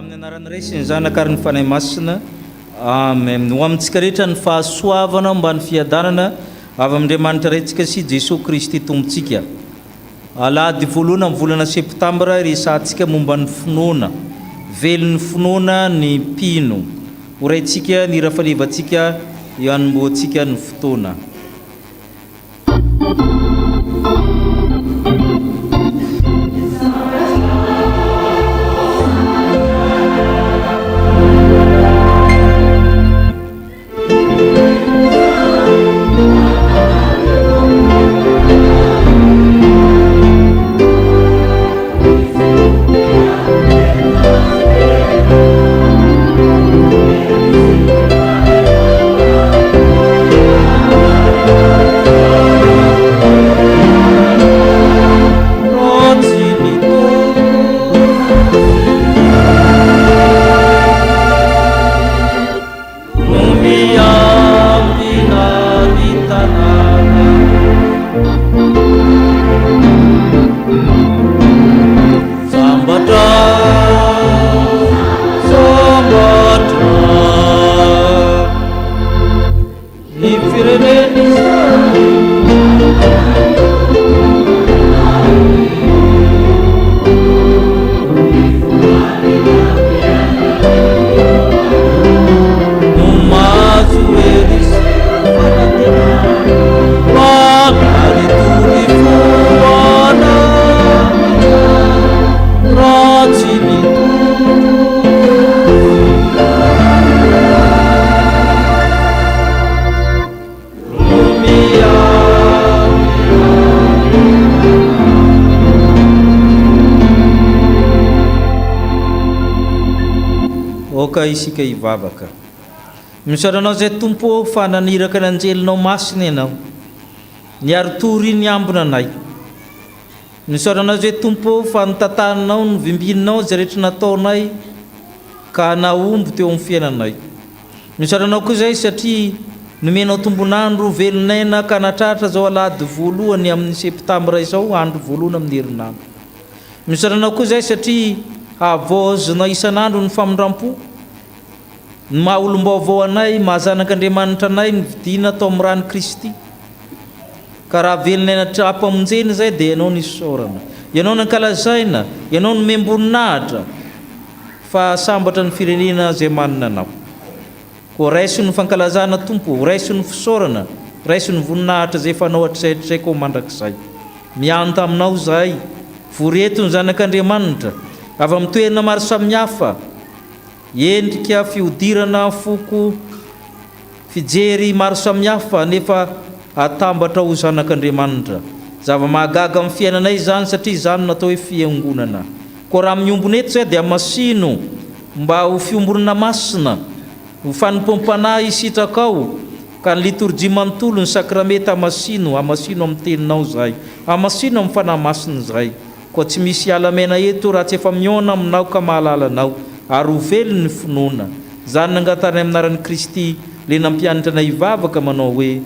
Amin'ny anaran'ny Resy ny zanaka ary ny fanahy masina. Amen. Ho amintsika rehetra ny fahasoavana mba ny fiadanana avy amin'Andriamanitra rentsika sy Jesosy Kristy tompontsika. Alahady voalohany amin'ny volana septambra resahantsika momba ny finoana. Velon'ny finoana ny mpino. Horaintsika ny rafalevantsika eo anomboantsika ny fotoana. Isika ivavaka. Misaranao zay tompo fa naniraka ny anjelinao masina ianao. Niaro tory ny ambina anay. Misaranao zay tompo fa nitatananao ny vimbinao zay rehetra nataonay ka naombo teo amin'ny fiainanay. Misaranao koa zay satria nomenao tombonandro velonaina ka natratra zao alahady voalohany amin'ny septambra izao andro voalohany amin'ny herinandro. Misaranao koa zay satria avozinao isanandro ny famindrampo. Ny maha olom-baovao anay, mahazanak'Andriamanitra anay ny vidina tao amin'ny rany Kristy. Ka raha velonaina trapamonjeny zay dia ianao ny saorana. Ianao ny ankalazaina, ianao ny membonahitra fa sambatra ny firenena zay manana anao. Ko raiso ny fankalazana tompo, raiso ny fisaorana, raiso ny voninahitra zay fanao hatrizay ko mandrakizay. Mianta aminao zay, voreto ny zanak'Andriamanitra, avy amin'ny toerana maro samihafa, endrika fiodirana foko fijery maro samihafa nefa atambatra ho zanak'Andriamanitra. Zava-mahagaga amin'ny fiainanay zany satria zany natao hoe fiangonana. Ko raha miombona eto zay dia masino mba ho fiomborona masina, ho fanipompanahy isitrakao ka ny liturjia manontolo ny sakramenta amasino amin'ny teninao zay, amasino amin'ny fanahy masina zay. Ko tsy misy alamena eto raha tsy efa miona aminao ka mahalalanao ary ho velony ny finoana. Zany nangatany amin'ny anaran'i Kristy le nampianatra anay ivavaka manao hoe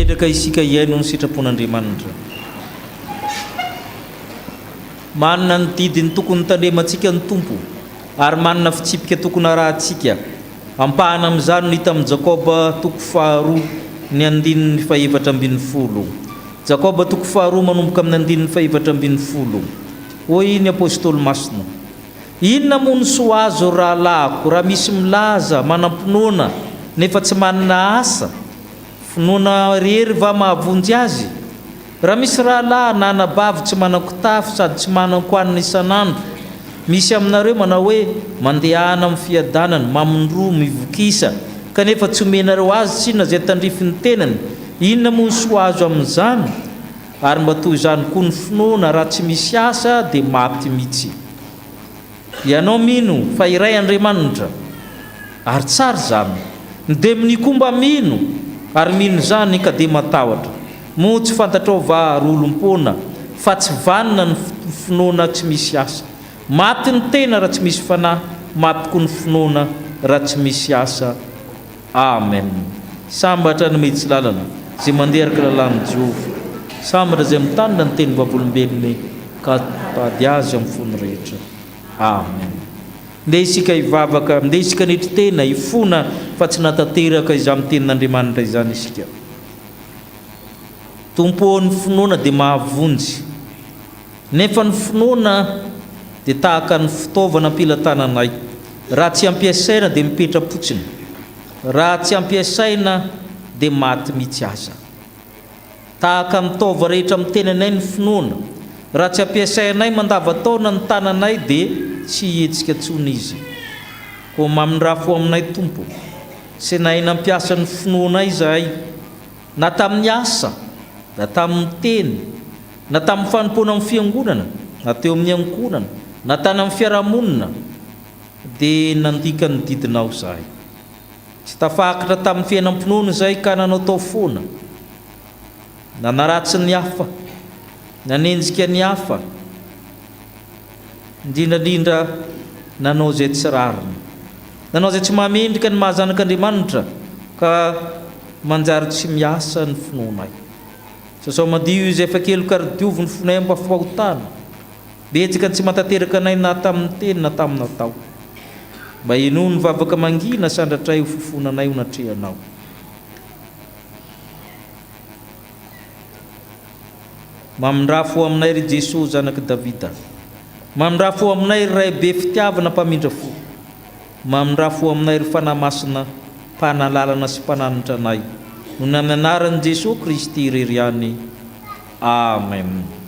Mipetraka isika iaino ny sitrapon'Andriamanitra. Manana ny didiny tokony tandremantsika ny Tompo, ary manana fitsipika tokony arahantsika. Ampahana amin'izany no hita amin'ny Jakoba toko 2 ny 7:10. Jakoba toko 2 manomboka amin'ny 7:10. Hoy ny apôstôly masina: inona moa ny soa azo rahalahiko raha misy milaza manampinoana nefa tsy manana asa? Finoana rery va mahavonjy azy? Raha misy rahalahy na anabavy tsy manan-kotafy sady tsy manan-koanina isan'andro, misy aminareo manao hoe mandehana amin'ny fiadanany, mamindroa mivokisa, kanefa tsy omenareo azy tsinona zay tandrifiny tenany. Inona moa ny soa azo amin'izany? Ary mba toy izany koa ny finoana raha tsy misy asa dia maty mihitsy. Ianao mino fa iray Andriamanitra, ary tsara zany. Dia amin'io mba mino, ary mino zany ka dia matahotra. Moa tsy fantatrao va ry olom-pona fa tsy vanina ny finoana tsy misy asa. Maty ny tena raha tsy misy fanahy, maty koa ny finoana raha tsy misy asa. Amen. Sambatra ny mety lalana zay mandeha araka lalàn'i Jehovah. Sambatra zay mitandrina ny teny vavolombelony ka tady azy amin'ny fony rehetra. Amen. Ndeha isika hivavaka, ndeha isika nitry tena hifona fa tsy natateraka izany amin'ny tenin'Andriamanitra izany isika. Tompoan'ny finoana dia mahavonjy, nefa ny finoana dia tahaka ny fitaovana ampilatananay. Raha tsy ampiasaina dia mipetra-potsiny, raha tsy ampiasaina dia maty mihitsy aza. Tahaka ny taova rehetra amin'ny tenanay ny finoana, raha tsy ampiasainay mandavan-taona ny tananay dia tsy hihetsika tsony izy. Koa mamindrafo aminay Tompo, sy nahay nampiasa ny finoanay izahay, na tamin'ny asa, na tamin'ny teny, na tamin'ny fanompoana amin'ny fiangonana, na teo amin'ny ankonana, na tany amin'ny fiarahamonina, dia nandika ny didinao izahay. Tsy tafakatra tamin'ny fiainam-pinoana izay ka nanao tao foana, na naratsy ny hafa, nanenjika ny hafa, indrindrandrindra nanao izay tsy rariny, nanao izay tsy mamendrika ny mahazanak'Andriamanitra ka manjary tsy miasa ny finoanay. Sasao madio izay efa kely kardiovy ny fonay ampafahotana, betsaka tsy matateraka anay na tamin'ny teny na tamin'ny natao. Mba ino ny vavaka mangina sandratray ho fofonanay ho natrehanao. Mamindrafo aminay ry Jesosy zanaky Davida, mamindrafo aminay ry ray be fitiavana mpamindra fo, mamindrafo aminay ry fanahy masina mpanalalana sy mpananitra anay, no ny amin'ny anaran'i Jesosy Kristy irery ihany. Amen. Amen.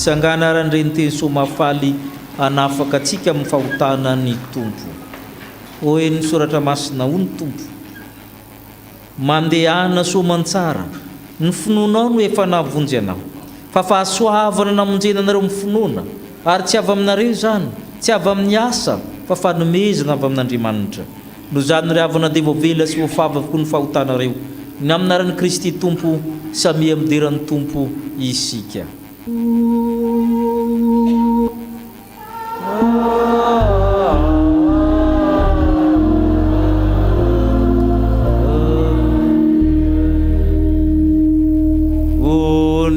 Sangana randrenteny somafaly anafaka atsika amin'ny fahotana ny Tompo. Hoe ny soratra masina ho ny Tompo. mandehana soamantsara ny finoanao no efa nahavonjy anao fa fahasoavana namonjena anareo amin'ny finoana ary tsy avy aminareo izany tsy avy amin'ny asa fa fanomezana avy amin'Andriamanitra no zany ry avana dia voavela sy voafavako ny fahotanareo ny aminaran'i Kristy Tompo samy amideran'ny Tompo isika.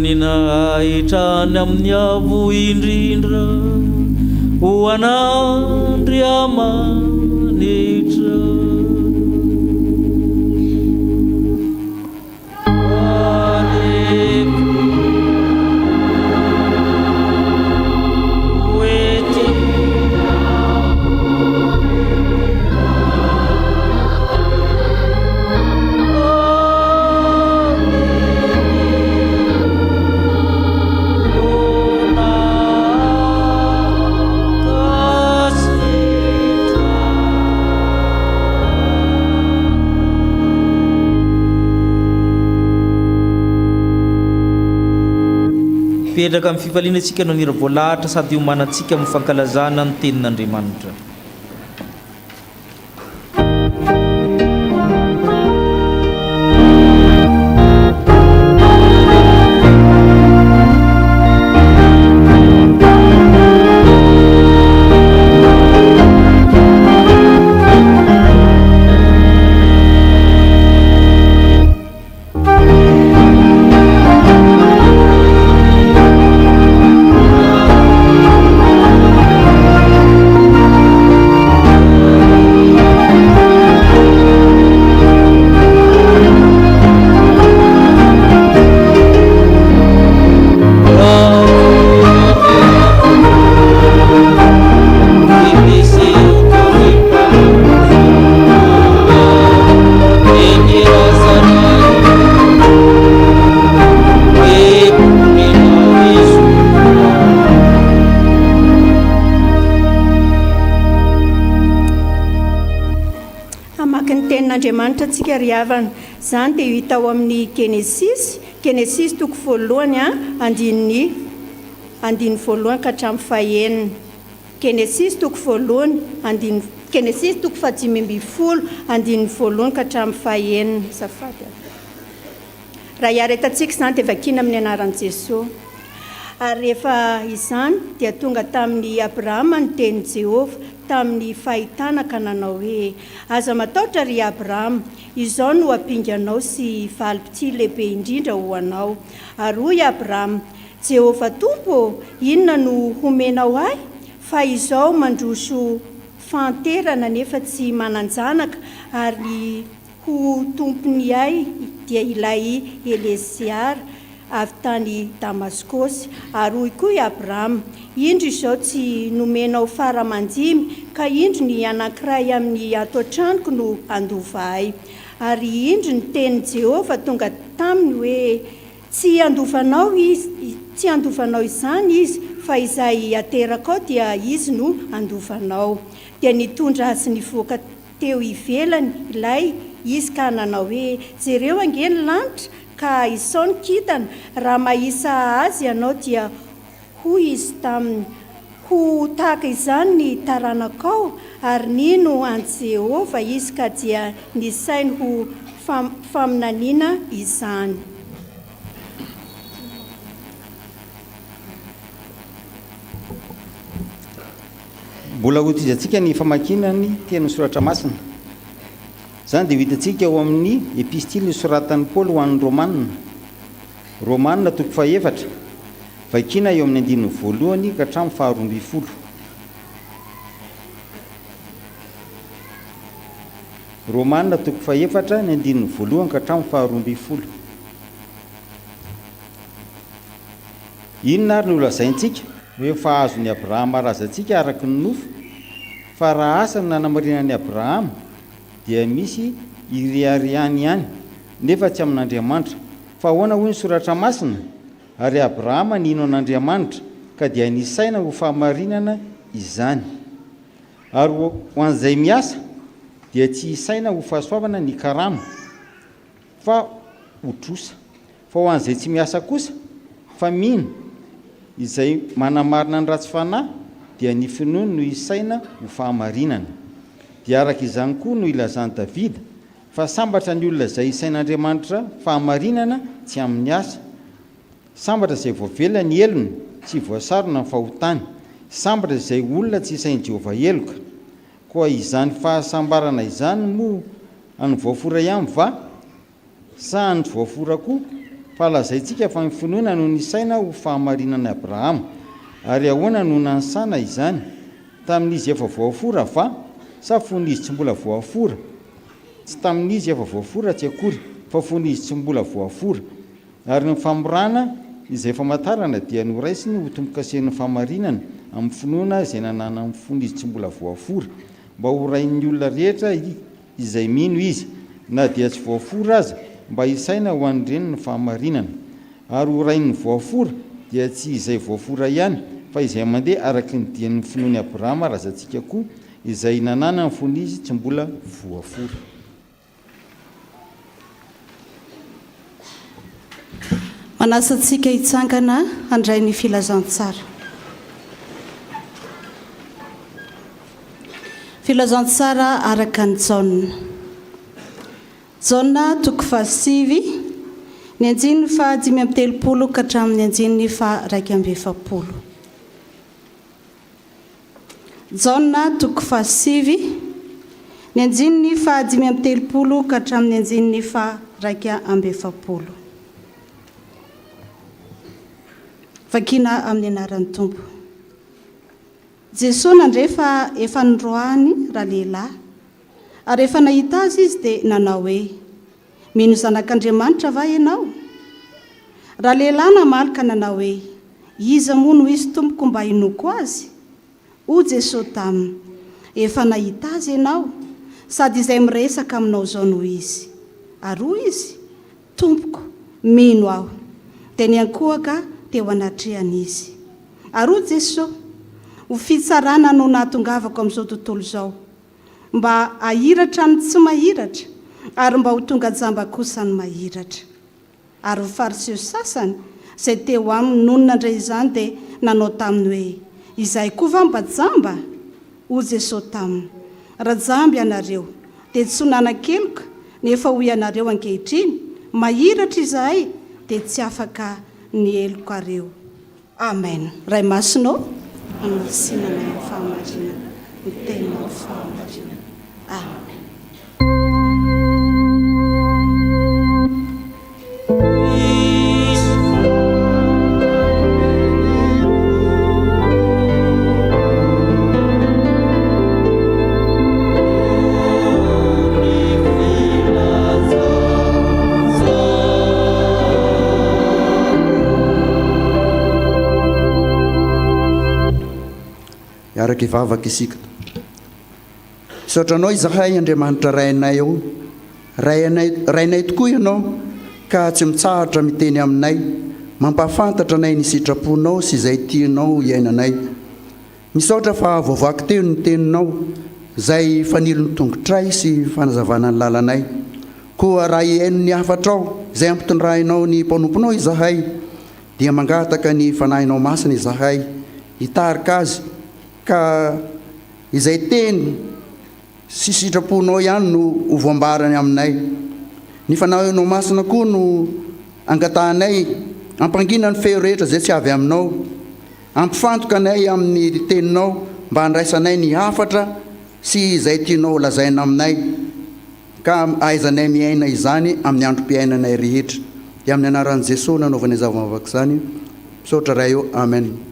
Ninahaitrany amin'ny avo indrindra ho an'Andriamanitra petraka amin'ny fifaliana antsika no nira voalahatra sady homanantsika amin'ny fankalazana ny tenin'Andriamanitra. Andriamanitra tsika ry havana zany dia hita ao amin'ny Genesis toko voalohany andiny voalohany ka hatramin'ny fahaenina. Genesis toko voalohany Genesis toko 10 andiny voalohany ka hatramin'ny fahaenina. Safady raha hiaretantsika izany dia vakiana amin'ny anaran'i Jesosy. Ary rehefa izany dia tonga tamin'ny Abrahama ny tenin'i Jehovah tamin'ny fahitana ka nanao hoe aza matahotra ry Abrahama, izao no hampinganao sy valipitỳ lehibe indrindra ho anao. Ary hoy Abrahama, Jehovah Tompo, inona no homenao ahy? Fa izao mandroso fanterana nefa tsy mananjanaka, ary ho tompony ahy dia ilay Eleziara avy tany Damaskosy. Ary hoy koa Abrahama, indro izao tsy nomenao fara-mandimy, ka indro ny anankiray amin'ny ato an-tranoko no andovahay. Ary indro ny tenin'i Jehovah tonga taminy hoe tsy andovanao izany izy, fa izay ateraka ao dia izy no andovanao. Dia nitondra azy nivoaka teo ivelany ilay izy ka nanao hoe jereo ange ny lanitra ka isao ny kintana, raha mahisa azy ianao dia hoy izy taminy, ho tahaka izany ny taranakao, ary nino an Jehovah izy ka dia nisainy ho faminaniana izany. Mbola hotizatsika ny famakinany teny soratra masina. Zany dia hitantsika ao amin'ny epistily soratan'i Paoly ho an'ny Romanina toko 4, vakina eo amin'ny 1 ka hatramin'ny 12. Romanina toko 4 ny 1 ka hatramin'ny 12. Inona ary no lazaintsika hoe fahazon'ny Abrahama razantsika araka ny nofo, fa raha asa no nanamarinan'ny Abrahama dia misy iriariany ihany nefa tsy amin'Andriamanitra. Fa ahoana hoy ny soratra masina? Ary Abrahama nino an'Andriamanitra ka dia nisaina ho fahamarinana izany. Ary ho an'izay miasa dia tsy hisaina ho fahasoavana ny karama, fa otrosa. Fa ho an'izay tsy miasa kosa fa mino izay manamarina ny ratsy fanahy dia ny finoany no isaina ho fahamarinana. Dia araka izany koa no ilazany Davida fa sambatra ny olona izay isain'Andriamanitra fahamarinana tsy amin'ny asa. Sambatra izay voavela ny elony tsy voasarona ny fahotany. Sambatra izay olona tsy isain'i Jehovah eloka. Koa izany fahasambarana izany moa any voafora ihany va sa any voafora koa? Fa lazaintsika fa ny finoana no nisaina ho fahamarinana Abrahama. Ary ahoana no nansana izany? Tamin'izy efa voafora va sa fon'izy tsy mbola voafora? Tsy tamin'izy efa voafora tsy akory, fa fon'izy tsy mbola voafora. Ary ny famorana izay famantarana dia noraisiny ho tombo-kasen'ny fahamarinana amin'ny finoana izay nanana amin'ny fon'izy tsy mbola voafora, mba ho rain'ny olona rehetra izay mino izy, na dia tsy voafora aza, mba isaina ho an'ireny ny fahamarinana. Ary ho rain'ny voafora dia tsy izay voafora ihany, fa izay mandeha araky ny dian'ny finoany Abrahama razantsika koa, izay nanana ny fon'izy tsy mbola voafora. Manasantsika hitsangana handray ny filazantsara. Filazantsara araka ny Jaona. Jaona 7, ny anjiny fa 5:30 ka hatramin'ny anjiny fa 2:70. Jaona 7, ny anjiny fa 5:30 ka hatramin'ny anjiny fa 2:70. Vakina amin'ny anaran'ny Tompo. Jesosy nandrefa efa nandroany raha lehilahy, ary efa nahita azy izy dia nanao hoe, mino zanak'Andriamanitra va ianao? Raha lehilahy namalika nanao hoe, iza moa no izy tompoko mba hinoko azy? O Jesosy taminy, efa nahita azy ianao, sady izay miresaka aminao zao no izy. Ary hoy izy, tompoko, mino aho. Dia ny ankohaka teo anatrehany izy. Ary hoy Jesosy, ho fitsarana no nahatongavako amin'izao tontolo izao, mba ahiratra ny tsy mahiratra, ary mba ho tonga jamba kosa ny mahiratra. Ary ho fariseo sasany izay teo aminy nono nandray izany dia nanao taminy hoe, izay koa va mba jamba? Hoy Jesosy taminy, raha jamby ianareo dia tsy ho nanan-keloka, nefa hoy ianareo ankehitriny, mahiratra izahay dia tsy afaka ny elokareo. Amen. Ray masinao anosinana ny fahamarinana, ny tena ny fahamarinana. Amen. Araka ivavaka isika. Saotranao izahay Andriamanitra rainay eo, rainay tokoa ianao ka tsy mitsahatra miteny aminay, mampahafantatra anay ny sitraponao sy izay tianao iainanay. Misaotra fa voavaky teo ny teninao, izay fanilo ny tongotray sy fanazavana ny lalanay. Koa raha iaino ny hafatrao, izay ampitondrainao ny mpanomponao izahay, dia mangataka ny fanahinao masina izahay, hitarika azy, ka izay teny sy sitraponao ihany no hovoambarany aminay. Ny fanahinao masina koa no angatahanay, ampangina ny feo rehetra izay tsy avy aminao, ampifantoka anay amin'ny teninao mba handraisanay ny hafatra sy izay tianao lazaina aminay, ka ahaizanay miaina izany amin'ny androm-piainanay rehetra. Dia amin'ny anaran'i Jesosy nanaovana zavamavaka izany, misaotra ray eo. Amen.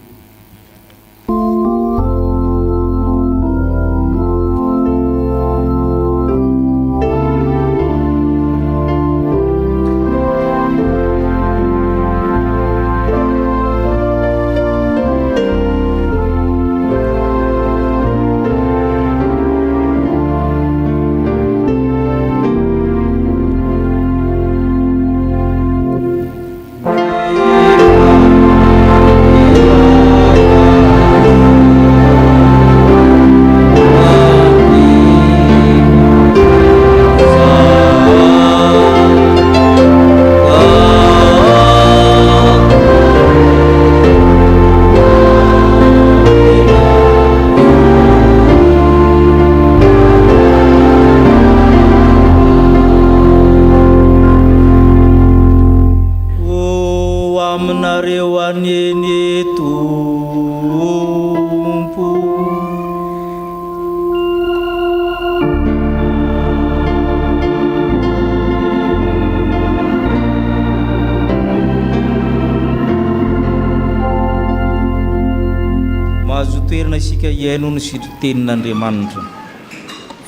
toerana isika iaino ny sitro-tenin'Andriamanitra.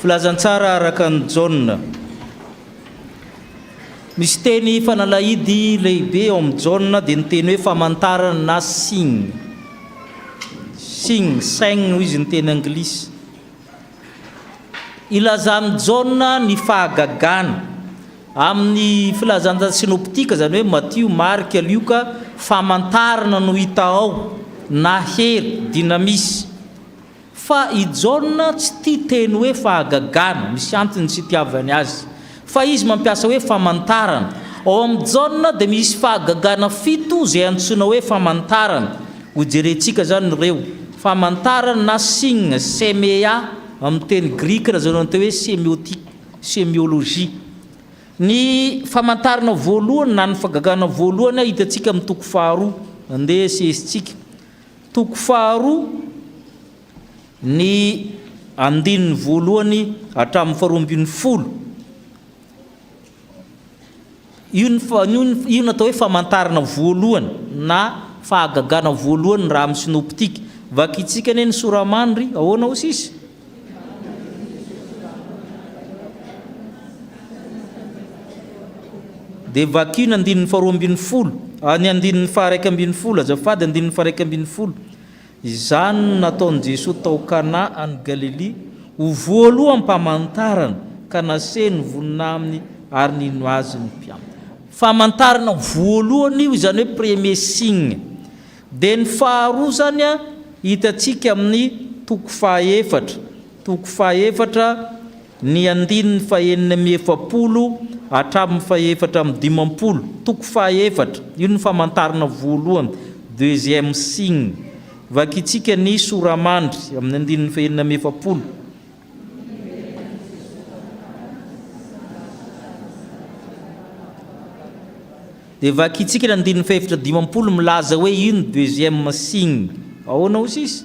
Filazantsara araka ny Jauna. Misy teny fanalahidy lehibe eo amin'ny Jauna dia ny teny hoe famantarana na signe. Signe, signe hoy izy ny teny anglisy. Ilazan'ny Jauna ny fahagagana amin'ny filazana sinoptika, zany hoe Matthieu, Marc, Luka, famantarana no hita ao na hery dinamisy. Fa i Jauna tsy tia teny hoe fahagagana, misy antony tsy itiavany azy, fa izy mampiasa hoe famantarana. Ao amin'ny Jauna dia misy fahagagana 7 izay antsoina hoe famantarana. Ho jerentsika zany ireo famantarana na signe, semea amin'ny teny grika na zany hoe semiotique, sémiologie. Ny famantarana voalohany na ny fahagagana voalohany hitantsika amin'ny toko faharoa, andeha sesitsika. Toko faharoa ny andininy voalohany hatramin'ny faharoa ambin'ny folo. Io natao hoe famantarana voalohany na fahagagana voalohany raha amin'ny sinoptika. Vakitsika anie ny soramandry, ahoana ho sisy? Dia vaky ny andininy faharoa ambin'ny folo, ny andininy faharaiky ambin'ny folo, azafady andininy faharaiky ambin'ny folo. Izany nataon'i Jesosy tao Kana any Galilea, ho voalohany mpamantarana ka naseny vonina aminy ary nino azy ny mpiamby. Famantarana voalohany io izany hoe premier signe. Dia ny faharoa zany hitantsika amin'ny toko fahefatra. Toko fahefatra ny andininy fahaenina amby efapolo hatramin'ny fahefatra amby 50. Toko fahefatra, io ny famantarana voalohany, deuxième signe. Vakitsika ny soramandry amin'ny andininy fahaenina amby efapolo. Dia vakitsika ny andininy fahefatra 50 milaza hoe io ny deuxième signe. Ahoana ho sisy?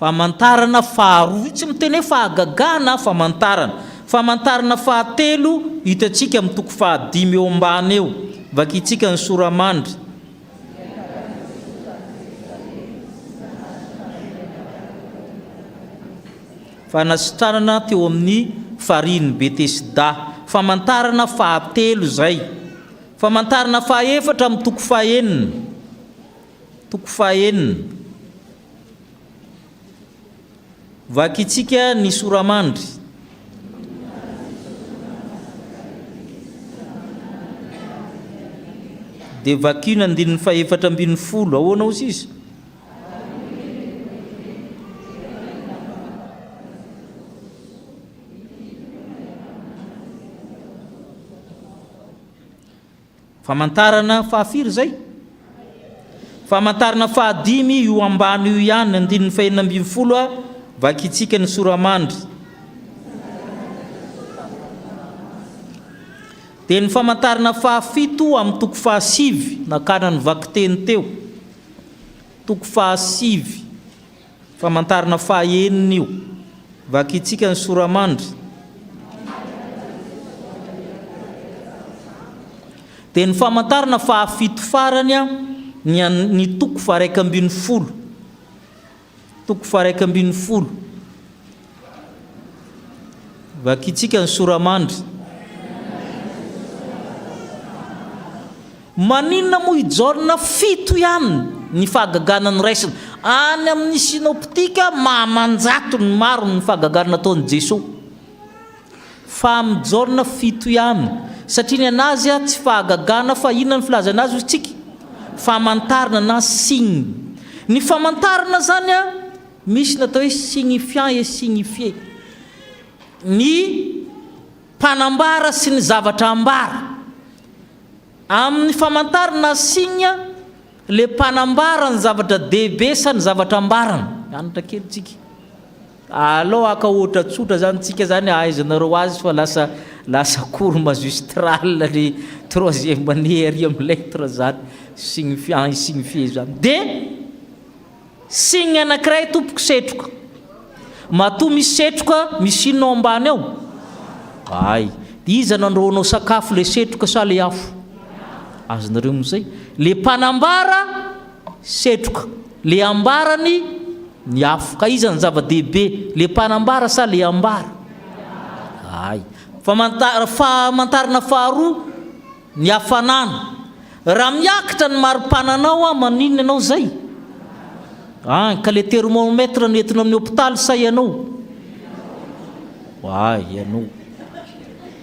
Famantarana faharoa, tsy miteny hoe fahagagana, famantarana. Famantarana fahatelo hitantsika amin'ny toko fahadimy eo ambany eo. Vakitsika ny soramandry. Fanasitranana teo amin'ny fariny Betesda. Famantarana fahatelo zay. Famantarana fahefatra amin'ny toko fahaenina. Toko fahaenina. Vakitsika ny soramandry. Dia vaky ny andininy fahefatra ambin'ny folo, ahoana ho sisy? Famantarana fahafiry zay. Famantarana fahadimy io ambany io ihany, andininy fahaenina ambin'ny folo, vakitsika ny soramandry. Dia ny famantarana fahafito amin'ny toko fahasivy, nakana ny vakiteny teo. Toko fahasivy, famantarana fahaenina io, vakitsika ny soramandry. Dia ny famantarana fahafito farany ny toko faharaiky ambin'ny folo. Toko faharaiky ambin'ny folo, vakitsika ny soramandry. Maninona moa i Jauna? 7 ihany ny fahagagana ny raisina. Any amin'ny sinoptika mahamanjato ny maro ny fahagagana nataon'i Jesosy. Fa amin'ny Jauna 7 ihany. Satria ny anazy tsy fahagagana fa inona ny filazana azy tsika? Famantarana na signe. Ny famantarana zany misy natao hoe signifiant et signifié. Ny mpanambara sy ny zavatra ambara. Amin'ny famantarana signe, le mpanambara ny zavatra dehibe sa ny zavatra ambarana. Mianatra kely tsika. Alao aka ohatra tsotra zany tsika zany ahaizanareo azy fa lasa cours magistral le 3e année 4e lettre zany, signifiant et signifié zany. Dia signe anankiray tompoko setroka. Matoa misy setroka, misy inona ao ambany ao? Ay, iza nandrahoanao sakafo le setroka sa le afo? azonareo mizay le mpanambara setroka le ambarany ny afoka izany zava-dehibe le mpanambara sa le ambara ay famantarana faharoa ny hafanana raha miakitra ny mari-pananao a maninona anao zay ka le thermomètre nentina amin'ny hôpitaly sa ianao ay ianao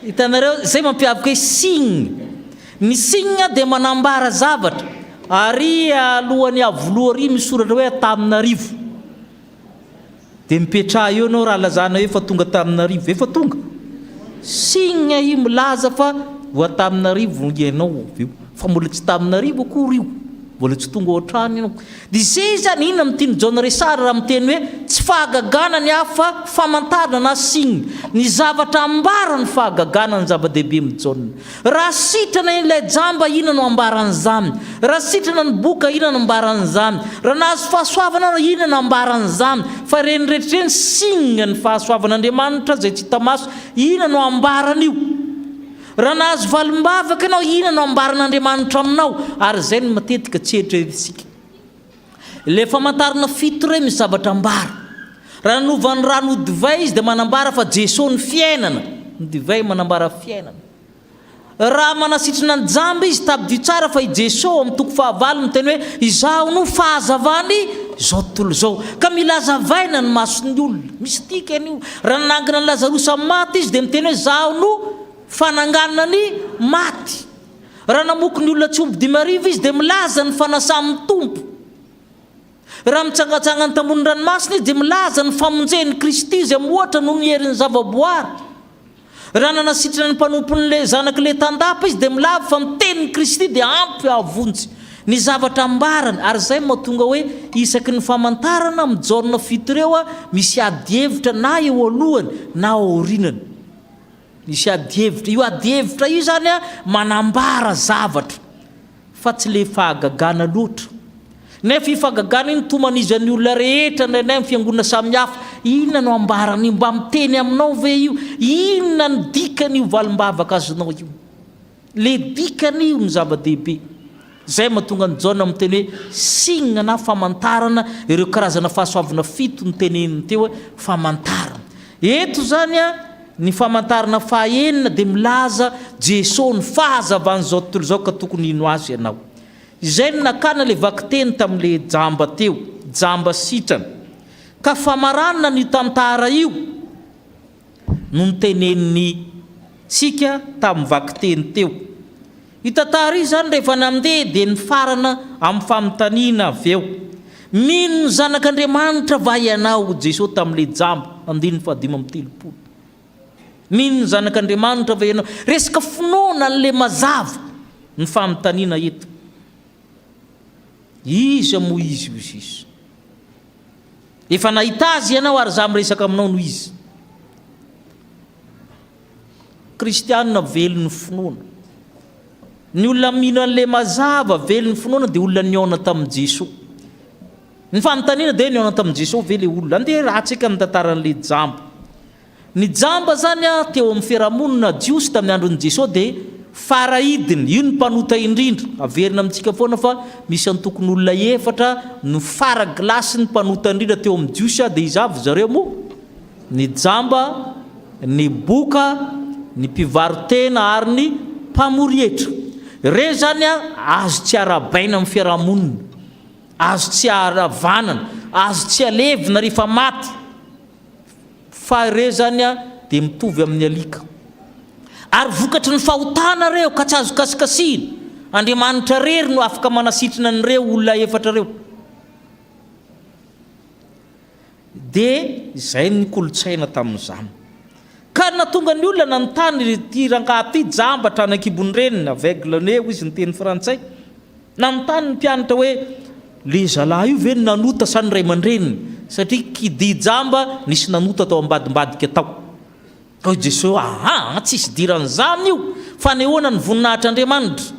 hitanareo zay mampiavaka hoe signe ny signe dia manambara zavatra ary alohan'ny avoloa ary misoratra hoe Antananarivo dia mipetraha eo anao raha lazana hoe efa tonga Antananarivo efa tonga signe io milaza fa ho Antananarivo ianao fa mbola tsy Antananarivo akory io mbola tsy tonga ohatrany ianao dia zay zany inona miteny John Resard raha miteny hoe tsy fahagagana ny hafa famantarana na signe ny zavatra ambara ny fahagagana ny zava-dehibe mijaona raha sitrana ilay jamba inona no ambaran'izany raha sitrana ny boka inona no ambaran'izany raha nahazo fahasoavana inona no ambaran'izany fa reny rehetratreny signe ny fahasoavan'Andriamanitra zay tsy hita maso inona no ambaran'io raha nahazo valim-bavaka ianao inona no ambaran'Andriamanitra aminao ary zay no matetika tsy eritreretisika le famantarana fito re misy zavatra ambara raha novan'ny rano divay izy dia manambara fa Jesosy ny fiainana ny divay manambara fiainana raha manasitrana ny jamba izy tabidio tsara fa i Jesosy amin'ny toko fahavalo miteny hoe izaho no fahazavany zao tontolo zao ka mila hazavaina ny mason'ny olona mistika an'io raha nanangana ny Lazarosy amin'ny maty izy dia miteny hoe izaho no fananganany maty raha namoko ny olona tsy omby 5,000 izy dia milaza ny fanasan'ny tompo raha mitsangatsangany tambony ranomasina izy dia milaza ny famonjen'ny Kristy izy amin'ny ohatra noho ny herin'ny zavaboary raha nanasitrana ny mpanompon'le zanak'le tandapa izy dia milava fa mitenin'ny Kristy dia ampy avonjy ny zavatra ambarany ary zay mahatonga hoe isaky ny famantarana mijaorona fito ireo a misy adihevitra na eo alohany na aorinany misy adihevitra io adihevitra io zany a manambara zavatra fa tsy le fahagagana loatra nefa ifahagagana iny toman'izy an'ny olona rehetra ndraindray amin'ny fiangonana samihafa inona no ambarany mba miteny aminao ve io inona ny dikan'io valim-bavaka azonao io le dikan'io ny zava-dehibe zay mahatonga ny John miteny hoe signe na famantarana ireo karazana fahasoavana fito ny teneniny teo hoe famantarana eto zany a ny famantarana fahaenina dia milaza Jesosy ny fahazavany zao tontolo zao ka tokony ino azy ianao izay ny nakana le vakiteny tamin'le jamba teo jamba sitrana ka famaranana ny tantara io no niteneniny sika tamin'ny vakiteny teo itantara io zany rehefa nandeha dia ny farana amin'ny famitaniana avy eo mino ny zanak'Andriamanitra va ianao Jesosy tamin'le jamba 5:3 mino ny zanak'Andriamanitra va ianao resaka finoana n'le mazava ny famitaniana eto izy mo izy izy efa nahita azy ianao ary za miresaka aminao no izy kristianina velon'ny finoana ny olona mino an'le mazava velon'ny finoana dia olona niaona tamin'i Jesosy ny famitaniana dia niaona tamin'i Jesosy ve le olona andeha rahatsika ny tantaran'le jamba ny jamba zany a teo amin'ny fiarahamonina jiosy tamin'ny andron'i Jesosy dia farahidiny io ny mpanota indrindra averina amintsika foana fa misy antokony olona efatra no faraglasy ny mpanota indrindra teo amin'ny jiosy dia izavy zareo moa ny jamba ny boka ny mpivarotena ary ny mpamorietra re zany a azo tsy arabaina amin'ny fiarahamonina azo tsy aravanana azo tsy alevina rehefa maty fa re zany a dia mitovy amin'ny alika ary vokatry ny fahotana reo ka tsy azo kasikasina Andriamanitra rery no afaka manasitrina nyreo olona efatra reo dia izay ny kolotsaina tamin'izany ka natonga ny olona nanontany ty rangahy ty jamba trany ankibony renina aveugle-neo izy ny teny frantsay nanontany ny mpianatra hoe le zalahy io ve ny nanota sa ny ray aman-dreniny satria kidy jamba nisy nanota tao ambadimbadika tao ka Jesosy tsisy diran'izany io fa nehoana ny voninahitr'Andriamanitra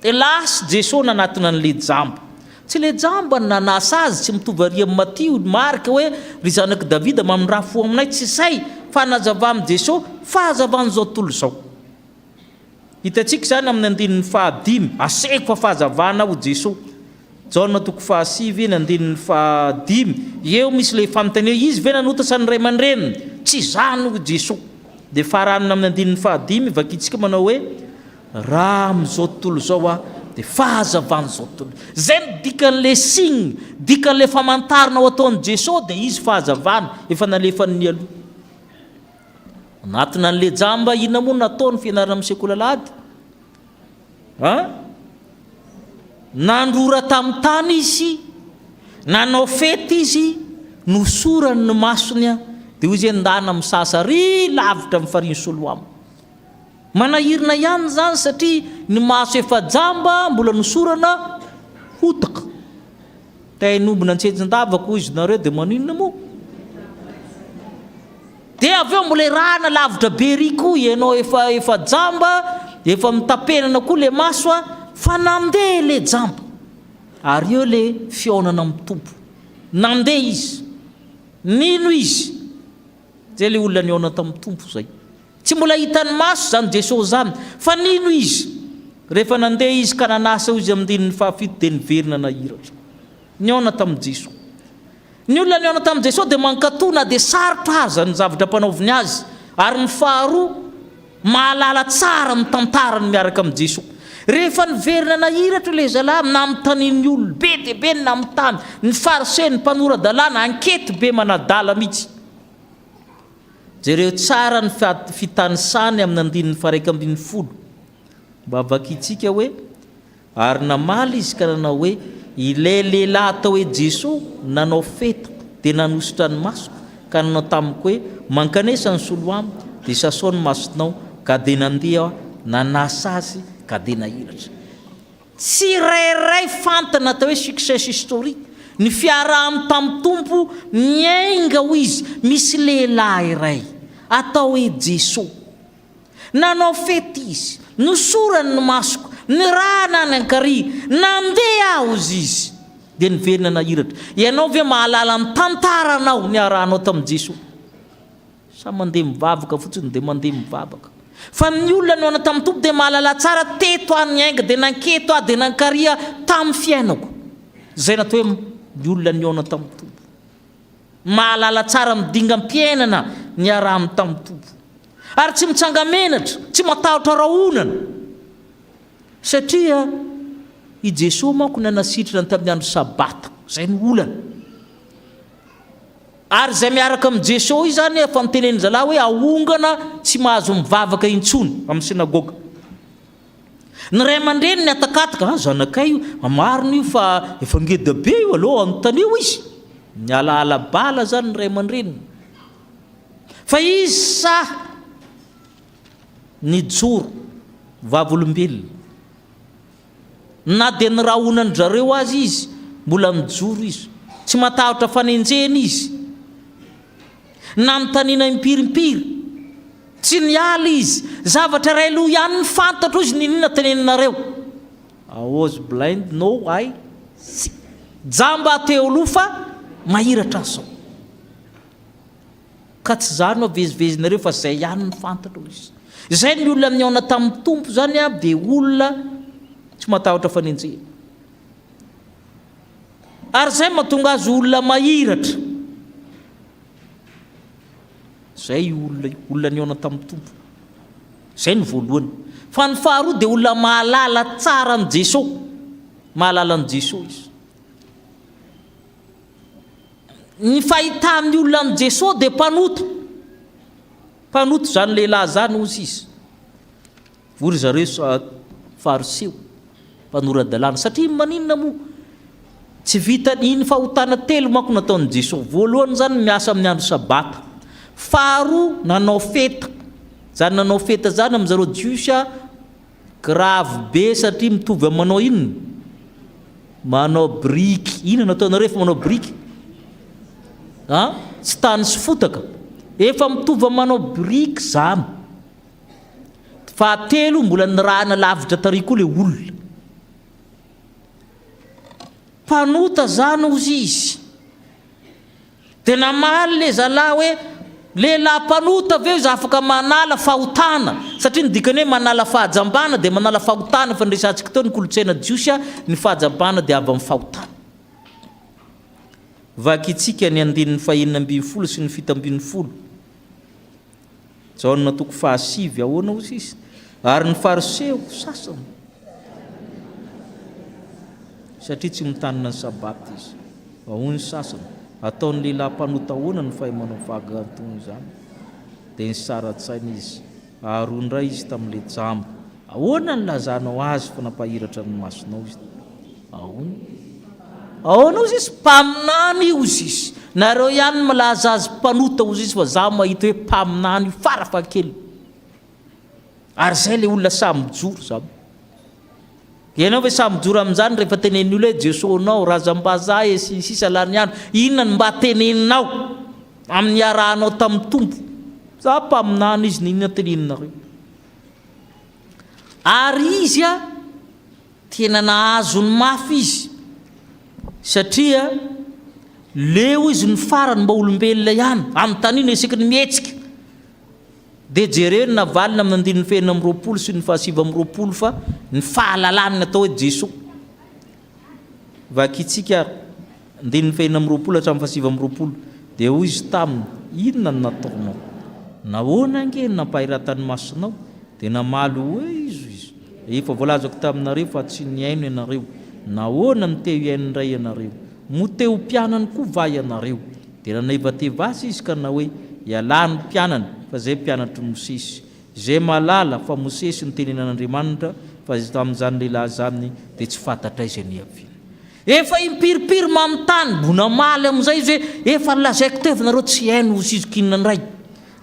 dia lasy Jesosy nanatona n'le jamba tsy le jamba ny nanasa azy tsy mitovy ary amin'ny Matio Marka hoe ry zanaky Davida mamin'ny raha fo aminay tsy say fa nazava amin'i Jesosy fahazavany zao tontolo zao Hitantsika zany amin'ny andinin'ny fahadimy aseko fa fahazavana ho Jesosy. Jaona toko fahasivy eny andinin'ny fahadimy eo misy le fanontania izy ve nanotasa ny ray aman-dreniny tsy zany ho Jesosy. Dia faranana amin'ny andinin'ny fahadimy vakitsika manao hoe raha amin'izao tontolo zao a dia fahazavana zao tontolo zay ny dikan'le signe dikan'le famantarana ho ataon'i Jesosy dia izy fahazavana efa nalefany aloha. Anatina an'le jamba inona moa nataony fianarana amin'ny sekoly alahady nandrora tamin'ny tany izy nanao fety izy nosorany ny masony a dia hoy izy endana amin'ny sasary lavitra amin'ny fariny Soloamo. Manahirina ihany zany satria ny maso efa jamba mbola nosorana hotaka. Tainombona antsenjin-davako izy nareo dia maninona moa? Dia avy eo mbola irahana lavitra be ry koa ianao efa jamba efa mitapenana koa le maso a fa nandeha le jamba. Ary eo le fiaonana amin'ny tompo. Nandeha izy. Nino izy? Zay le olona niaona tamin'ny tompo zay. Tsy mbola hitany maso zany Jesosy zany fa nino izy? Rehefa nandeha izy ka nanasa izy amin'ny fahafito dia niverina nahiratra. Niaona tamin'ny Jesosy. Ny olona niaona tamin'ny Jesosy dia mankatona dia sarotra aza ny zavatra mpanaoviny azy. Ary ny faharoa mahalala tsara amin'ny tantarany miaraka amin'ny Jesosy. Rehefa niverina nahiratra le zalahy namitanin'ny olona be dia be ny namitany ny fariseny ny mpanora-dalàna ankety be manadala mihitsy. Jereo tsara ny fitanisany amin'ny andinin'ny faraika ambin'ny folo. Mba vakitsika hoe ary namaly izy ka nanao hoe ilay lehilahy atao hoe Jesosy nanao feta dia nanositra ny maso ka nanao tamiko hoe mankanesa ny Soloamo dia sasao ny masonao ka dia nandeha nanasa azy ka dia nahiratra. Tsy rairay fantana atao hoe succès historique. Ny fiarahany tamin'ny tompo miainga ho izy misy lehilahy iray atao hoe Jesosy nanao fety izy nosorany ny masoko ny rahana ny ankary nandeha aho izy dia niverina nahiratra. Ianao ve mahalala ny tantaranao ny arahanao tamin'ny Jesosy? Sa mandeha mivavaka fotsiny dia mandeha mivavaka. Fa ny olona niaona tamin'ny tompo dia mahalala tsara teto aho ny aingana dia nanketo aho dia nankary tamin'ny fiainako. Zay natao hoe ny olona niaona tamin'ny tompo. Mahalala tsara midingam-piainana ny arahany tamin'ny tompo. Ary tsy mitsanga menatra, tsy matahotra rahonana. Satria i Jesosy manko nanasitrana tamin'ny andro sabata. Zay ny olana. Ary zay miaraka amin'ny Jesosy zany efa niteneny zalahy hoe ahongana tsy mahazo mivavaka intsony amin'ny sinagoga. Ny ray aman-dreny ny atakataka zanakay io marina io fa efa ngeda be io aloha anontany io izy. Ny alaala bala zany ny ray aman-dreny. Fa izy sa nijoro vavolombelona. Na dia ny rahonany zareo azy izy mbola mijoro izy. Tsy matahotra fanenjeny izy. Na mitanina impirimpiry. Tsy niala izy. Zavatra ray loha ihany ny fantatro izy ninona teneninareo. I was blind, no I see. Jamba teo aloha fa mahiratra aso. Ka tsy zany no vezivezinareo fa zay ihany ny fantatro izy. Zay ny olona niaona tamin'ny tompo zany dia olona tsy matahotra fanenjena. Ary zay mahatonga azy olona mahiratra. Zay olona niaona tamin'ny tompo. Zay ny voalohany. Fa ny faharoa dia olona mahalala tsara ny Jesosy. Mahalala ny Jesosy izy. Ny fahitamin'ny olona ny Jesosy dia mpanoto. Mpanoto zany lehilahy zany ozy izy. Vory zareo fariseo mpanora-dalàna. Satria maninona moa? Tsy vita iny fahotana telo manko nataon'ny Jesosy. Voalohany zany miasa amin'ny andro sabata. Faharoa nanao feta. Zany nanao feta zany amin'izareo jiosy grave be satria mitovy amin'ny manao inona? Manao briky. Inona nataonareo efa manao briky? Tsy tany sy fotaka. Efa mitovy amin'ny manao briky zany. Fahatelo mbola nirahana lavitra tary koa le olona. Mpanota zany ozy izy. Dia namaly le zalahy hoe lehilahy mpanota aveo za afaka manala fahotana satria ny dikany hoe manala fahajambana dia manala fahotana fa nresantsika teo ny kolotsaina jiosy ny fahajambana dia avy amin'ny fahotana vakitsika ny 9:20 sy ny 7:70 Jaona toko 5 ahoana ozy izy ary ny fariseo sasany satria tsy mitanina ny sabaty izy ahoany sasany ataon'ny lehilahy mpanota ahoana ny fahay manao fahagantony zany dia ny saratsaina izy aharondray izy tamin'le jambo ahoana ny lazanao azy fa nampahiratra ny masonao izy ahoana ozy izy mpaminany ozy izy nareo ihany malaza azy mpanota ozy izy fa za mahita hoe mpaminany farafakely ary zay le olona samijoro za ianao ve samijoro amin'izany rehefa tenenin'olo hoe jesonao razam-bazaha e sy sisa lany ano inona ny mba teneninao amin'ny arahanao tamin'ny tompo za mpaminany izy ninona teneninareo ary izy tena nahazo ny mafy izy satria leo izy ny farany mba olombelona ihany amin'ny tanina isika ny mihetsika dia jereo ny navalina amin'ny 9:20 sy ny 7:20 fa ny fahalalany natao hoe Jesosy vakitsika 9:20 hatramin'ny 7:20 dia hoy izy taminy inona ny nataonao nahoana ange nampahiratany masonao dia namaly hoe izy efa voalazako taminareo fa tsy niaino ianareo nahoana ny teo iainondray ianareo mo teo mpianany koa va ianareo dia nanaivateva azy izy ka na hoe ialany mpianany fa zay mpianatry Mosesy zay malala fa Mosesy ny tenenan'Andriamanitra fa tamin'izany lehilahy zany dia tsy fantatra izy niavina efa impiripiry mamitany bona maly amin'izay izy hoe efa lazaiko teo fa nareo tsy haino hosizokinina ndray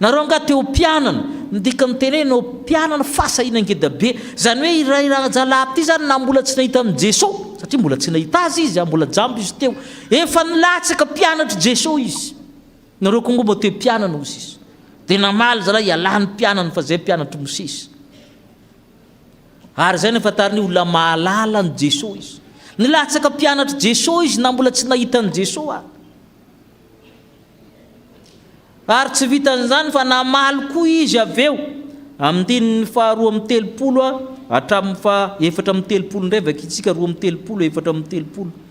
nareo nga teo mpianana midika mitenena o mpianana fasahina ngedabe zany hoe irairazalahy ty zany na mbola tsy nahita amin'ny Jesosy satria mbola tsy nahita azy izy mbola jambo izy teo efa nilatsaka mpianatra Jesosy izy nareo kongomba teo mpianana ozy izy dia namaly zalahy ialany mpianana fa zay mpianatry Mosesy ary zay nefa tariny olona mahalala ny Jesosy izy nilatsaka mpianatra Jesosy izy na mbola tsy nahita ny Jesosy ary tsy vitan'izany fa namaly koa izy aveo amin'ny 2:30 hatramin'ny 4:30 ndray vakitsika 2:30 4:30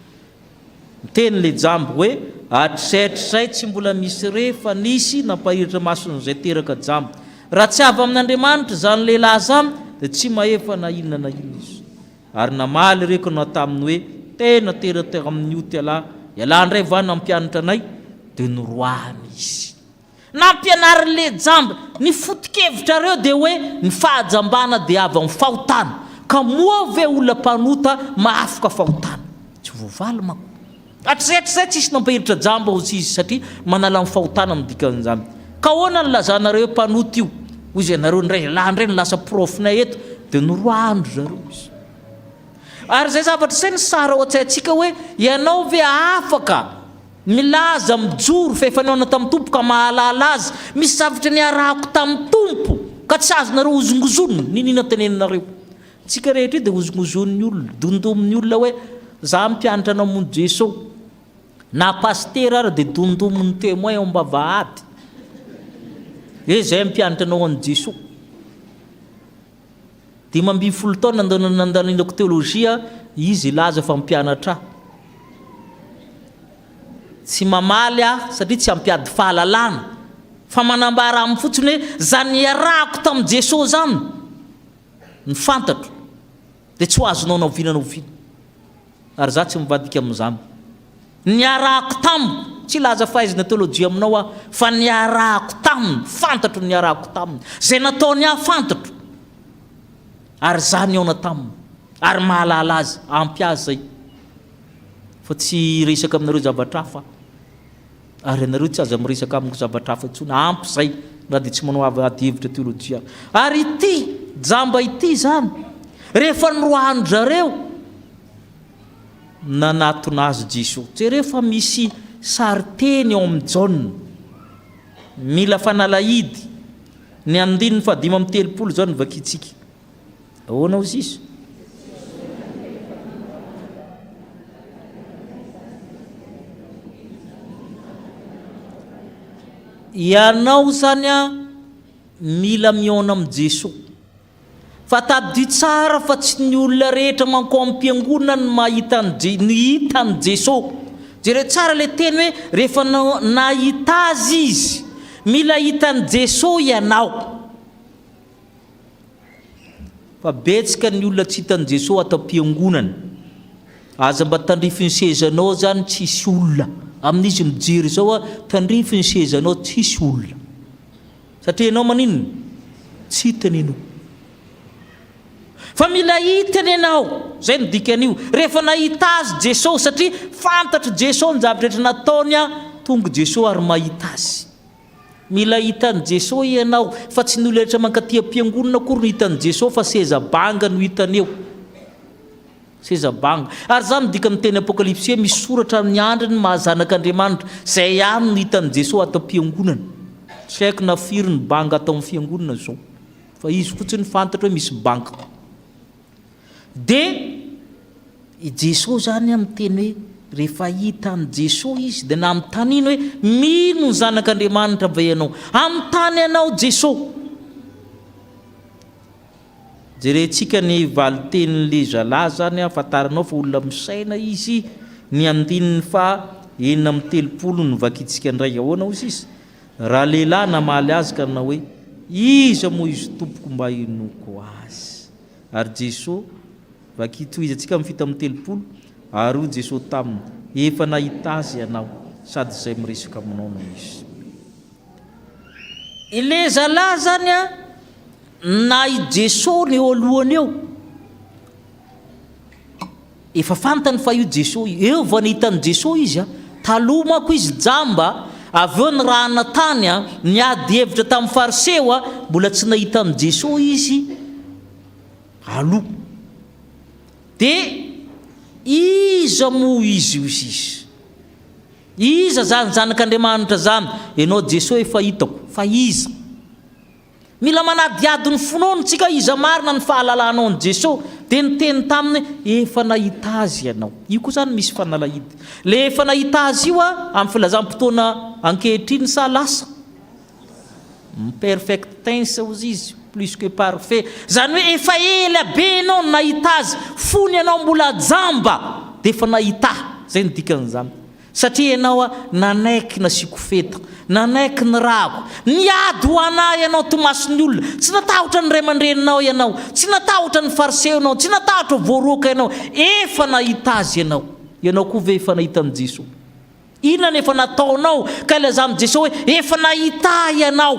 teny le jambo hoe atraitr'izay tsy mbola misy rehefa nisy nampahiratra mason'izay teraka jambo raha tsy avy amin'Andriamanitra zany lehilahy zany dia tsy mahefa na inona na inona izy ary namaly reko na taminy hoe tena teratera amin'ny io tialahy ialàndray va nampianatra anay dia noroahany izy nampianarin'le jambo ny fotikevitra reo dia hoe ny fahajambana dia avy amin'ny fahotana ka moa ve olona mpanota mahafaka fahotana tsy voavaly mako atraitr'izay tsisy nampahiritra jambo ozy izy satria manala amin'ny fahotana midikan'izany ka ahoana ny lazanareo mpanota io hoy izy ianareo ndray lahandray ny lasa profinay eto dia noroahany zareo izy ary zay zavatra izay ny sara ao an-tsaintsika hoe ianao ve afaka milaza mijoro fa efa niaona tamin'ny tompo ka mahalala azy misy zavatra niarahako tamin'ny tompo ka tsy azonareo ozongozonina ninina teneninareo tsika rehetra dia ozongozon'ny olona dondomin'ny olona hoe za mpianatra anao mony Jesosy na pastera ary dia dondomin'ny témoin ao mbavahady zay mpianatra anao an'i Jesosy 12 taona nandaninako teolojia izy laza fa mpianatra tsy mamaly satria tsy ampiady fahalalana fa manambara amin'ny fotsiny hoe zany iarahako tamin'ny Jesosy zany ny fantatro dia tsy ho azonao naovinana oviana ary za tsy mivadika amin'izany niarahako taminy tsy laza fahaizana teolojia aminao fa niarahako taminy fantatro niarahako taminy zay nataony fantatro ary za niaona taminy ary mahalala azy ampy azy zay fa tsy resaka aminareo zavatra hafa ary anareo tsy aza miresaka amiko zavatra hafa intsony ampy zay raha dia tsy manao ady hevitra teolojia ary ity jamba ity zany rehefa niroahany zareo nanatona azy Jesosy jereo fa misy sariteny ao amin'ny Jaona mila fanalahidy ny 5:30 zao ny vakitsika ahoana ozy izy ianao zany a mila miona am Jesosy fa tadidy tsara fa tsy ny olona rehetra manko am-piangonana ny mahita ny hita ny Jesosy. Jere tsara le teny hoe rehefa nahita azy izy mila hita ny Jesosy ianao. Fa betsaka ny olona tsy hita ny Jesosy ato am-piangonana. Aza mba tandrify ny sezanao zany tsisy olona. Amin'izy mijery zao a tandrify ny sezanao tsisy olona. Satria ianao maninona? Tsy hitany ianao. Fa mila hitany ianao. Zay ny dikan'io. Rehefa nahita azy Jesosy satria fantatra Jesosy ny zavatra rehetra nataony a tonga Jesosy ary mahita azy. Mila hitany Jesosy ianao fa tsy ny olona rehetra mankaty am-piangonana akory no hitany Jesosy fa seza banga no hitany eo. Seza banga. Ary zany dika amin'ny teny Apokalipsy misy soratra amin'ny andrany mahazanak'Andriamanitra zay ihany no hitany Jesosy ato am-piangonana. Tsy haiko na firy ny banga atao amin'ny fiangonana zao. Fa izy fotsiny fantatra hoe misy banga. Dia Jesosy zany amin'ny teny hoe rehefa hitany Jesosy izy dia na amin'ny tany iny hoe mino ny zanak'Andriamanitra va ianao. Amin'ny tany ianao Jesosy. Jerentsika ny valitenin'le zalahy zany afantaranao fa olona misaina izy ny andininy fa 9:30 no vakitsika indray ahoana ozy izy. Raha lehilahy namaly azy ka nanao hoe iza moa izy tompoko mba inoko azy. Ary Jesosy vakitoizatsika amin'ny 7:30 ary io Jesosy taminy efa nahita azy ianao sady zay miresaka aminao no izy. Ile zalahy zany a na i Jesosy ny eo alohany eo efa fantany fa io Jesosy eo vao nahitany Jesosy izy a taloha manko izy jamba avy eo ny raha natany a niady hevitra tamin'ny fariseo a mbola tsy nahitany Jesosy izy aloha. Dia iza moa izy io izy? Iza zany zanak'Andriamanitra zany? Ianao Jesosy efa hitako fa iza? Mila manadiady ny finoantsika iza marina ny fahalalanao ny Jesosy. Dia ny teny taminy efa nahita azy ianao. Io koa zany misy fanalahidy. Le efa nahita azy io a amin'ny filazam-potoana ankehitriny sa lasa perfect tense ozy izy plus que parfait. Zany hoe efa ela be ianao nahita azy fony ianao mbola jamba dia efa nahita. Zay ny dikan'izany. Satria ianao a nanaiky nasiko feta, nanaiky ny rako, niady ho anahy ianao tomason'ny olona. Tsy natahotra ny ray aman-dreninao ianao, tsy natahotra ny fariseo ianao, tsy natahotra voaroka ianao. Efa nahita azy ianao. Ianao koa ve efa nahita ny Jesosy? Inona ny efa nataonao ka ilazao amin'ny Jesosy hoe efa nahita ianao?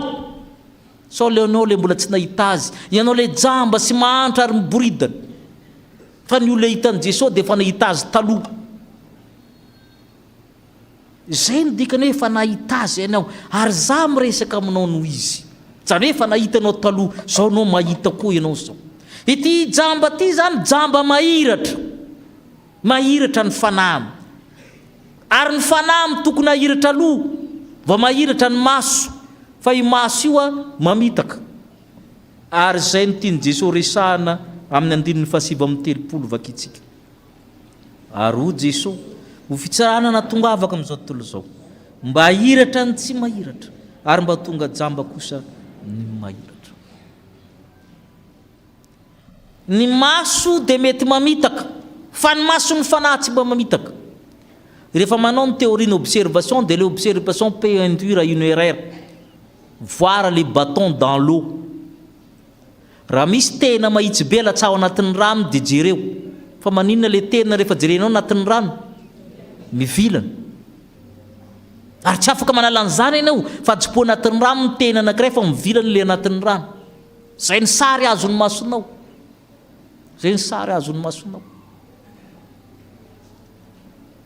Sao leonao le mbola tsy nahita azy, ianao le jamba sy mahantra ary miboridana. Fa ny olona hitany Jesosy dia efa nahita azy taloha. Zay ny dikany hoe efa nahita azy ianao ary za miresaka aminao noho izy. Zany hoe efa nahitanao taloha, zao anao mahita koa ianao zao. Ity jamba ty zany jamba mahiratra. Mahiratra ny fanahy. Ary ny fanahy tokony ahiratra aloha vao mahiratra ny maso. Fa io maso io a mamitaka. Ary zay ny tiany Jesosy resahana amin'ny 9:30 vakitsika. Ary ho Jesosy ho fitsarana na tonga avaka amin'izao tontolo zao. Mba ahiratra ny tsy mahiratra ary mba tonga jamba kosa ny mahiratra. Ny maso dia mety mamitaka fa ny maso ny fanahy tsy mba mamitaka. Rehefa manao ny théorie d'observation dia l'observation peut induire à une erreur. Voir les bâtons dans l'eau. Raha misy tena mahitsy be latsa ao anatin'ny rano dia jereo. Fa maninona le tena rehefa jerenao anatin'ny rano? Mivilana. Ary tsy afaka manala an'izany ianao fa tsy po anatin'ny rano ny tena anankiray fa mivilana le anatin'ny rano. Zay ny sary azon'ny masonao. Zay ny sary azon'ny masonao.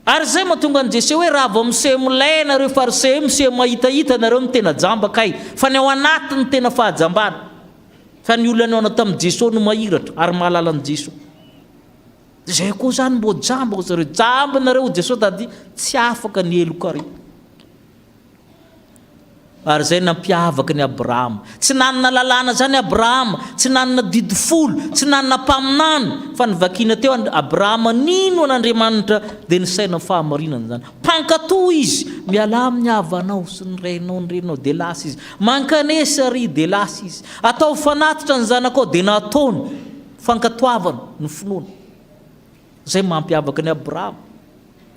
Ary zay mahatonga an' Jesosy hoe raha vao miseho milay nareo fariseo miseho mahitahita nareo ny tena jamba kay fa ny ao anatiny tena fahajambana. Fa ny olona ny ao tamin'ny Jesosy no mahiratra ary mahalala an' Jesosy. Zay koa zany mbo jamba ho zareo. Jamba nareo Jesosy tady tsy afaka ny elo kare. Ary zay nampiavaka ny Abrahama. Tsy nanana lalàna zany Abrahama, tsy nanana didy folo, tsy nanana mpaminany, fa nivakiana teo Abrahama nino an'Andriamanitra dia nisaina fahamarinana zany. Mpankatoa izy, miala amin'ny havanao sy ny renao dia lasa izy. Mankanesa ry dia lasa izy. Atao fanatitra ny zanakao dia nataony. Fankatoavana ny finoana. Zay mampiavaka ny Abrahama.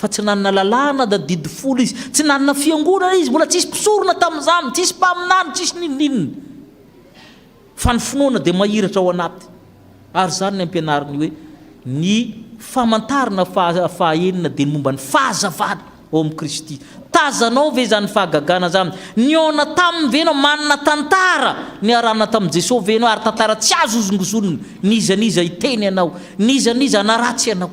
Fa tsy nanana lalàna da didy folo izy, tsy nanana fiangonana izy, mbola tsisy mpisorona tamin'izany, tsisy mpaminany, tsisy ninninina. Fa ny finoana dia mahiratra ao anaty. Ary zany ny ampianariny hoe ny famantarana fahaenina dia ny momba ny fahazavana ao amin'ny Kristy. Tazanao ve zany fahagagana zany? Niona taminy venao manana tantara niarana tamin'i Jesosy venao ary tantara tsy azo ozongozonina. Niza iteny ianao, niza naratsy ianao.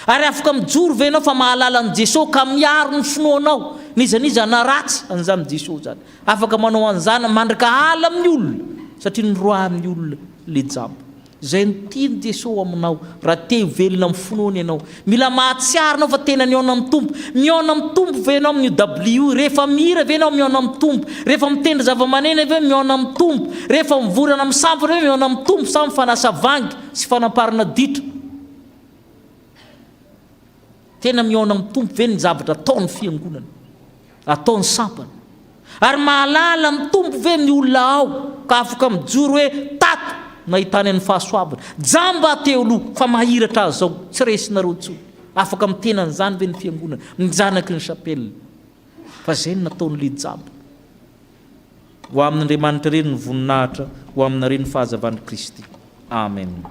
Ary afaka mijoro venao fa mahalala an Jesosy ka miaro ny finoanao. Niza naratsy an'izany Jesosy zany. Afaka manao an'izany mandrika ala amin'ny olona satria noroahan'ny olona le jamba. Zay ny tiany Jesosy aminao raha te velona amin'ny finoana ianao. Mila mahatsiaro anao fa tena miona amin'ny tompo. Miona amin'ny tompo venao amin'ny W, rehefa mihira venao miona amin'ny tompo. Rehefa mitendry zava-maneno ve miona amin'ny tompo. Rehefa mivorana amin'ny sampona ve miona amin'ny tompo, samy fanasa vangy sy fanamparana ditra. Tena miona amin'ny tompo ve ny zavatra ataony fiangonana, ataony sampana. Ary mahalala amin'ny tompo ve ny olona ao ka afaka mijoro hoe tato nahitany amin'ny fahasoavana. Jamba teo aloha fa mahiratra azy zao, tsy resinareo tsony. Afaka mitena an'izany ve ny fiangonana, mijanaky ny chapelle. Fa zay ny nataony le jamba. Ho amin'Andriamanitra reny ny voninahitra, ho aminareny ny fahazavan'i Kristy. Amen.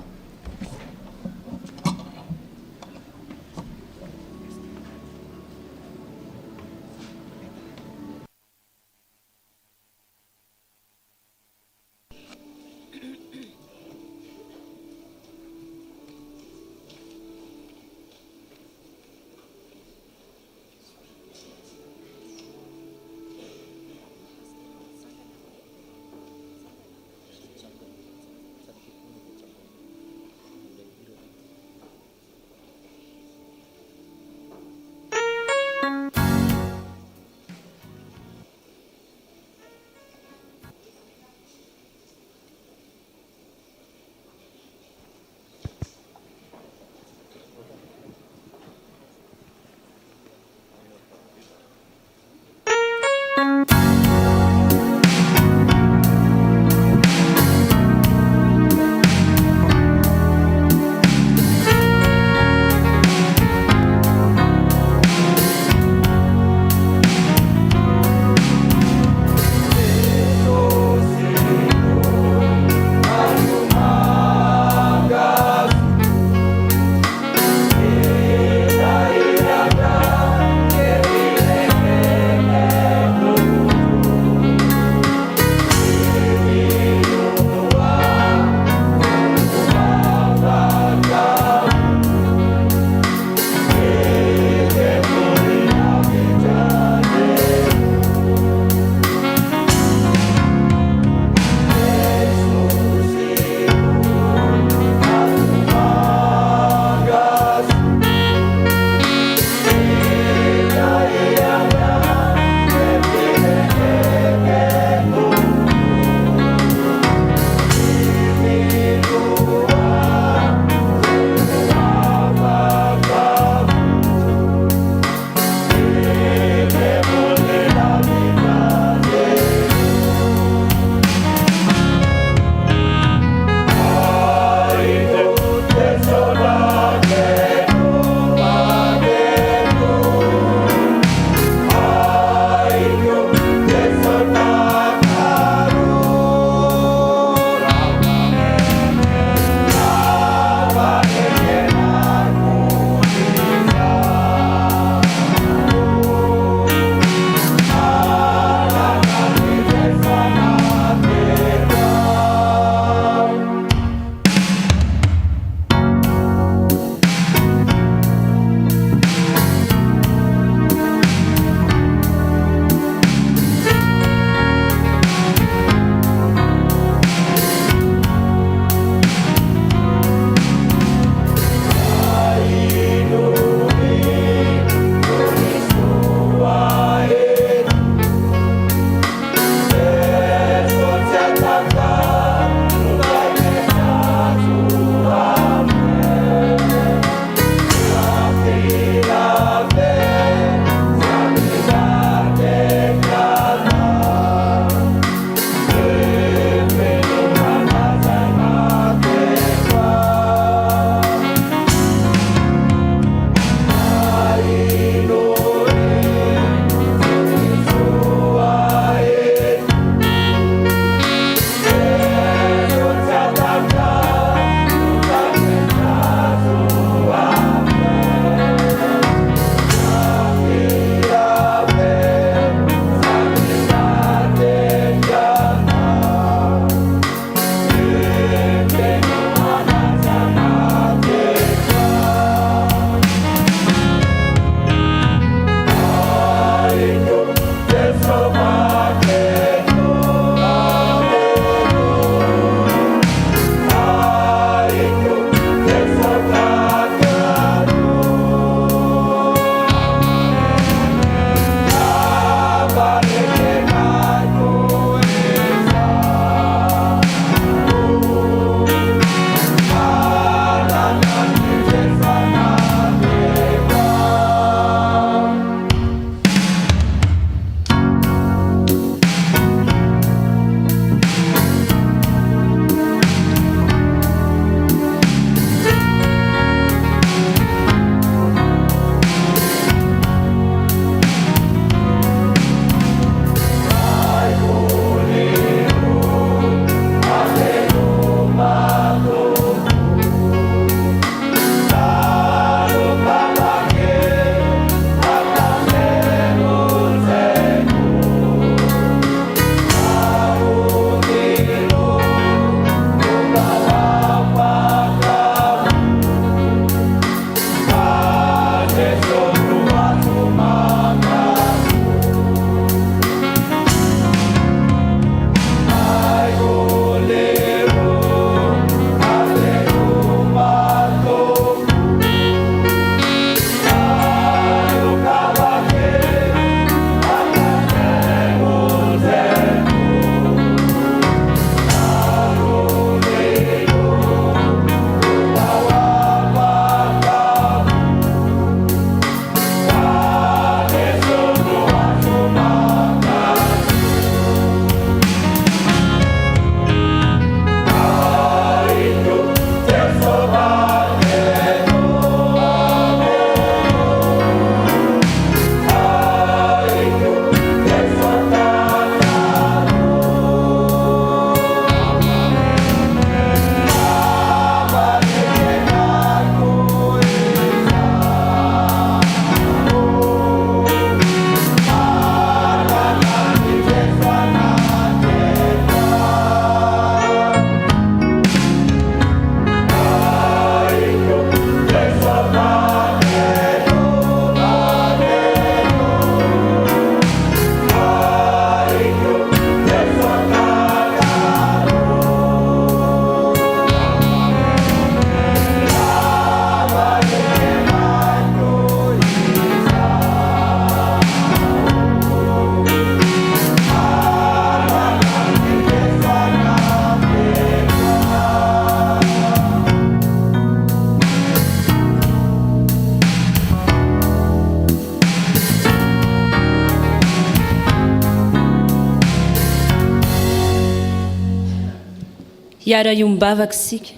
Hiara iombavaka isika.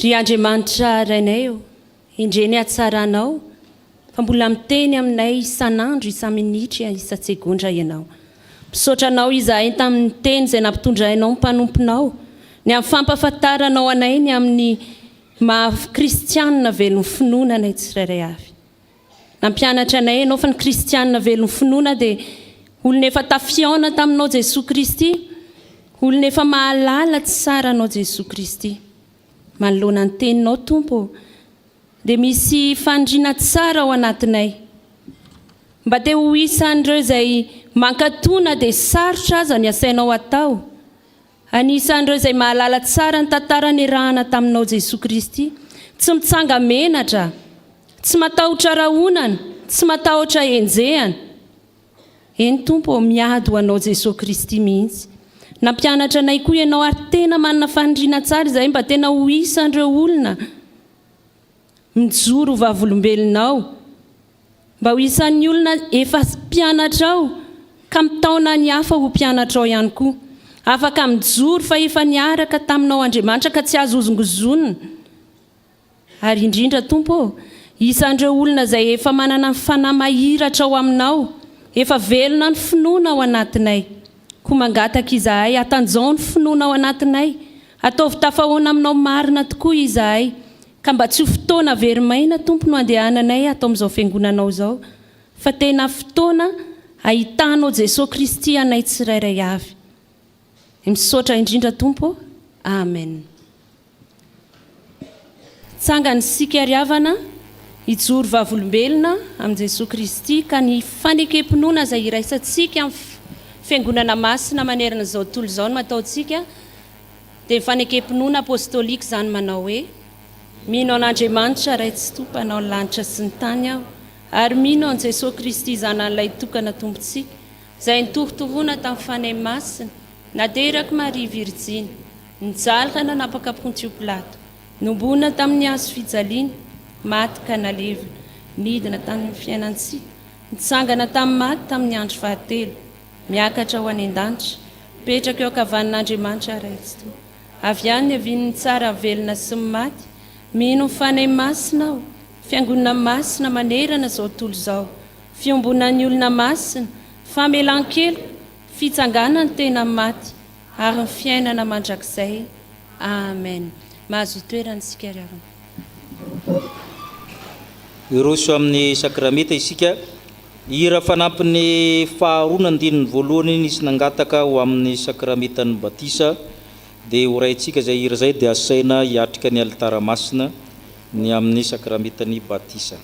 Ry Andriamanitra rainay eo, indreny hatsaranao, fa mbola miteny aminay isan'andro, isa-minitra, isa-tsegondra ianao. Misaotra anao izahay tamin'ny teny izay nampitondrainao ny mpanomponao, ny amin'ny fampafantaranao anay ny amin'ny maha-kristianina velon'ny finoana anay tsirairay avy. Nampianatra anay ianao fa ny kristianina velon'ny finoana dia olona efa tafiaona taminao Jesosy Kristy, olona efa mahalala tsara anao Jesosy Kristy. Manoloana ny teninao Tompo, dia misy fandriana tsara ao anatinay. Mba te ho isan'ireo izay mankatona dia sarotra aza ny asainao atao. Anisan'ireo izay mahalala tsara ny tantara niarahana taminao Jesosy Kristy, tsy mitsanga menatra, tsy matahotra rahonana, tsy matahotra enjehana. Eny Tompo, miady ho anao Jesosy Kristy mihitsy. Nampianatra anay koa ianao ary tena manana fandriana tsara izay mba tena ho isan'ireo olona mijoro vavolombelonao, mba ho isan'ny olona efa mpianatra ao ka mitaona ny hafa ho mpianatra ao ihany koa, afaka mijoro fa efa niaraka taminao Andriamanitra ka tsy azo ozongozonina. Ary indrindra Tompo, isan'ireo olona izay efa manana fanahy mahiratra ao aminao, efa velona ny finoana ao anatinay. Koa mangataka izahay, atanjao ny finoana ao anatinay, ataovy tafahoana aminao marina tokoa izahay, ka mba tsy ho fotoana verimaina Tompo no andehananay atao amin'izao fiangonanao izao, fa tena fotoana ahitanao Jesosy Kristy anay tsirairay avy. Misaotra indrindra Tompo. Amen. Tsangany sika ariavana, hijoro vavolombelona amin'ny Jesosy Kristy ka ny fanekempinoana izay iraisantsika amin'ny fiangonana masina manerana izao tontolo izao no mataontsika dia fanekempinoana apôstôlika izany manao hoe: mino an'Andriamanitra iray tsy tompanao ny lanitra sy ny tany aho, ary mino an Jesosy Kristy zanan'ilay tokana tompontsika izay nitorotoroana tamin'ny fanahy masina, nateraka Maria Virjiny, nijalika nanapaka Pontio Pilato, nombona tamin'ny hazo fijaliana, maty ka nalevina, nidina tamin'ny fiainantsika, nitsangana tamin'ny maty tamin'ny andro fahatelo, miakatra ho any an-danitra, mipetraka eo ankavan'Andriamanitra iray tsy tompo. Avy any avin'ny tsara velona sy ny maty, mino ny fanahy masina aho, fiangonana masina manerana izao tontolo izao, fiombonan'ny olona masina, famelan-keloka, fitsanganany tena maty, ary ny fiainana mandrakizay. Amen. Mahazo toerana isika ariavana. Iroso amin'ny sakramenta isika, hira fanampin'ny faharoa nandininy voalohany nisy nangataka ho amin'ny sakramentan'ny batisa, dia horaintsika izay hira izay dia asaina hiatrika ny alitara masina ny amin'ny sakramentan'ny batisa.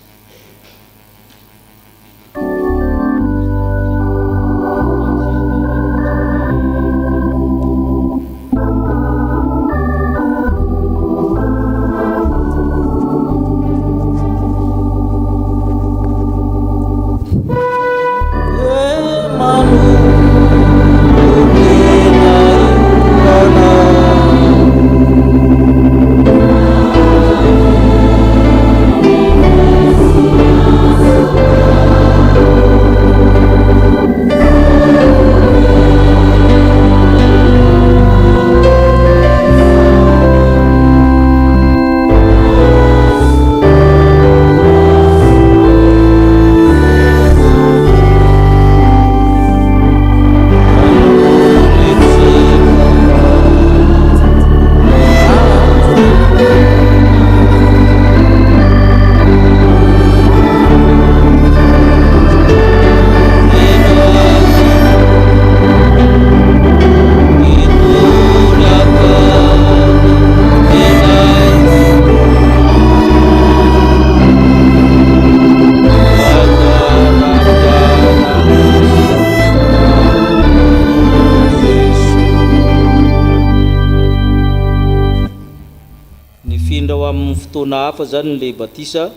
Fotoana hafa zany le batisa,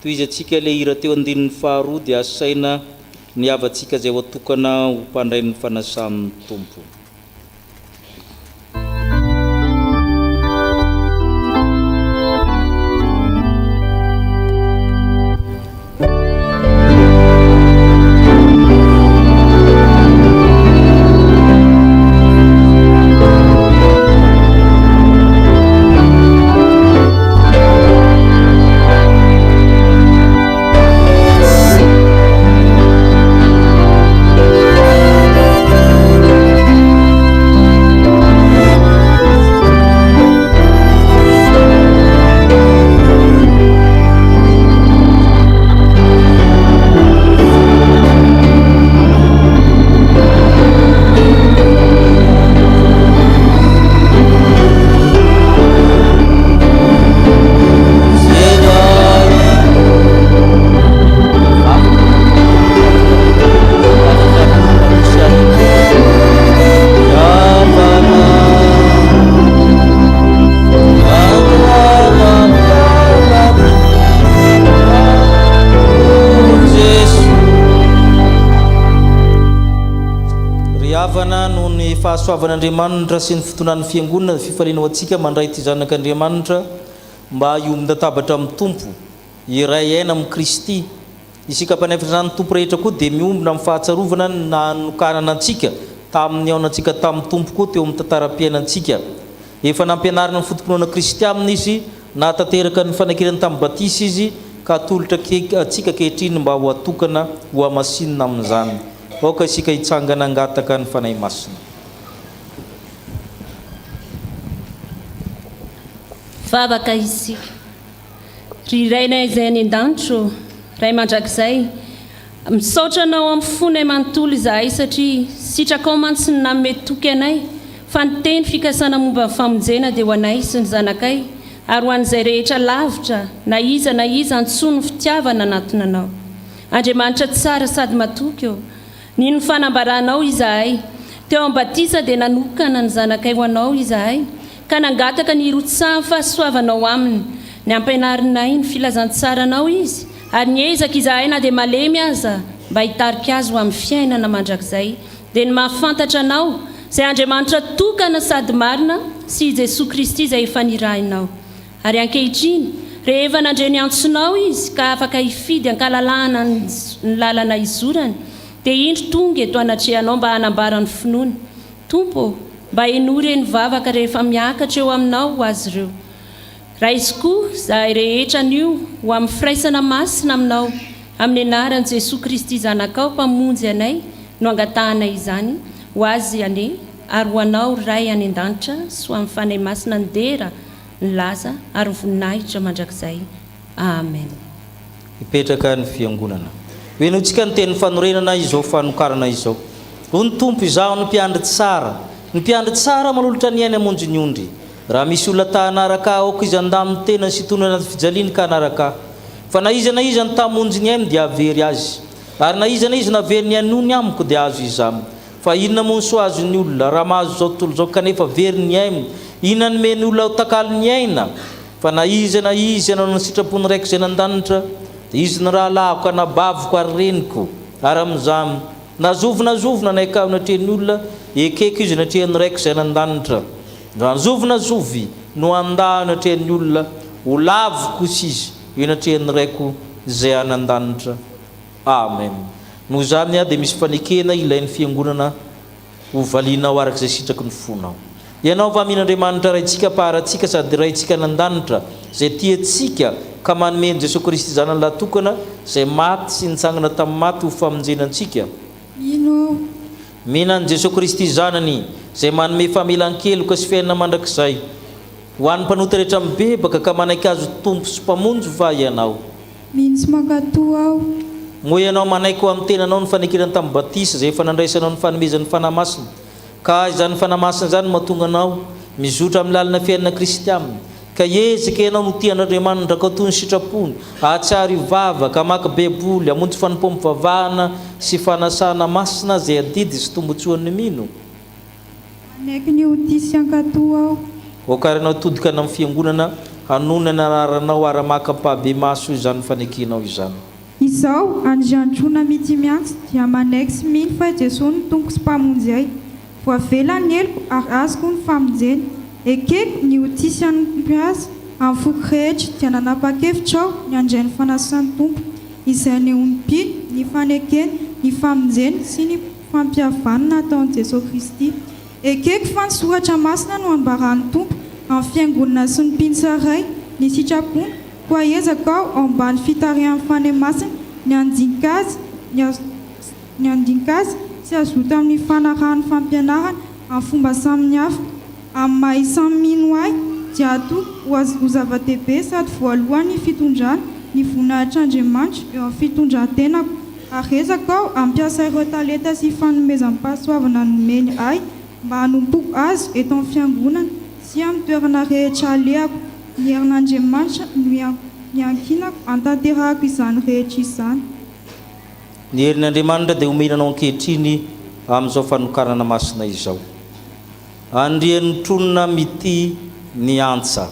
toy izy atsika le hira teo andinin'ny faharoa dia asaina ny havatsika izay ho atokana ho mpandray ny fanasan'ny Tompo. Fiavana noho ny fahasoavan'Andriamanitra sy ny fotonan'ny fiangonana fifaliana ho antsika mandray ty zanak'Andriamanitra mba iombon-databatra amin'ny tompo iray aina amin'ny Kristy. Isika mpanefatra izany tompo rehetra koa dia miombona amin'ny fahatsarovana nanokanana antsika tamin'ny aonantsika tamin'ny tompo koa teo amin'ny tantaram-piainantsika. Efa nampianarina ny fotompinoana Kristy aminy izy, natanteraka ny fanankinany tamin'ny batisy izy, ka atolotra atsika kehitriny mba ho atokana ho amasinina amin'izany. Aoka isika hitsangana angataka ny fanahy masina. Vavaka isika ry raina izay any an-danitro, ray mandrakizay, misaotra anao amin'ny fonay manontolo izahay satria sitraka mantsy ny nametoky anay fa ny teny fikasana momba ny famonjena dia ho anay sy ny zanakay ary ho an'izay rehetra lavitra na iza antsoa ny fitiavana anatiny anao. Andriamanitra tsara sady matoky eo, ny fanambaranao izahay teo amin'ny batisa dia nanokana ny zanakay ho anao izahay ka nangataka ny irotsahan'ny fahasoavanao aminy, ny ampianarinay ny filazantsaranao izy ary niezaka izahay na dia malemy aza mba hitarika azy ho amin'ny fiainana mandrakizay dia ny mahafantatra anao izay Andriamanitra tokana sady marina sy Jesosy Kristy izay efa nirahinao. Ary ankehitriny rehefa nandre ny antsonao izy ka afaka hifidy ankalalahana ny lalana izorany dia indro tonga eto anatrehanao mba hanambara ny finoana. Tompo, mba enory ny vavaka rehefa miakatra eo aminao ho azy ireo. Raha izy koa zahay rehetra anio ho amin'ny firaisana masina aminao amin'ny anaran'i Jesosy Kristy zanakao mpamonjy anay no angatahanay izany ho azy ane ary ho anao ray any an-danitra sy ho amin'ny fanahy masina ny dera ny laza ary ny voninahitra mandrakizay. Amen. Hipetraka ny fiangonana. Hoenotsika ny teny fanorenana izao fanokarana izao. Ho ny tompo izaho ny mpiandry tsara. Ny mpiandry tsara manolotra ny ainy amonjy ny ondry. Raha misy olona ta hanaraka aoko izy andaminy tena sy tonona anaty fijaliany ka hanaraka. Fa na iza ny tamonjy ny ainy dia avery azy. Ary na iza navery ny anony amiko dia azo izamy. Fa inona moa ny soa azo ny olona raha mahazo zao tontolo zao kanefa very ny ainy. Inona ny meny olona takalo ny aina. Fa na izy anao ny sitrapony raiky izay nandanitra dia izy ny raha lahako anabaviko ary reniko ary amin'izany nazovina nay ka natrehan'ny olona ekeko izy natrehan'ny raiky izay nandanitra. Nazovy no andah natrehan'ny olona ho laviko sy izy io natrehan'ny raiko izay anandanitra. Amen. Noho izany dia misy fanekena ilain'ny fiangonana ho valinao arak'izay sitraky ny fonao. Ianao va amin'Andriamanitra raintsika paratsika sady raintsika nandanitra izay tiantsika ka manomeny Jesosy Kristy zanany latokana izay maty sy nitsangana tamin'ny maty ho famonjenantsika. Mino ny Jesosy Kristy zanany izay manome famelan-keloka sy fiainana mandrakizay ho an'ny mpanota rehetra mibebaka ka manaiky azo tompo sy mpamonjy va ianao. Mino mankatoa aho. Moa ianao manaiky ho amin'ny tenanao ny fanekirana tamin'ny batisa izay efa nandraisanao ny fanomezan'ny fanahy masina. Ka izany fanahy masina izany mahatonga anao mizotra amin'ny lalina fiainana Kristy aminy. Ka ezaka ianao no tian'Andriamanitra ka toy ny sitrapony, ahatsara ivavaka, hamaky beboly, hamonjy fanompoam-pivavahana sy fanasana masina izay adidy sy tombotsoan'ny mino. Manaiky ny odisy ankatoa aho. Okaranao todika amin'ny fiangonana hanona ny anaranao ary hamaka mpahabe maso izany fanekenao izany. Izao andriantrona mity miantsy dia manaiky sy mino fa Jesosy ny tompoko sy mpamonjy ay. Voavelany eloko ary azoko ny famonjeny. Ekeko ny odisy anmpiasa amin'ny foko rehetra dia nanapa-kevitra aho ny andray ny fanasan'ny tompo izay ny onim-pino, ny fanekeny, ny famonjeny sy ny fampihavanana ataon'i Jesosy Kristy. Ekeko fa ny soratra masina no anbaran'ny tompo amin'ny fiangonana sy ny mpinsaray ny sitrapony koa ezaka aho ao ambany fitarihan'ny fanahy masina ny andinika azy sy azoto amin'ny fanarahan'ny fampianarana amin'ny fomba samihafa amin'ny maha isan'ny mino ahy dia atoko ho zava-dehibe sady voalohany fitondrana ny voninahitr'Andriamanitra eo amin'ny fitondran-tenako ary ezaka aho ampiasa ireo talenta sy fanomezam-pahasoavana nomeny ahy mba hanompoko azy eto amin'ny fiangonana sy amin'ny toerana rehetra alehako. Ny herin'Andriamanitra ny ankinako antanterahako izany rehetra izany. Ny herin'Andriamanitra dia omenanao ankehitriny amin'izao fanokarana masina izao. Andrian'ny tronona mity ny antsa.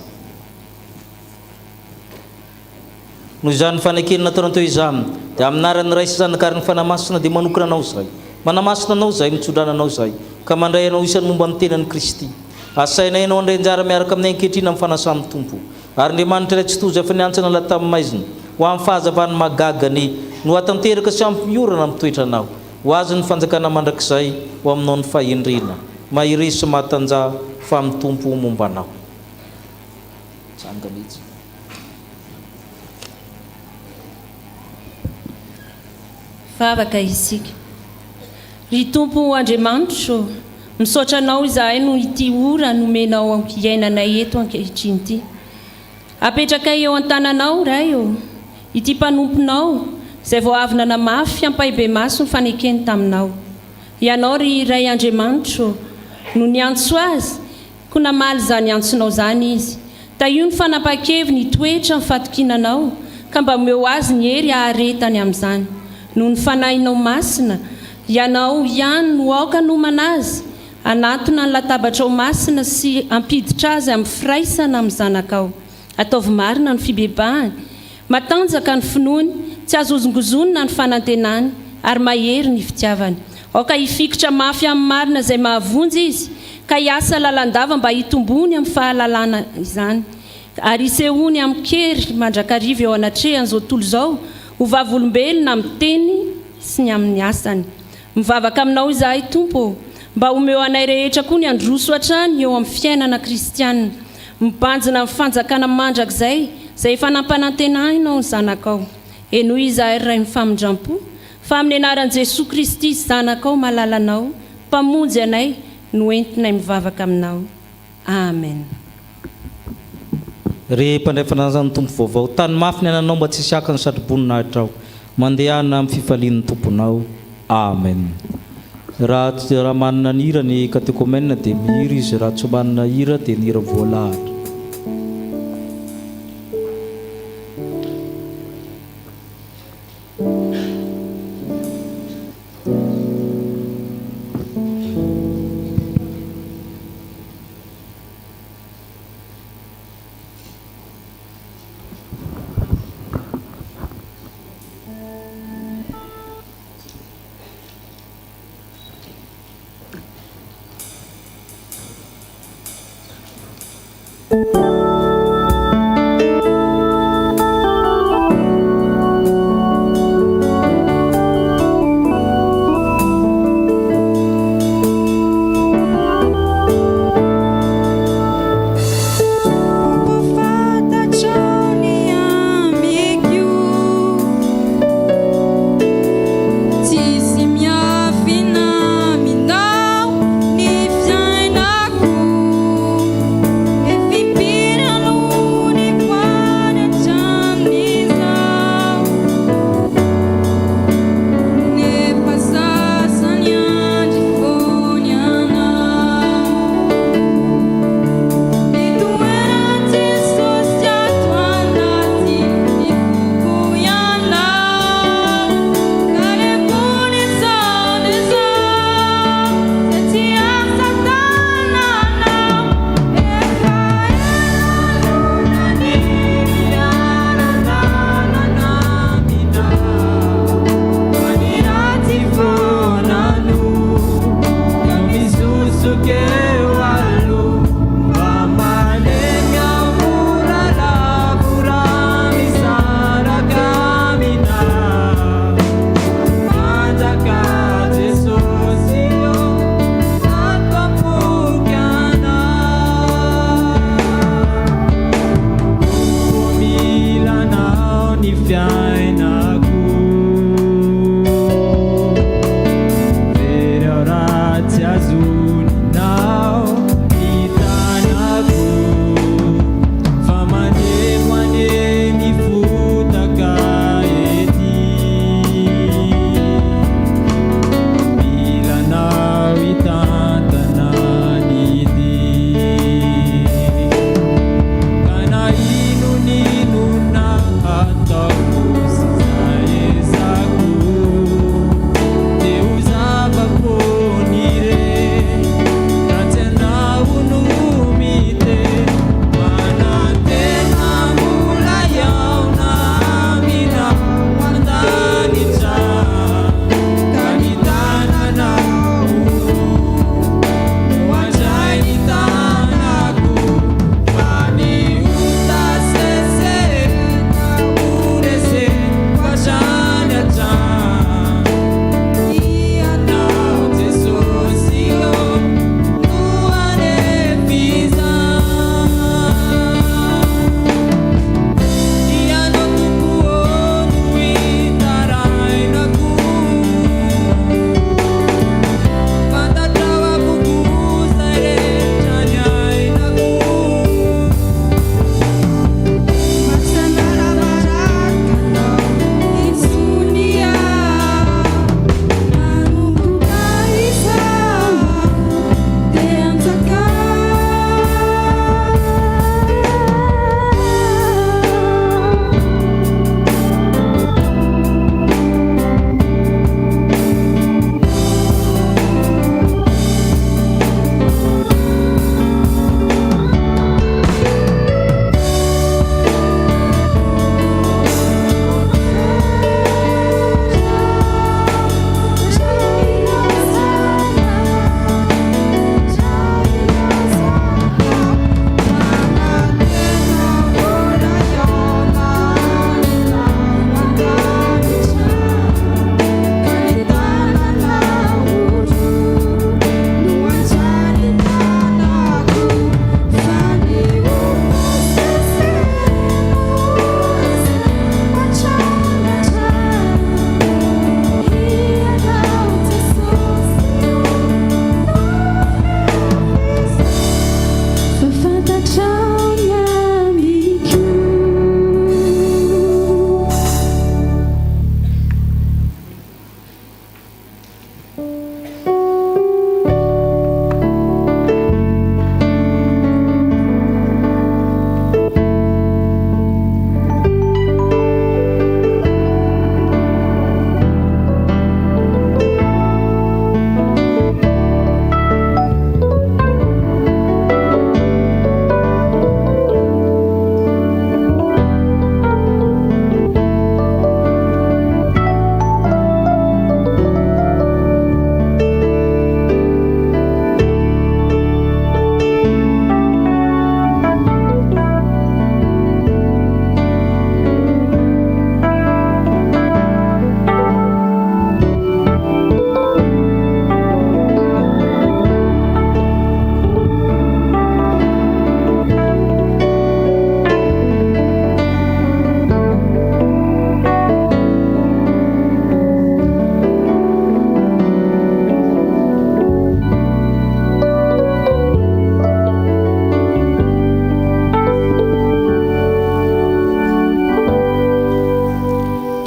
Noho izany fanekena nataonao teo izany dia amin'ny anaran'ny Ray sy Zanaka ary ny fanahy masina dia manokana anao izay Manamasina anao zay, mitsodrananao zay, ka mandray anao isan'ny momba ny tenan'i Kristy. Asainay anao andray anjara miaraka amin'ny ankehitrina amin'ny fanasan'ny Tompo. Ary Andriamanitra ilay tsy toy izay efa niantsana la tamin'ny maizina, ho amin'ny fahazavany magagany no hatanteraka sy ampy miorana amin'ny toetranao. Ho azy ny fanjakana mandrakizay ho aminao ny fahendrena. Mahery sy mahatanja fa amin'ny Tompo momba anao. Vavaka isika. Ry Tompo Andriamanitra, misaotra anao izahay no ity ora nomenao iainanay eto ankehitriny ity. Apetraka eo an-tananao ray ity mpanomponao izay vao avy nanamafy ampahibe maso ny fanekeny taminao. Ianao ry Ray Andriamanitra no niantso azy, ko namaly izany antsonao zany izy. Ta io ny fanapa-keviny hitoetra ny fatokinanao, ka mba omeo azy ny hery haharetany amin'izany. Noho ny fanahinao masina, ianao ihany no aoka nomana azy, anatona ny latabatra ao masina sy ampiditra azy amin'ny firaisana amin'ny zanakao. Ataovy marina ny fibebahany, matanjaka ny finoany, tsy azozongozonina ny fanantenany, ary mahery ny fitiavany. Aoka hifikitra mafy amin'ny marina izay mahavonjy izy, ka hiasa lalandava mba hitombony amin'ny fahalalana izany. Ary isehony amin'ny kery mandrakariva eo anatrehany izao tontolo izao, ho vavolombelona amin'ny teny sy ny amin'ny asany. Mivavaka aminao izahay Tompo, mba omeo anay rehetra koa ny androso hatrany eo amin'ny fiainana kristianina, mibanjina amin'ny fanjakana mandrakizay izay efa nampanantenahinao ny zanakao. Eno izahay ray ny famindrampo, fa amin'ny anaran'i Jesosy Kristy zanakao malalanao, mpamonjy anay no entinay mivavaka aminao. Amen. Rehefa ndray fanazan'ny Tompo vaovao, tany mafy ny ananao mba tsy siaka ny satroboninahitra ao, mandehana amin'ny fifalian'ny Tomponao. Amen. Raha manana ny hira ny katekomena dia mihira izy, raha tsy manana hira dia ny hira voalahatra. Pira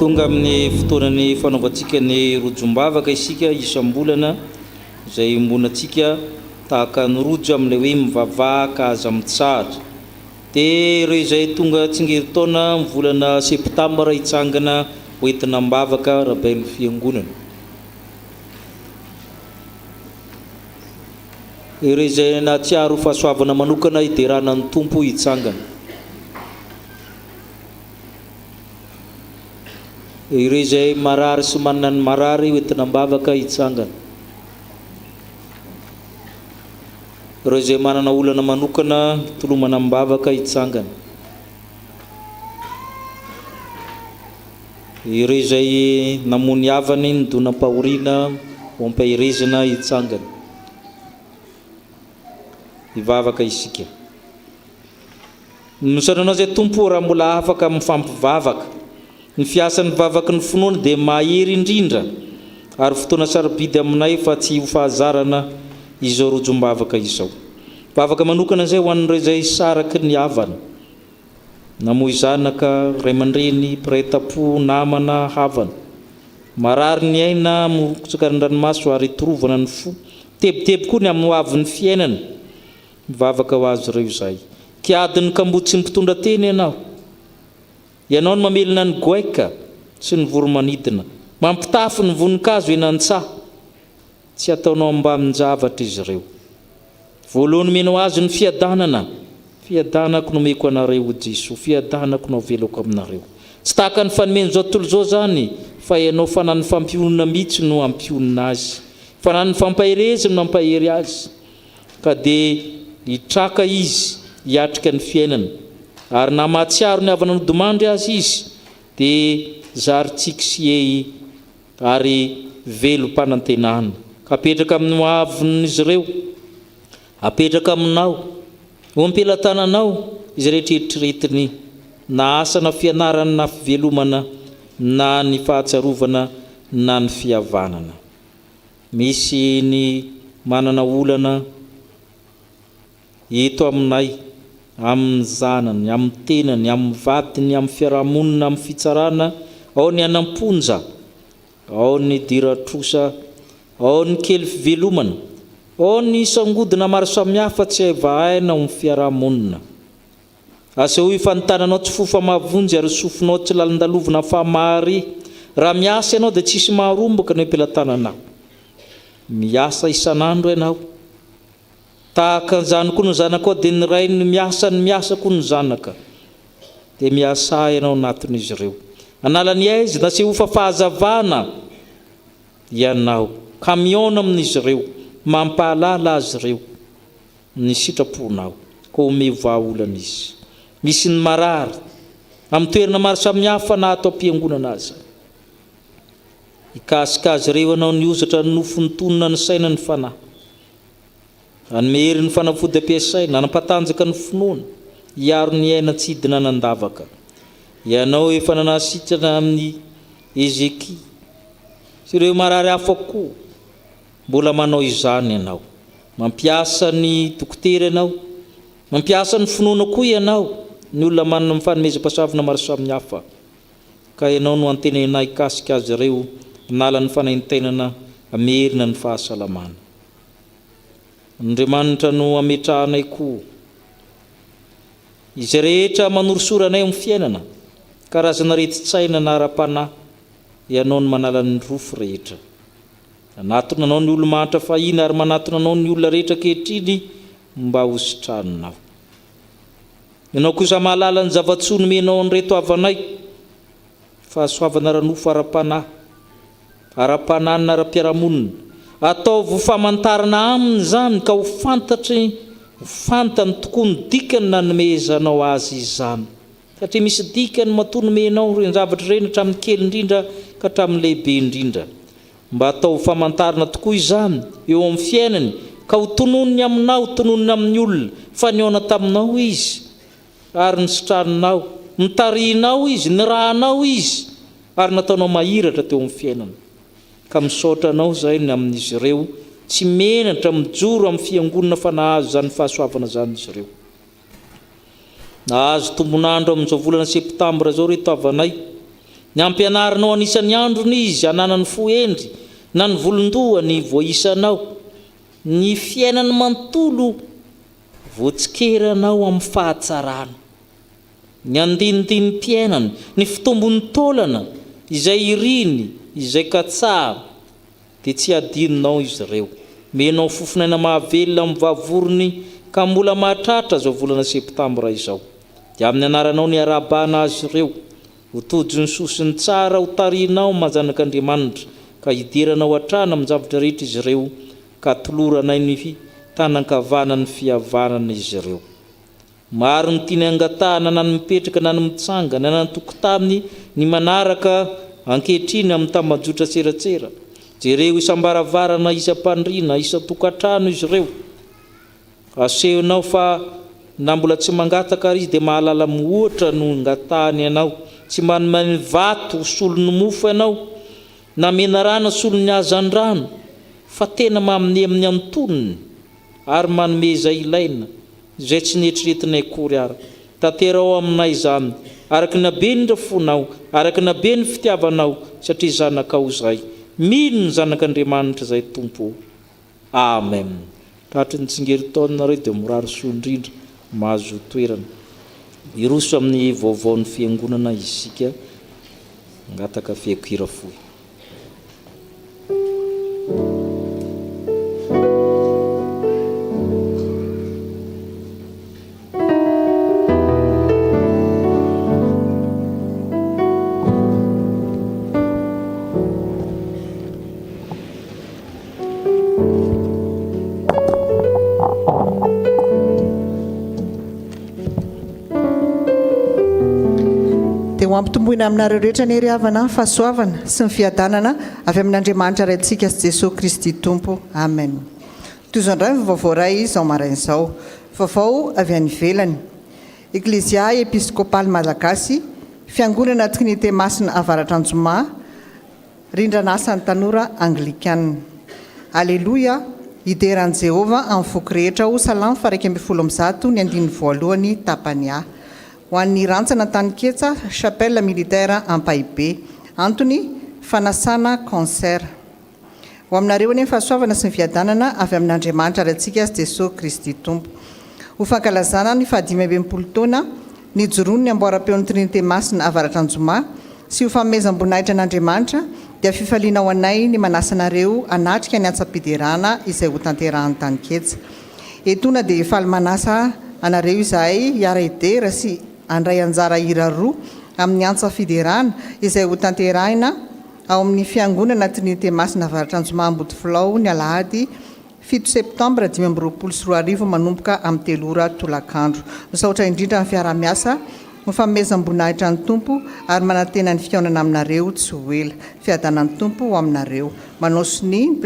tonga amin'ny fotoanany fanaovantsika ny rojombavaka isika isam-bolana izay ombonantsika tahaka ny rojo amin'ilay hoe mivavaka aza mitsahatra. Dia ireo izay tonga tsingerin-taona amin'ny volana septambra hitsangana hoentina mbavaka Rabel fiangonana. Ireo izay natsiaro fahasoavana manokana hiderana ny tompo hitsangana. Ireo izay marary sy manana ny marary hoentina mbavaka hitsangana. Ireo izay manana olana manokana tolomana mbavaka hitsangana. Ireo izay namony havany nidonam-pahoriana ho ampahirezana hitsangana. Hivavaka isika. Misaoranao izay tompo raha mbola afaka mifampivavaka. Ny fiasan'ny vavaky ny finoana dia mahery indrindra ary fotoana sarobidy aminay fa tsy ho fahazarana izao rojom-bavaka izao. Vavaka manokana izay ho an'ireo izay saraky ny havana. Namoy zanaka, ray aman-dreny, mpiray tam-po, namana, havana. Marary ny aina mokotsaka ny ranomaso ary torovana ny fo. Tebotebo koa ny amin'ny hoavin'ny fiainana. Mivavaka ho azy ireo izay. Kiadiny kambotsy mpitondra teny ianao. Ianao no mamelona ny goaika sy ny voromanidina. Mampitafy ny voninkazo eny an-tsaha. Tsy ataonao ambamin-javatra izy ireo. Voalohany menao azy ny fiadanana. Fiadanako no meko anareo Jesosy. Fiadanako no velako aminareo. Tsy tahaka ny fanomeny zao tontolo zao zany fa ianao fanany fampionana mihitsy no ampionana azy. Fanany fampaherezina no ampahery azy. Ka dia hitraka izy hiatrika ny fiainana. Ary na mahatsiaro ny havana nodomandry azy izy dia zarintsika sy ehy ary velom-panantenana. Ka apetraka amin'ny hoavin'izy ireo, apetraka aminao, ho ampelatananao izy rehetreritrretiny, na asana fianarana na fivelomana na ny fahatsarovana na ny fihavanana. Misy ny manana olana eto aminay, amin'ny zanany, amin'ny tenany, amin'ny vatiny, amin'ny fiarahamonina, amin'ny fitsarana, ao ny anamponja, ao ny diratrosa, ao ny kely fivelomana, ao ny sangodina maro samihafa tsy haivahaina amin'ny fiarahamonina. Aseho ifantananao tsy fofa mavonjy ary sofinao tsy lalindalovina famahary. Raha miasa ianao dia tsisy maharomboka ny ampelantananao. Miasa isan'andro ianao. Tahaka izany koa ny zanaka dia ny ray ny miasa koa ny zanaka. Dia miasa ianao anatin'izy ireo. Analany aizy na seho fahazavana ianao. Kamiona amin'izy ireo. Mampahalala azy ireo ny sitraponao. Ka ome vahaolana izy. Misy ny marary amin'ny toerana maro samihafa na atao am-piangonana azy. Hikasika azy ireo ianao ny ozatra ny nofony tonona ny saina ny fanahy. Anome hery ny fanafody ampiasaina, anampatanjaka ny finoana, hiaro ny aina tsy hidina nan-davaka. Ianao efa nanasitrana amin'ny Ezekia. Sy ireo marary hafa koa mbola manao izany ianao. Mampiasa ny dokotera ianao, mampiasa ny finoana koa ianao, ny olona manana mifanomezam-pasavina maro samihafa. Ka ianao no antenenay hikasika azy ireo, nala ny fanaintenana, amerina ny fahasalamana. Andriamanitra no ametrahanay koa izy rehetra manorosoranay amin'ny fiainana, karazana retitsaina na ara-panahy, ianao no manala ny rofo rehetra. Manatona anao ny olona mahatra fahina ary manatona anao ny olona rehetra kehitriny mba hositranonao. Ianao kosa mahalala ny zava-tsoa nomenao an'ireto havanay, fahasoavana ranofo ara-panahy, ara-pananina ara-piarahamonina. Ataovy famantarana aminy izany ka ho fantany tokoa ny dikany nanomezanao azy izany. Satria misy dikany matoa nomenao ireny zavatra ireny hatramin'ny kely indrindra ka hatramin'ny lehibe indrindra. Mba atao famantarana tokoa izany eo amin'ny fiainany ka ho tononony aminao, tononony amin'ny olona fa niona taminao izy ary nisitraninao, nitarihinao izy, nirahanao izy ary nataonao mahiratra teo amin'ny fiainana. Ka misaotra anao izay ny amin'izy ireo, tsy menatra mijoro amin'ny fiangonana fa nahazo izany fahasoavana izany izy ireo. Nahazo tombonandro amin'izao volana septambra izao reto havanay, ny ampianarinao anisan'ny androny izy ananany foendry na ny volondohany voisanao, ny fiainany manontolo voatsikeranao amin'ny fahatsarana, ny andinindini-piainany, ny fitombon'ny taolana izay iriny izay katsahana dia tsy adininao izy ireo. Menao fofinaina mahavelona amin'ny vavorony ka mbola mahatratra zao volana septambra izao, dia amin'ny anaranao ny arabana azy ireo ho todiny sosiny tsara ho tarinao manjanak'Andriamanitra ka hidiranao hatrana amin'ny zavatra rehetra izy ireo ka toloranay ny tanan-kavanany fihavanana izy ireo. Maro ny tiany angatahana na ny mipetraka na ny mitsangana na ny tokotaminy ny manaraka ankehitriny amin'ny tambajotra tseratsera, jereo isam-baravarana isam-pandriana isa-tokantrano izy ireo. Asehonao fa na mbola tsy mangataka ary izy dia mahalala mihoatra no ngatahany ianao, tsy manomany vato solony mofo ianao na mena rano solony hazan-drano, fa tena mamine amin'ny antonony ary manome izay ilaina izay tsy netriretinay akory ary. Tanterao aminay izany araka ny haben'ny fonao, araka ny haben'ny fitiavanao, satria zanakao izay. Mino ny zanak'Andriamanitra izay Tompo. Amen. Tahatra ny tsingerin-taonareo dia mirary soa indrindra mahazo toerana iroso amin'ny vaovaon'ny fiangonana isika ngataka fiankira fohy. Mampitomboina aminareo rehetra ny hery havana, fahasoavana sy ny fiadanana avy amin'Andriamanitra ray antsika sy Jesosy Kristy Tompo. Amen. Toy izao indray ny vaovao ray izao marain'izao. Vaovao avy any ivelany. Eklezia Episkopaly Malagasy, Fiangonana Trinité Masina Avaratra Anjoma, Rindran'asan'ny tanora Anglikanina. Aleloia, hideran'i Jehova amin'ny foky rehetra ho Salamo 112 ny andininy voalohany tapany A. Ho an'ny rantsana Taniketsa, chapelle militaire Ampaibe, antony fanasana concert. Ho aminareo ny fahasoavana sy ny fiadanana avy amin'Andriamanitra ray antsika sy Jesosy Kristy Tompo. Ho fankalazana ny 15 taona ny joroany ny amboara-peon'ny Trinité Masina Avaratra Anjoma sy ho fanomezam-boninahitra an'Andriamanitra dia fifaliana ho anay ny manasanareo anatrika ny antsapiderana izay ho tanterahan'ny Taniketsa. Etona dia faly manasa anareo izahay hiara idera sy andray anjara hira roa amin'ny antsa fiderana izay ho tanterahina ao amin'ny fiangonana Trinité Masina Avaratra Anjoma Ambodifilao ny Alahady 7 septambra 2024 manomboka amin'ny 3 ora tolakandro. Misaotra indrindra ny fiarah-miasa, mifamezam-boninahitra ny Tompo ary manantena ny fihaonana aminareo tsy ho ela. Fiadanan'ny Tompo ho aminareo. Manao siny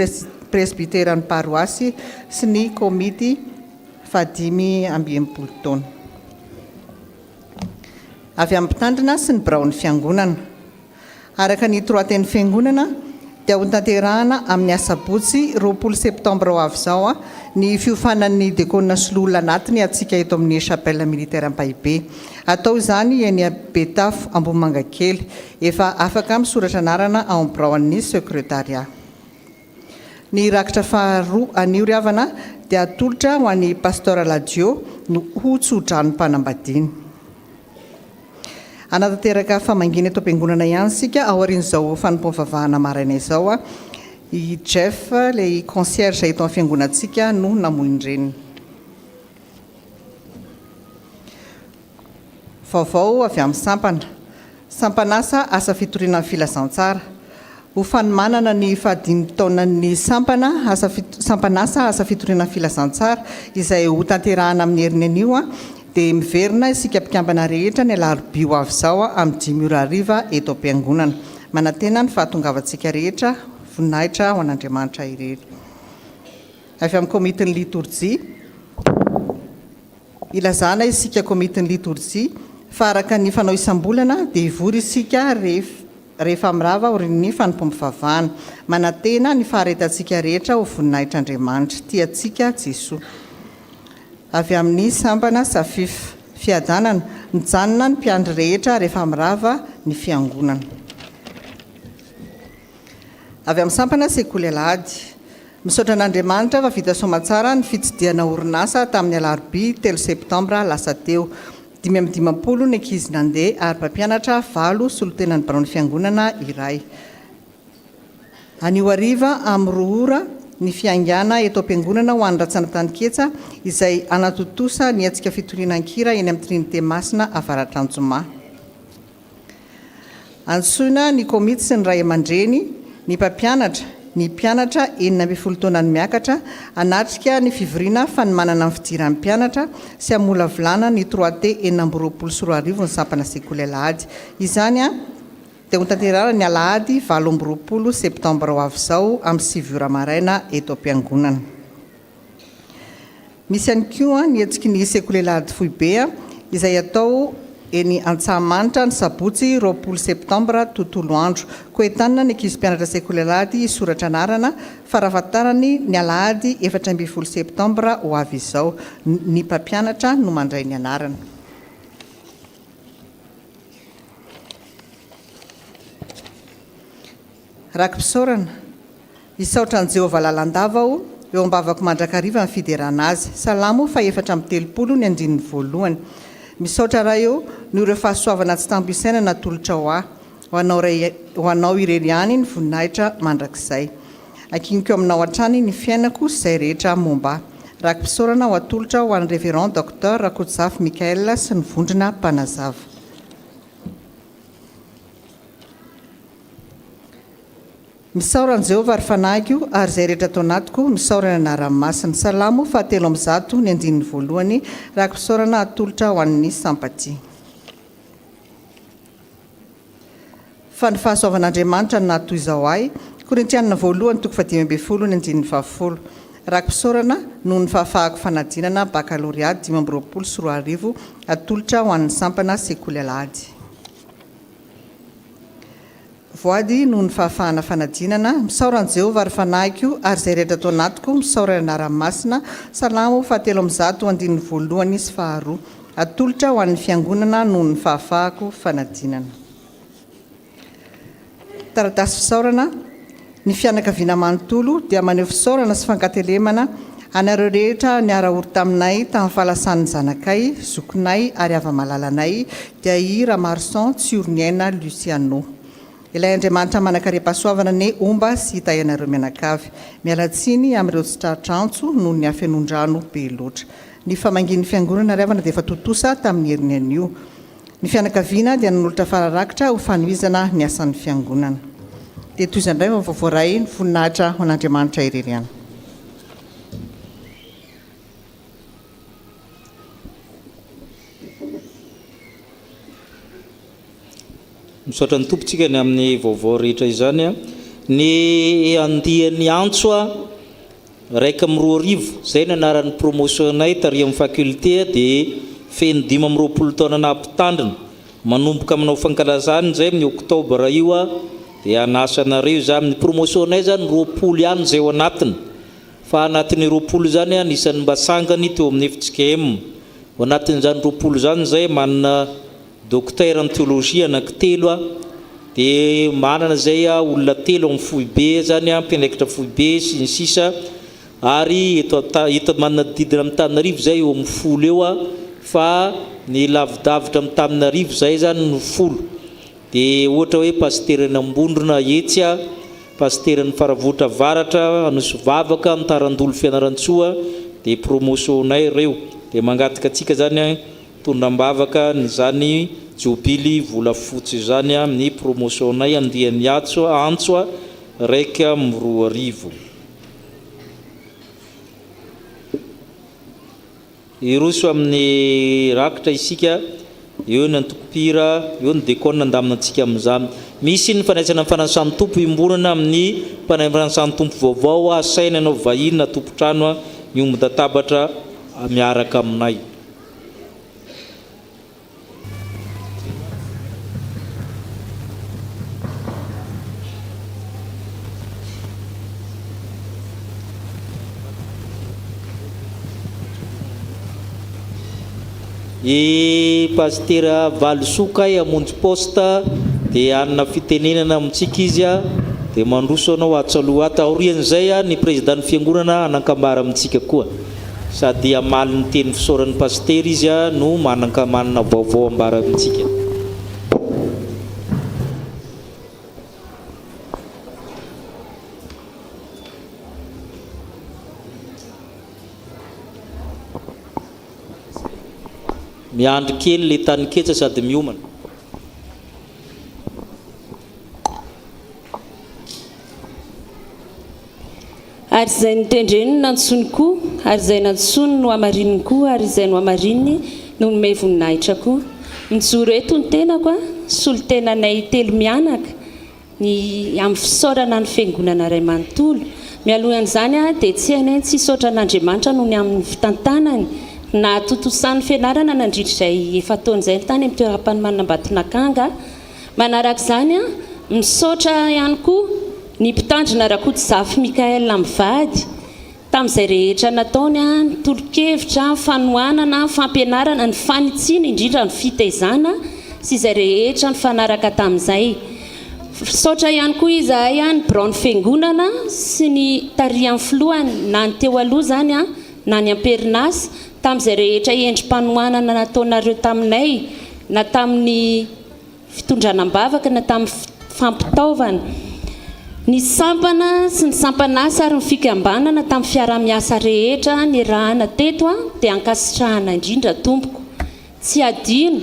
presbiteran'ny paroasy sy ny komity 5 taona. Avy amin'ny mpitandrina sy ny biraon'ny fiangonana. Araka ny toroaten'ny fiangonana dia ho tanterahana amin'ny asabotsy 20 septambra ho avy izao ny fiofanan'ny dekona sy lolona anatiny atsika eto amin'ny chapelle militaire Ampaibe. Atao izany eny Betafo Ambohimangakely. Efa afaka misoratra anarana ao amin'ny biraon'ny sekretariat. Ny rakitra faharoa anio ry havana dia atolotra ho an'ny pasteur Ladio no ho tsodrano mpanambadiany. Anatanteraka famangina eto am-piangonana ihany sika aorian'izao fanompoam-pavahana maraina izao i Jeff ilay concierge eto amin'ny fiangonantsika no namoindreny. Vaovao avy amin'ny sampana. Sampanasa asa fitoriana amin'ny filazantsara. Ho fanomanana ny 15 taonan'ny sampanasa asa fitoriana amin'ny filazantsara izay ho tanterahana amin'ny heriny anio dia miverina isika mpikambana rehetra ny alarobia ho avy izao amin'ny 5 ora hariva eto am-piangonana. Manantena ny fahatongavantsika rehetra, voninahitra ho an'Andriamanitra irery. Avy amin'ny komitin'ny liturjia, ilazana isika komitin'ny liturjia fa araka ny fanao isam-bolana dia ivory isika rehefa mirava orin'ny fanompoam-pavahana. Manantena ny faharetantsika rehetra ho voninahitran'Andriamanitra, tiantsika Jesosy. Avy amin'ny sambana safif fiadanana, mijanona ny mpiandry rehetra rehefa mirava ny fiangonana. avy amin'ny sampana sekoly alahady misaotra an'Andriamanitra fa vita somatsara ny fitsidiana orinasa tamin'ny alarobia 3 septambra lasa teo 5 ny ankizy nandeha ary mpampianatra 8 solotenan'ny baraon'ny fiangonana iray. Anio hariva amin'ny 2 ora ny fiangana eto am-piangonana ho an'ny Ratsanatany-Ketsa izay anatotosa ny hetsika fitorianan-kira eny amin'ny Trinité Masina avaratra Anjoma. Antsoina ny komity sy ny ray aman-dreny ny mpampianatra ny mpianatra 12 taonany miakatra anatrika ny fivoriana fa ny manana ny fidiran'ny mpianatra sy amolavolana ny 3T 420 ny sampana sekoly alahady. Izany dia ho tanterahana ny alahady 20 septambra ho avy izao amin'ny 7 ora maraina eto am-piangonana. Misy ihany koa ny hetsiky ny sekoly alahady Foibe izay atao eny Antsahamanitra ny sabotsy 20 septambra tontolo andro. Koentanina ny ankizy mpianatra sekoly alahady soratra anarana farafatarany ny alahady 14 septambra ho avy izao. Ny mpampianatra no mandray ny anarana. Rakim-pisaorana isaotra ny Jehovah lalandava eo ambavako mandrakariva ny fiderana azy. Salamo fa 430 ny andininy voalohany. Misaotra raha eo no ireo fahasoavana tsy tambo isaina natolotra ho anao ireny ihany ny voninahitra mandrakizay. Ankiniko aminao hatrany ny fiainako izay rehetra momba. Rakim-pisaorana ho atolotra ho an'ny Révérend Docteur Rakotsafy Mikael sy ny vondrona mpanazava. Misaorana Jehovah ary fanahiko ary izay rehetra atao anatiko misaorana anarany masina. Salamo fa 3 ny andininy voalohany. Rakim-pisaorana atolotra ho an'ny Sampaty. Fa ny fahasoavan'Andriamanitra no nahatoy izao ahy. Korintianina voalohany 5:12 ny andininy 20. Rakim-pisaorana noho ny fahafahako fanadinana baccalauréat 2024 atolotra ho an'ny sampana sekoly alahady. Voady noho ny fahafahana fanadinana misaorana Jehovah ary fanahiko ary izay rehetra atao anatiko misaorana anarany masina. Salamo fa 3 andininy voalohany sy 2 atolotra ho an'ny fiangonana noho ny fahafahako fanadinana. Taratasy fisaorana ny fianakaviana manontolo dia maneho fisaorana sy fankatelemana anareo rehetra niara-ory taminay tamin'ny fahalasan'ny zanakay zokinay ary ava-malalanay dia i Ramarson Tsurniaina Luciano. Ilay Andriamanitra manakare-pahasoavana ny omba sy hita ianareo mianakavy. Mialatsiny amin'ireo tsy tratra antso noho ny hafenondrano be loatra. Ny famangin'ny fiangonana riavana dia efa totosa tamin'ny heriny anio. Ny fianakaviana dia nanolotra fararakitra ho fanohizana ny asan'ny fiangonana. Dia toy izay indray voavoray ny voninahitra ho an'Andriamanitra ireriana. Misaotra ny tompontsika ny amin'ny vaovao rehetra izany ny andian'ny antso raika amin'ny 2 zay ny anaran'ny promotionnay tary amin'ny faculté dia feno 20 taona nampitandrina manomboka aminao fankalazany zay amin'ny oktobra io dia anasanareo za amin'ny promotionnay zany 20 ihany zay ao anatiny fa anatin'ny 20 zany anisan'ny mba sangany teo amin'ny FJKM ao anatin'izany 20 zany zay manana docteur en théologie anankitelo dia manana zay olona 3 amin'ny Foibe zany mpianaikitra Foibe sy ny sisa ary eto manana didina amin'ny Tananarivo zay eo amin'ny 10 eo fa ny lavidavitra amin'ny Tananarivo zay zany ny 10 dia ohatra hoe pasterany Ambondrona Etsy pasterany Faravohitra Avaratra Anosy Vavaka Antarandolo Fianarantsoa dia promotionnay ireo dia mangataka atsika zany tondram-bavaka ny zany jobily volafotsy zany amin'ny promotionnay andian'ny antso raika amin'ny 2 iroso amin'ny rakitra isika eo ny antokopira eo ny dekona andamina antsika amin'izany misy ny fanaisana fanasany tompo imbonana amin'ny fanasany tompo vaovao asaina ianao vahiny na tompotrano miomby-databatra miaraka aminay. I pastera Valisoka amonjy posta dia anna fitenenana amintsika izy dia mandroso anao atsaloha ato aorian'izay ny président ny fiangonana anankambara amintsika koa sady amaly ny teny fisaoran'ny paster izy no manankamanana vaovao ambara amintsika. Miandry kely le tany ketsa sady miomana. Ary izay nitendreny nantsony koa, ary izay nantsony no amarininy koa, ary izay no amarininy no nomey voninahitra koa. Mijoro eto ny tenako solon-tenanay telo mianaka ny amin'ny fisaorana ny fiangonana Ray Manontolo. Mialohan'izany dia tsy hainay tsy hisaotra an'Andriamanitra noho ny amin'ny fitantanany na totosan'ny fianarana nandritra izay efa taon'izay ny tany amin'ny toeram-panomanana Ambatonakanga. Manarak'izany misaotra ihany koa ny mpitandrina Rakotomanga Mikael Mivady tamin'izay rehetra nataony tolo-kevitra, fanohanana, fampianarana, ny fanitsiana indrindra ny fitaizana sy izay rehetra ny fanaraka tamin'izay. Misaotra ihany koa izahay ny braony fiangonana sy ny tarihan'ny filohany na ny teo aloha zany na ny amperinasy tamin'izay rehetra endrim-panohanana nataonareo taminay na tamin'ny fitondranam-bavaka na tamin'ny fampitaovana. Ny sampana sy ny sampanasa ary ny fikambanana tamin'ny fiara-miasa rehetra ny rahana teto dia ankasitrahana indrindra tompoko. Tsy adino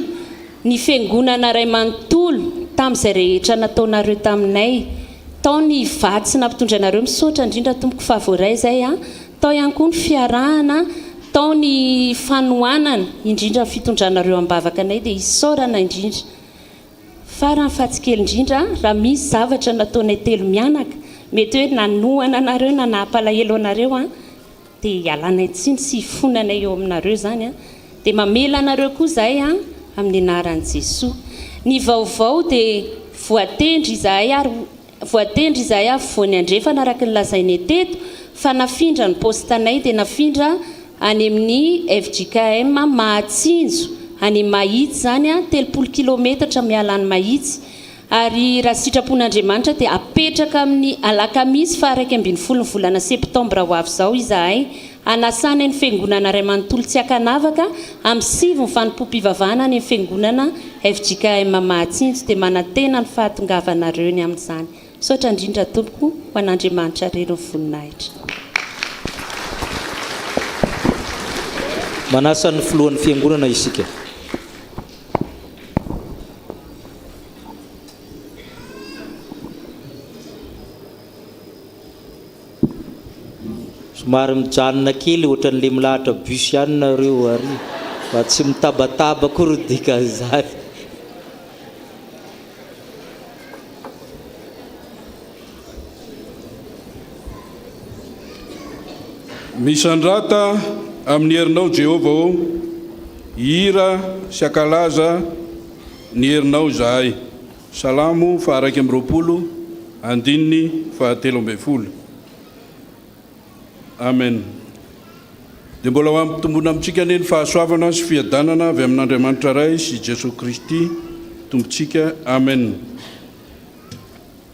ny fiangonana Ray Manontolo tamin'izay rehetra nataonareo taminay. Tao ny vatsy nampitondranareo misaotra indrindra tompoko favoray izay tao ihany koa ny fiarahana, tao ny fanohanana indrindra fitondranareo am-bavaka anay dia hisaorana indrindra. Farany fatsikely indrindra raha misy zavatra nataonay telo mianaka mety hoe nanohana anareo na nahampalahelo anareo dia ialanay tsiny sy hifonanay eo aminareo zany dia mamela anareo koa izahay amin'ny anaran'i Jesoa. Ny vaovao dia voatendry izahay voany andrefana araka ny lazainay teto fa nafindra ny postanay dia nafindra any amin'ny FJKM Mahatsinjo any Mahitsy zany 30 kilometatra miala any Mahitsy. Ary raha sitrapon'Andriamanitra dia apetraka amin'ny alakamisy fa 1 ambin'ny 10 volana septambra ho avy izao izahay anasana ny fiangonana Ray Manontolo Tsiakanavaka amin'ny 7 ny fanompom-pivavahana ny fiangonana FJKM Mahatsinjo dia manantena ny fahatongavanareo ny amin'izany. Misaotra indrindra tompoko ho an'Andriamanitra rero ny voninahitra. Manasa ny filohan'ny fiangonana isika. Somary mijanona kely ohatran'le milahatra bus ihany nareo ary fa tsy mitabataba koa ro dikazany. Misandrata amin'ny herinao Jehova o, hira sy akalaza ny herinao izahay. Salamo 120 andininy 17. Amen. Dia mbola mampitombona amintsika ny fahasoavana sy fiadanana avy amin'Andriamanitra ray sy Jesosy Kristy tompontsika. Amen.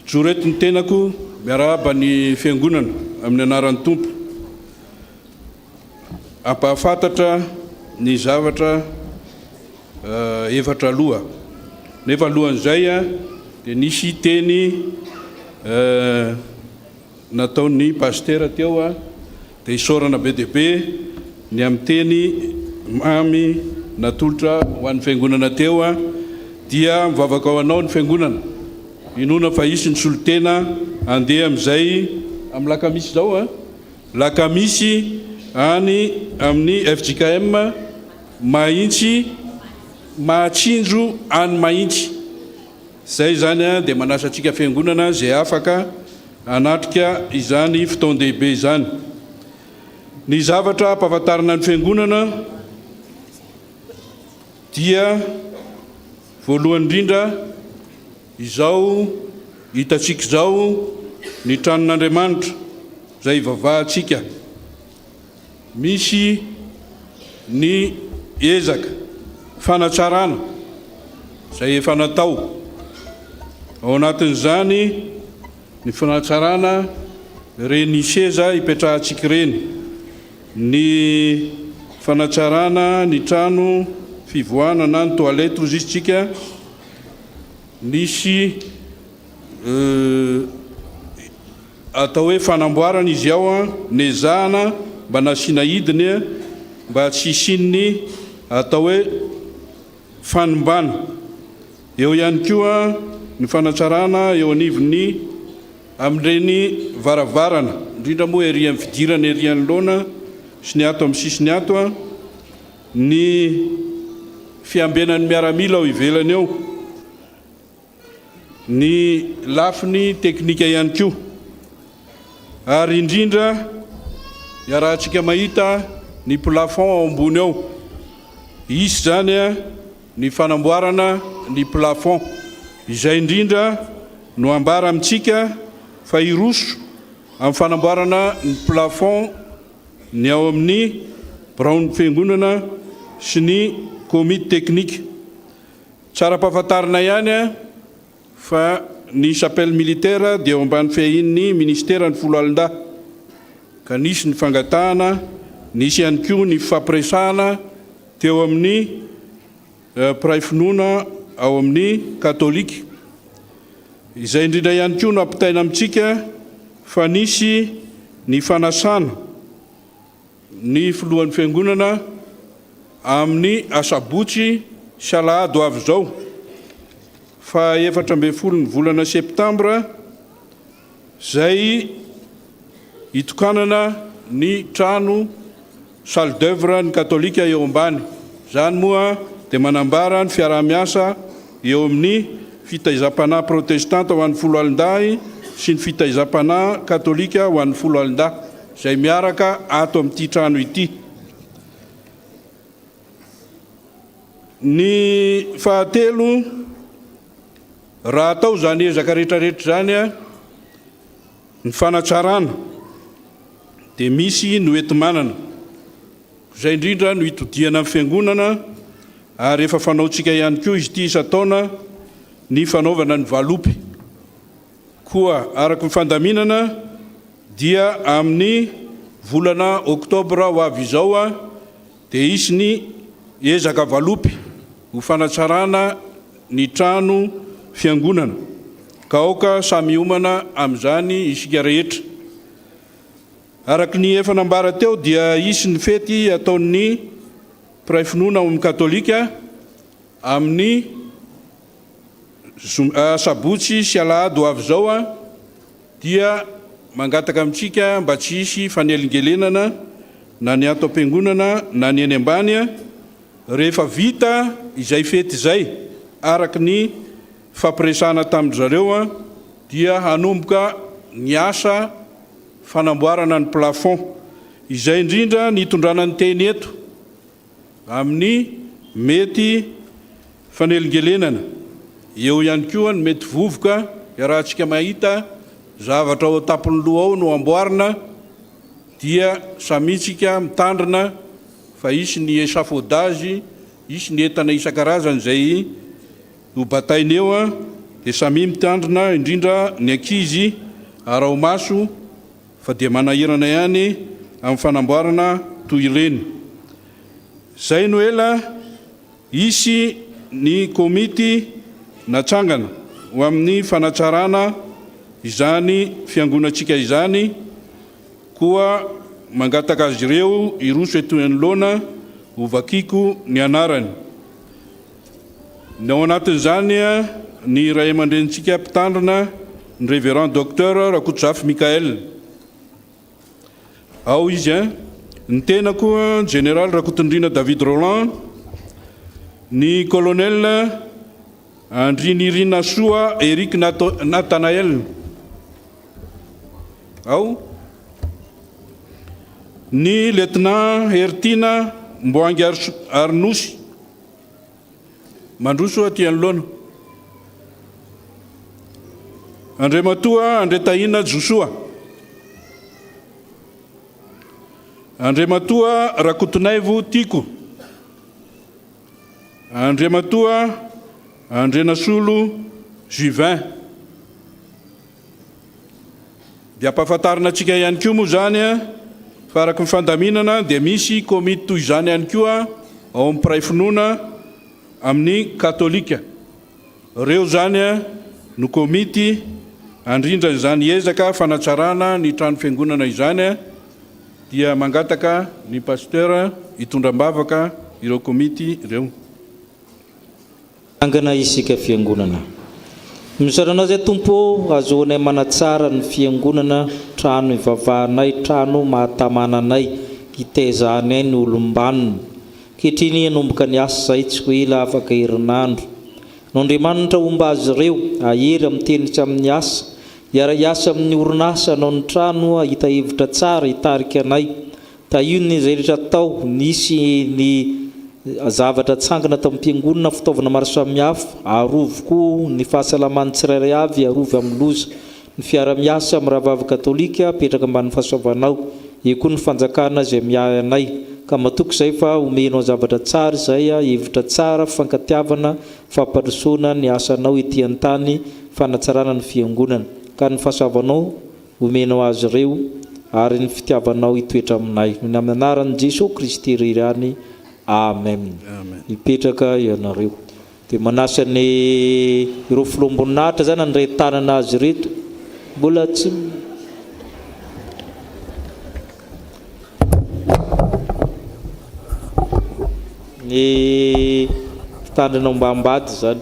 Joreto ny tenako miarahaba ny fiangonana amin'ny anaran'ny Tompo. Ampahafantatra ny zavatra efatra aloha. Nefa alohan'izay dia nisy teny nataon'ny paster teo dia hisaorana be dia be ny amin'ny teny mamy natolotra ho an'ny fiangonana teo dia mivavaka ao anao ny fiangonana. Inona fa isy ny solotena andeha amin'izay amin'ny lakamisy izao lakamisy any amin'ny FJKM Mahitsy Mahatsinjo any Mahitsy. Zay zany dia manasa antsika fiangonana zay afaka anatrika izany fotoan-dehibe izany. Ny zavatra ampahafantarana ny fiangonana dia voalohany indrindra izao hitantsika izao ny tranon'Andriamanitra izay ivavahantsika. Misy ny ezaka fanatsarana izay efa natao. Ao anatin'izany ny fanatsarana reny seza ipetrahantsika reny, ny fanatsarana ny trano fivoanana ny toalety ozy izytsika, nisy atao hoe fanamboarana izy ao nezahana mba nasina hidiny mba tsy sinny atao hoe fanombana. Eo ihany koa ny fanatsarana eo anivony amin'ireny varavarana, indrindra moa ery amin'ny fidirana ery anoloana sy ny ato amin'ny sisiny ato, ny fiambenan'ny miaramila ao ivelany eo, ny lafiny teknika ihany koa, ary indrindra iarahantsika mahita ny plafond ao ambony ao. Isy zany ny fanamboarana ny plafond izay indrindra no ambara amintsika fa iroso amin'ny fanamboarana ny plafond ny ao amin'ny braon'ny fiangonana sy ny komity teknika. Tsara mpahafantarina ihany fa ny chapelle militaire dia eo ambany fiahin'ny ministera ny folo alin-da, ka nisy ny fangatahana, nisy ihany koa ny fampiresahana teo amin'ny pray finoana ao amin'ny katolika. Izay indrindra ihany koa no ampitaina amintsika fa nisy ny fanasana ny filohan'ny fiangonana amin'ny asabotsy sy alahady ho avy zao fa 14 ny volana septambra, zay hitokanana ny trano salle d'œuvre ny katolika eo ambany. Zany moa dia manambara ny fiarah-miasa eo amin'ny fitaizam-panahy protestanta ho an'ny folo alin-dahy sy ny fitaizam-panahy katolika ho an'ny folo alin-dahy, zay miaraka ato amin'ity trano ity. Ny fahatelo, raha atao zany ezaka rehetrarehetra zany ny fanatsarana dia misy no enti-manana, zay indrindra no hitodiana amin'ny fiangonana, ary efa fanaontsika ihany koa izy ity isa-taona ny fanaovana ny valopy. Koa araka ny fandaminana dia amin'ny volana oktobra ho avy izao dia isy ny ezaka valopy ho fanatsarana ny trano fiangonana, ka aoka samy homana amin'izany isika rehetra. Araka ny efa nambara teo dia isy ny fety ataon'ny pray finoana ao amin'ny katolika amin'ny sabotsy sy alahady ho avy zao dia mangataka amintsika mba tsy hisy fanelingelenana na ny ato am-piangonana na ny eny ambany. Rehefa vita izay fety izay araka ny fampiresahana tamin'ny zareo dia hanomboka ny asa fanamboarana ny plafond, izay indrindra nitondrana ny teny eto amin'ny mety fanelingelenana. Eo ihany koa ny mety vovoka, iarahantsika mahita zavatra ao tapon'ny loha ao no amboarina dia samitsika mitandrina fa isy ny échafaudage, isy ny entana isan-karazany zay ho batainy eo dia samy mitandrina, indrindra ny ankizy arao maso fa dia manahirana ihany amin'ny fanamboarana toy ireny. Zay no ela isy ny komity natsangana ho amin'ny fanatsarana izany fiangonantsika izany, koa mangataka azy ireo iroso eto anoloana ho vakiko ny anarany. Ny ao anatin'izany ny ray aman-drenitsika mpitandrina ny révérend docteur Rakotojafy Mikael. Ao izy ny tena koa général Rakotondrina David Roland, ny colonel Andrinirina Soa Eric Nathanael. Ao ny lieutenant Hertina Mboangy Arnosy mandroso aty anoloana. Andriamatoa Andretahina Josoa, Andriamatoa Rakotonaivo Tiko, Andriamatoa Andrenasolo Juvin, dia ampahafantarina antsika ihany koa moa zany a fa araky ny fandaminana dia misy komity toy izany ihany koa ao amin'ny mpiray finoana amin'ny katolika. Reo zany a no komity andrindra izany ezaka fanatsarana ny trano fiangonana izany a dia mangataka ny pasteur hitondram-bavaka ireo komity ireo. Angana isika fiangonana. Misaranao zay Tompo, azoanay manatsara ny fiangonana, trano ivavahanay, trano mahatamananay, hitezanay ny olombanona. Kehitriny hanomboka ny asa zay tsy ho ela afaka herinandro. No Andriamanitra omba azy ireo ahery amin'ny tenitra amin'ny asa, iara-iasa amin'ny orinasa anao ny trano ahita hevitra tsara hitarika anay. Tahiny izay rehetra tao, nisy ny zavatra tsangana tamin'ny mpiangonana, fitaovana maro samihafa, arovo ny fahasalaman'ny tsirairay avy, arovo amin'ny loza. Ny fiara-miasa amin'ny rahavavy katolika petraka ambany fahasoavanao, io koa ny fanjakana izay miahy anay. Ka matoky izay fa omenao zavatra tsara izay, hevitra tsara, fankatiavana, fampandrosoana ny asanao ety an-tany, fanatsarana ny fiangonana. Ka ny fahasoavanao omenao azy ireo ary ny fitiavanao hitoetra aminay. Ny amin'ny anaran'i Jesosy Kristy rirany. Amen. Ipetraka ianareo. Dia manasa ny ireo filomboninahitra zany andray tanana azy reto. Mbola tsy ny fitandrina ambambady zany.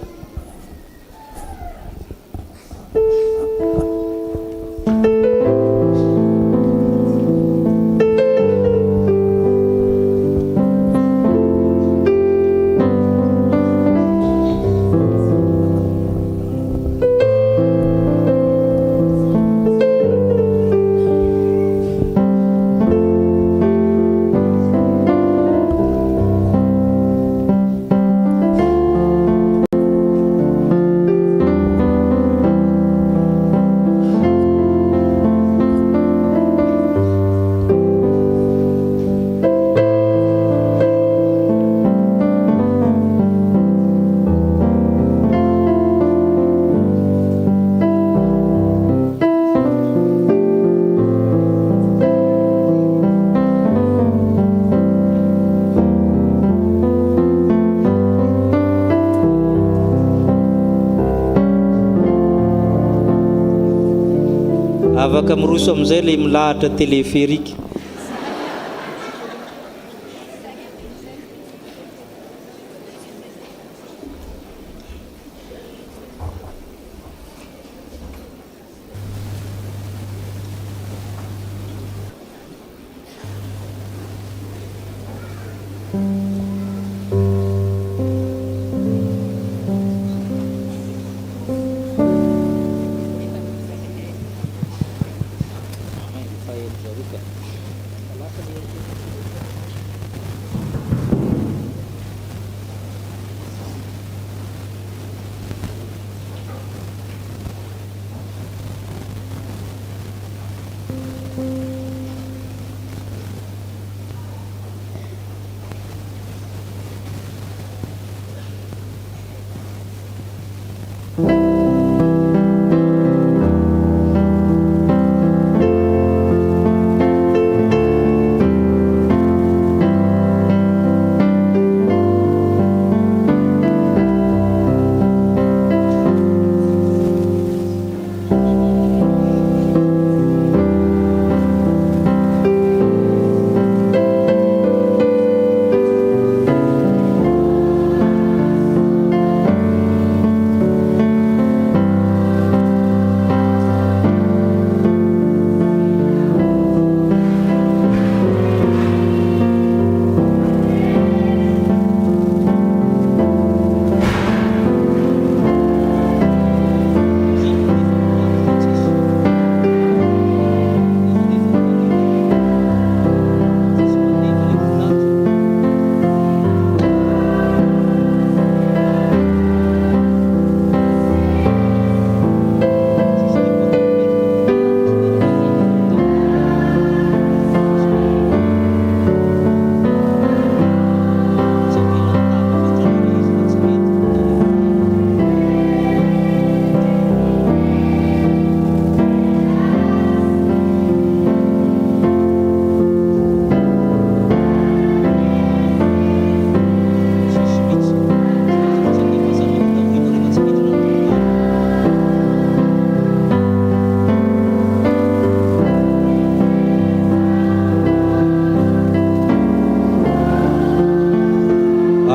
Afaka miroso amin'izay ilay milahatra téléphérique.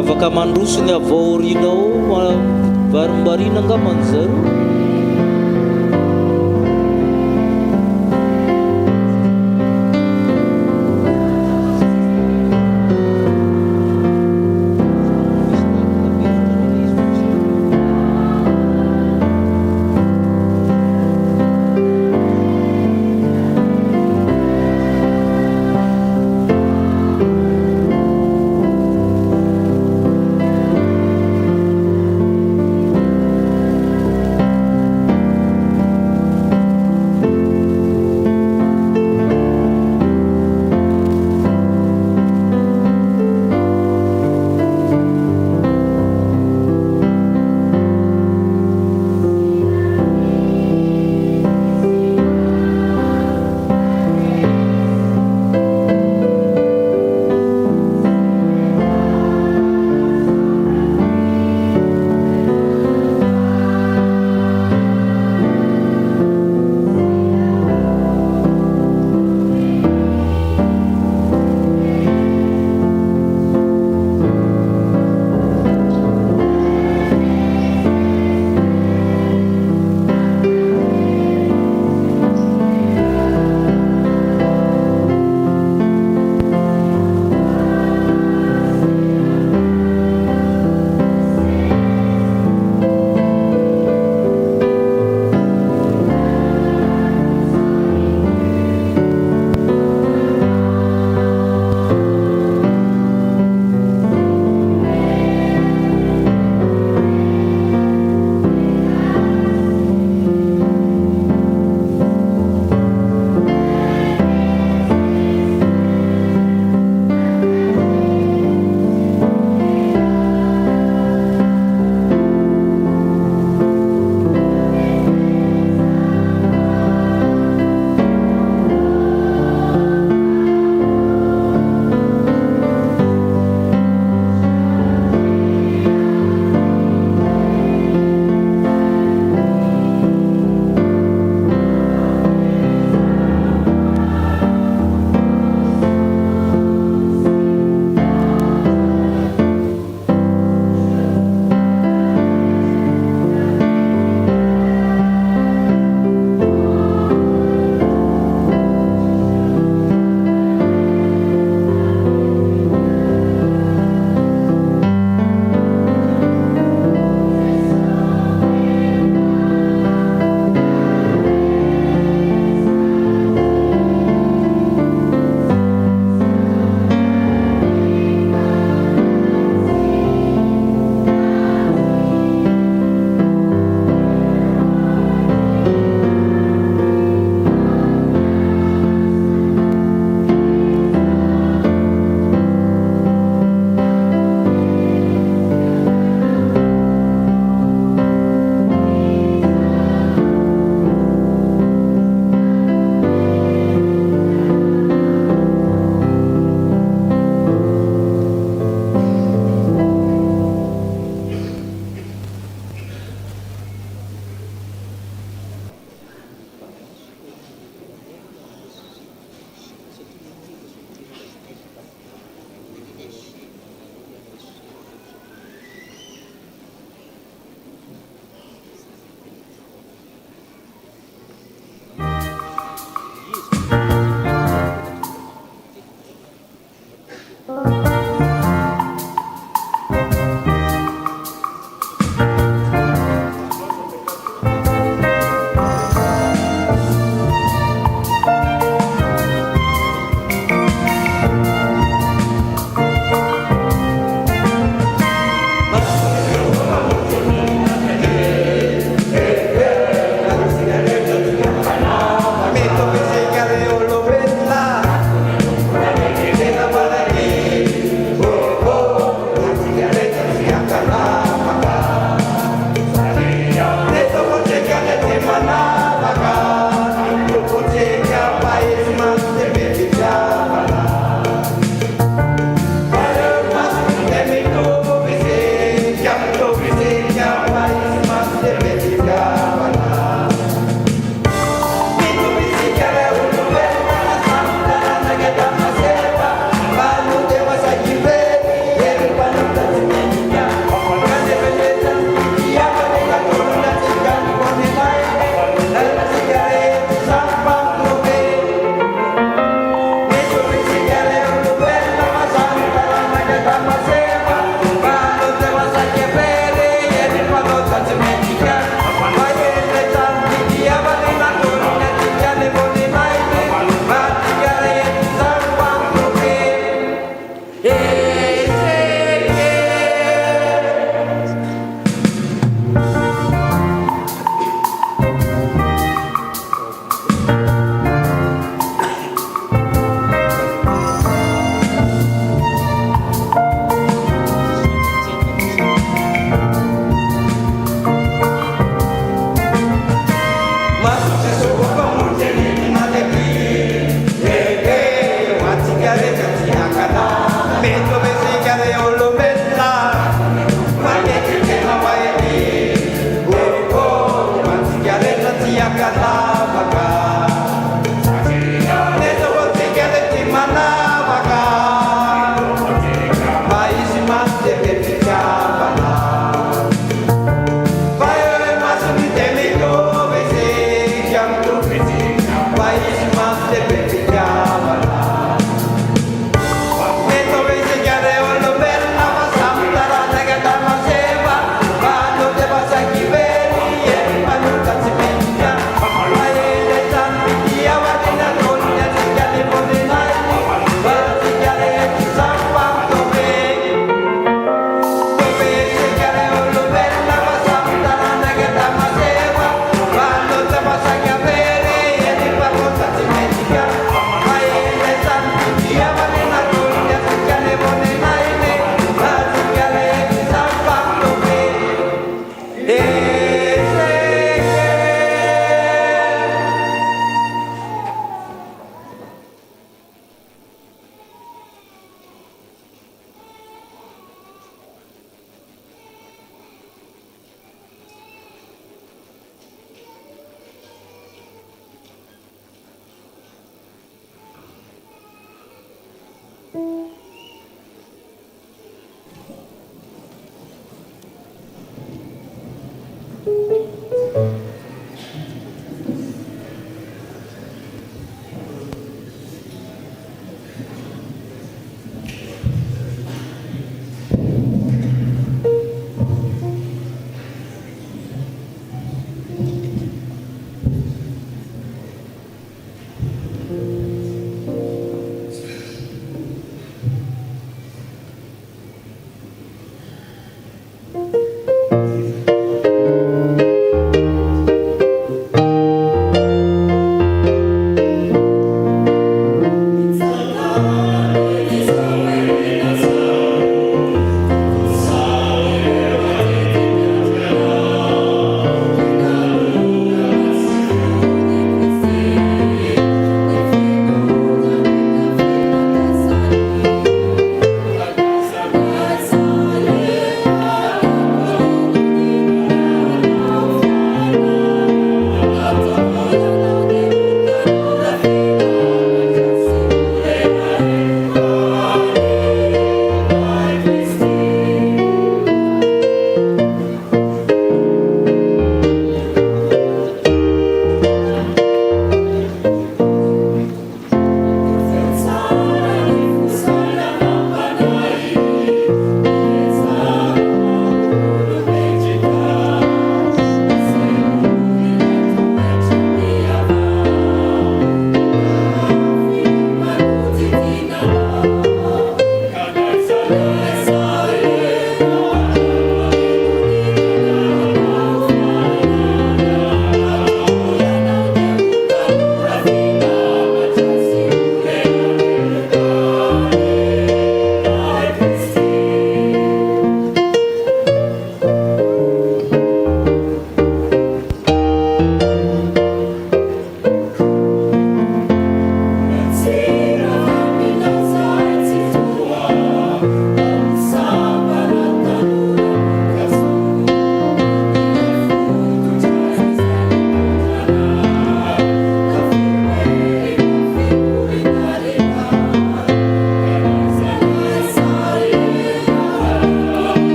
afaka mandroso ny avaorianao varimbarina angaman'zao.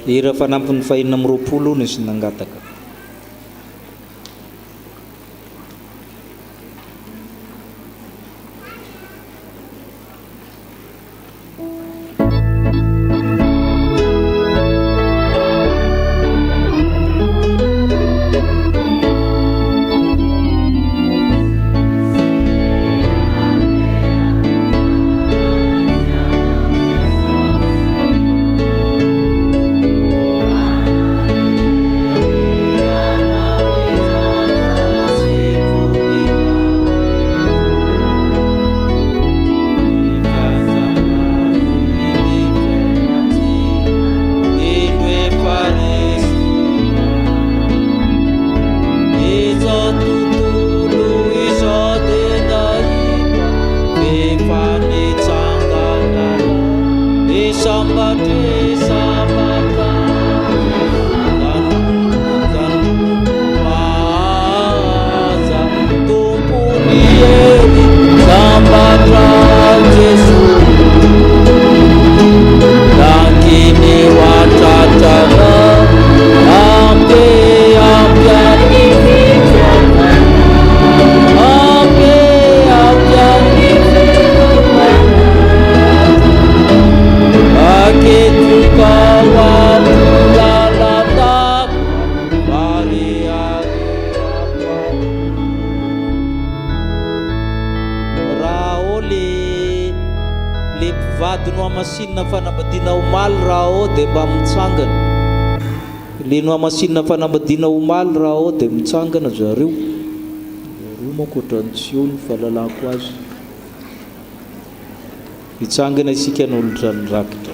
hira fanampin'ny fahinina amin'ny 20 nisy nangataka. Leno amasinina fanambadiana omaly raha ao dia mitsangana zareo manko ohatrany tsy eo ny fahalalako azy. Mitsangana isika n'olona ny rakitra.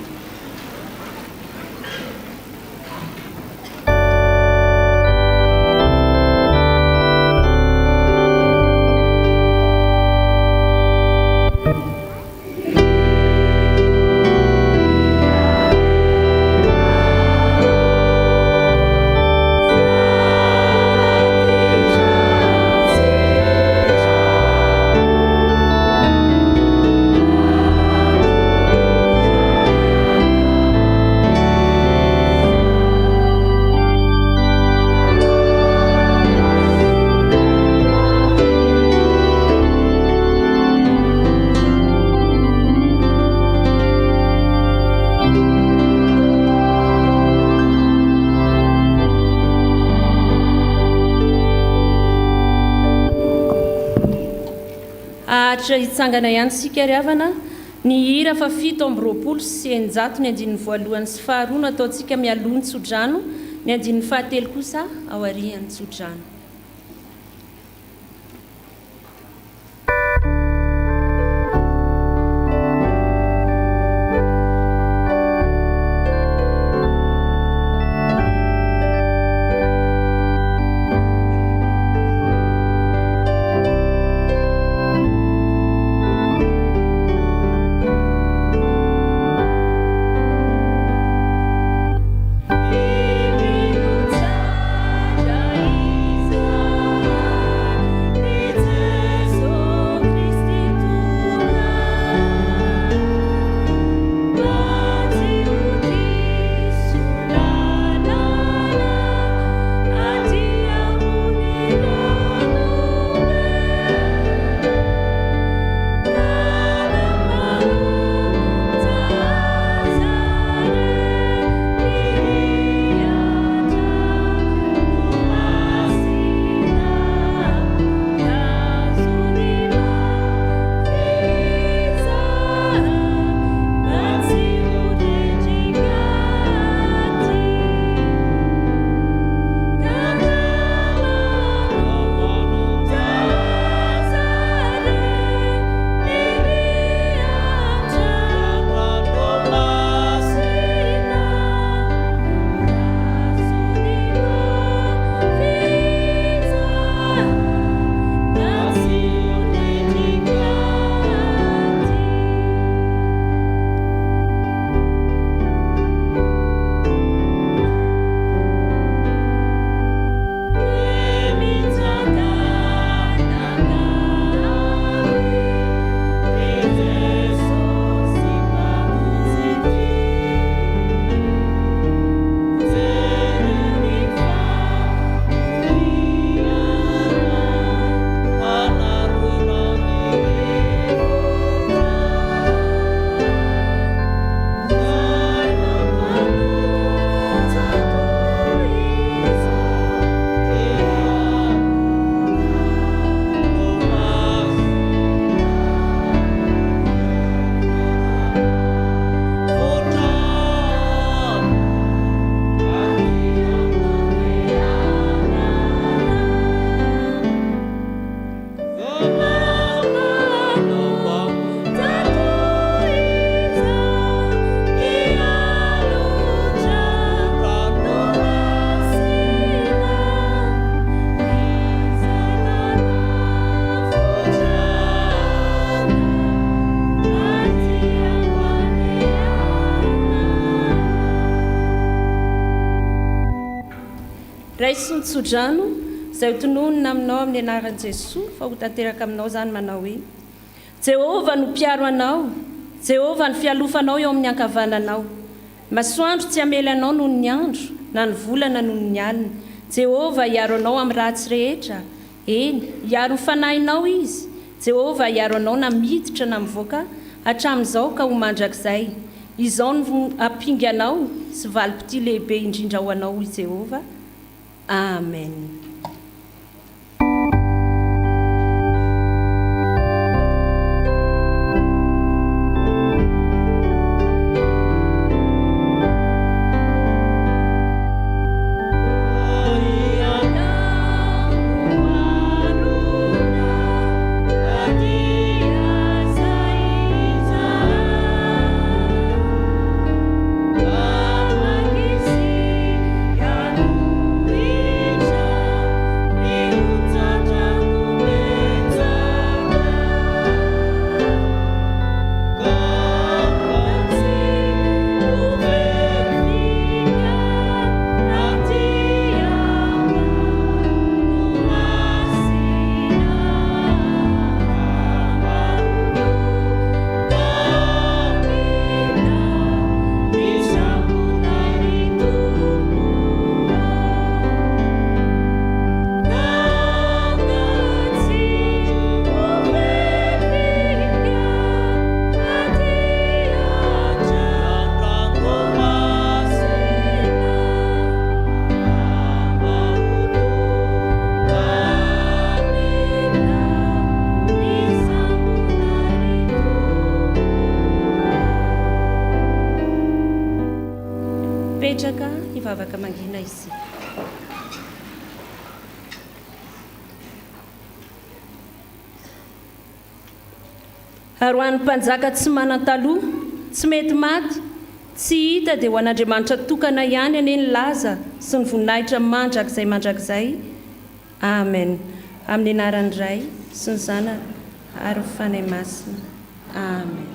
Hitsangana ihany sika ry havana ny hira fa 720 sy 100 ny andininy voalohany sy faharoa no ataontsika mialoha ny tsodrano, ny andininy fahatelo kosa ao arian'ny tsodrano. Israel. indray sy nitsodrano izay ho tononona aminao amin'ny anaran'i Jesosy fa ho tanteraka aminao zany manao hoe Jehova no mpiaro anao, Jehova no fialofanao eo amin'ny ankavananao. Masoandro tsy hamely anao noho ny andro, na ny volana noho ny alina. Jehova hiaro anao amin'ny ratsy rehetra. Eny, hiaro ny fanahinao izy. Jehova hiaro anao na miditra na mivoaka hatramin'izao ka ho mandrakizay. Izao no hampingy anao sy valim-pity lehibe indrindra ho anao i Jehova. Amen. Petraka hivavaka mangina isika. Ary ho an'ny mpanjaka tsy manan-taloha, tsy mety maty, tsy hita dia ho an'Andriamanitra tokana ihany ane ny laza sy ny voninahitra mandrakizay. Amen. Amin'ny anaran'ny Ray sy ny Zanaka ary ny Fanahy Masina. Amen.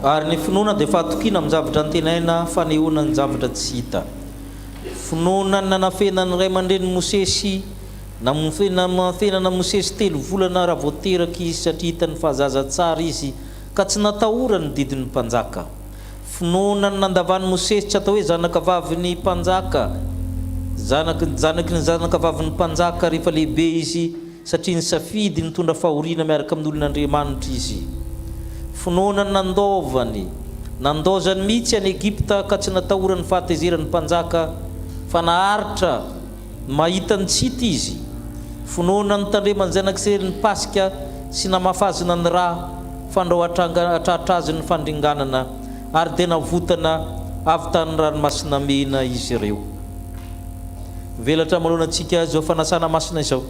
Ary ny finoana dia fahatokina amin'ny zavatra antenaina fanehoana ny zavatra tsy hita. Finoana ny nanafenany ray aman-dreny Mosesy nanafenana Mosesy 3 volana raha vao teraka izy satria hitany fahazaza tsara izy ka tsy natahorany didin'ny mpanjaka. Finoana ny nandavany Mosesy tsy atao hoe zanaka vavin'ny mpanjaka, zanaky ny zanaka vavin'ny mpanjaka rehefa lehibe izy satria ny safidy nitondra fahoriana miaraka amin'ny olon'Andriamanitra izy. Finoana ny nandozany mihitsy any Egypta ka tsy natahorany fahatezerany mpanjaka fa naharitra mahitany tsity izy. Finoana ny tandremany zanak'Israely ny Pasika sy namafazana ny raha fandrao atratra azy ny fandringanana ary dia navotana avy tany ranomasina mena izy ireo. Velatra manoloana antsika zao fanasana masina izao,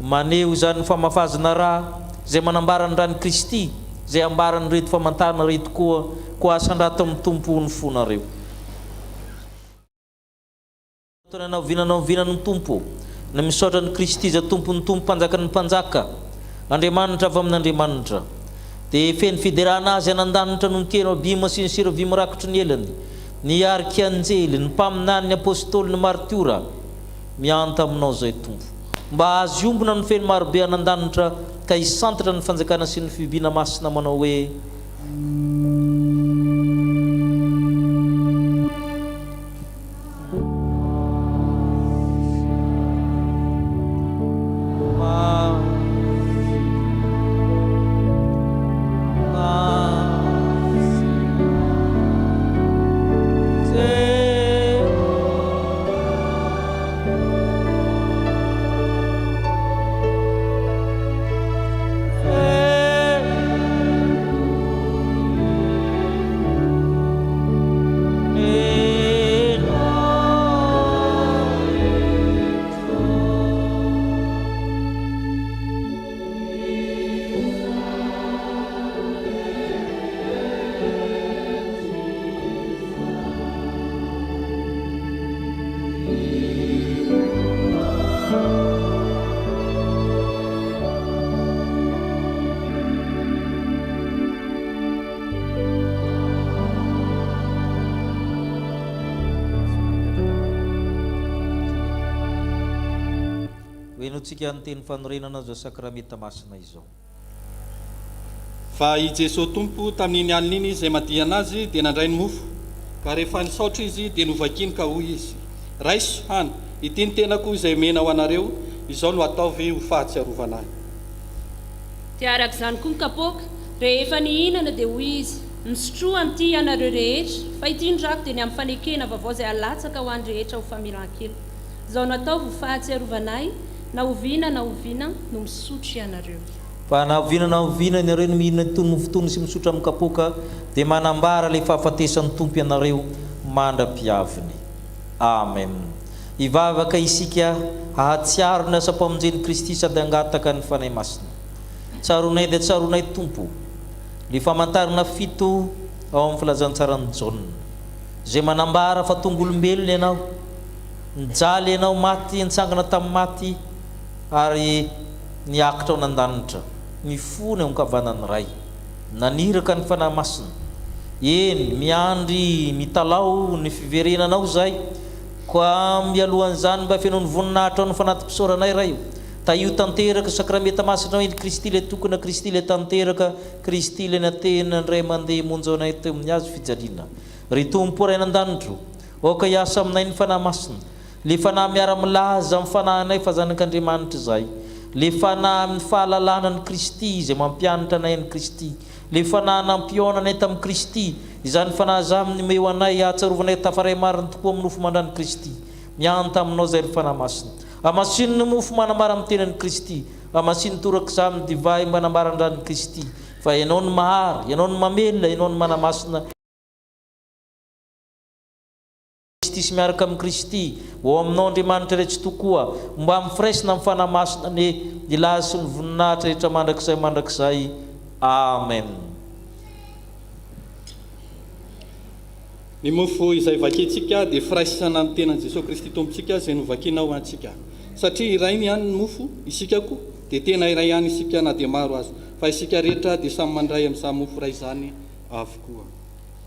maneho izany famafazana raha zay manambara ny rany Kristy zay ambarany reto famantana reto koa asandrato amin'ny tompo ny fonareo. Tananao vinan'ny tompo na misaotra ny Kristy za tompon'ny tompo mpanjakany mpanjaka, Andriamanitra avy amin'ny Andriamanitra. Dia feny fiderana azy anandanitra no nitena bima sy ny sira vy mirakitry ny elany, ny ariky anjely, ny mpaminany, ny apôstôly, ny martiora mianta aminao zay tompo. Mba azy ombona ny feny marobe anandanitra ka hisantatra ny fanjakana sy ny fibiana masina manao hoe tsika nyteny fanorenana zao sakramenta masina izao. Fa i Jesosy tompo tamin'iny alina iny izay madia anazy dia nandray ny mofo, ka rehefa nisaotra izy dia novakiny ka hoy izy, raiso hany, ity ny tenako izay mena ho anareo, izao no ataovy ho fahatsiarovana ahy. Dia araka izany koa ny kapoaka rehefa nihinana dia hoy izy, misotroa amin'ity ianareo rehetra, fa ity ndrako dia ny amin'ny fanekena vaovao izay alatsaka ho any rehetra ho famiran-kely. Izao no ataovy ho fahatsiarovana ahy, na oviana no misotro ianareo. Fa na oviana ianareo no mihinana itony mofotony sy misotra amin'ny kapoaka dia manambara ilay fahafatesan'ny tompo ianareo mandra-piaviny. Amen. Hivavaka isika hahatsiaro ny asa-pamonjen'i Kristy sady hangataka ny fanahy masina. Tsaronay dia tsaronay tompo, ny famantarana fito ao amin'ny filazantsarany Jaona, zay manambara fa tonga olombelona ianao, nijaly ianao maty, nitsangana tamin'ny maty ary niakatra ao nandanitra, nifony ao ankavanany ray, naniraka ny fanahy masina. Eny miandry mitalao ny fiverenanao zay, ka mialohan'izany mba fenao ny voninahitra ao ny fanatim-pisaoranay ray, ta io tanteraka sakramenta masina hoe Kristy le tokona, Kristy le tanteraka, Kristy le natena ndray mandeha monjy anay teo amin'ny azo fijaliana. Ry tompo ray nan-danitro, oka hiasa aminay ny fanahy masina, le fanahy miara-milaza amin'ny fanahinay fa zanak'Andriamanitra zay, le fanahy amin'ny fahalalana ny Kristy izay mampianatra anay ny Kristy, le fanahy nampiaonanay tamin'ny Kristy, izany fanahy za amin'ny meo anay ahatsarovana tafaray mariny tokoa amin'ny nofo mandrany Kristy. Mianta aminao zay ry fanahy masina, amasino ny mofo manambara amin'ny tenan'ny Kristy, amasino toraka za amin'ny divay manambara andrany Kristy, fa ianao ny mahary, ianao ny mamelona, ianao ny manahy masina sy miaraka amin'ny Kristy ho aminao Andriamanitra rehetra tokoa, mba amin'ny firaisina amin'ny fanahy masina ny ilazy sy ny voninahitra rehetra mandrakizay. Amen. Ny mofo izay vakintsika dia firaisana ny tenan'i Jesosy Kristy tompontsika izay novakinao antsika, satria iray ny ihany ny mofo isika koa dia tena iray ihany isika na dia maro azy, fa isika rehetra dia samy mandray amin'izany mofo iray izany. avokoa.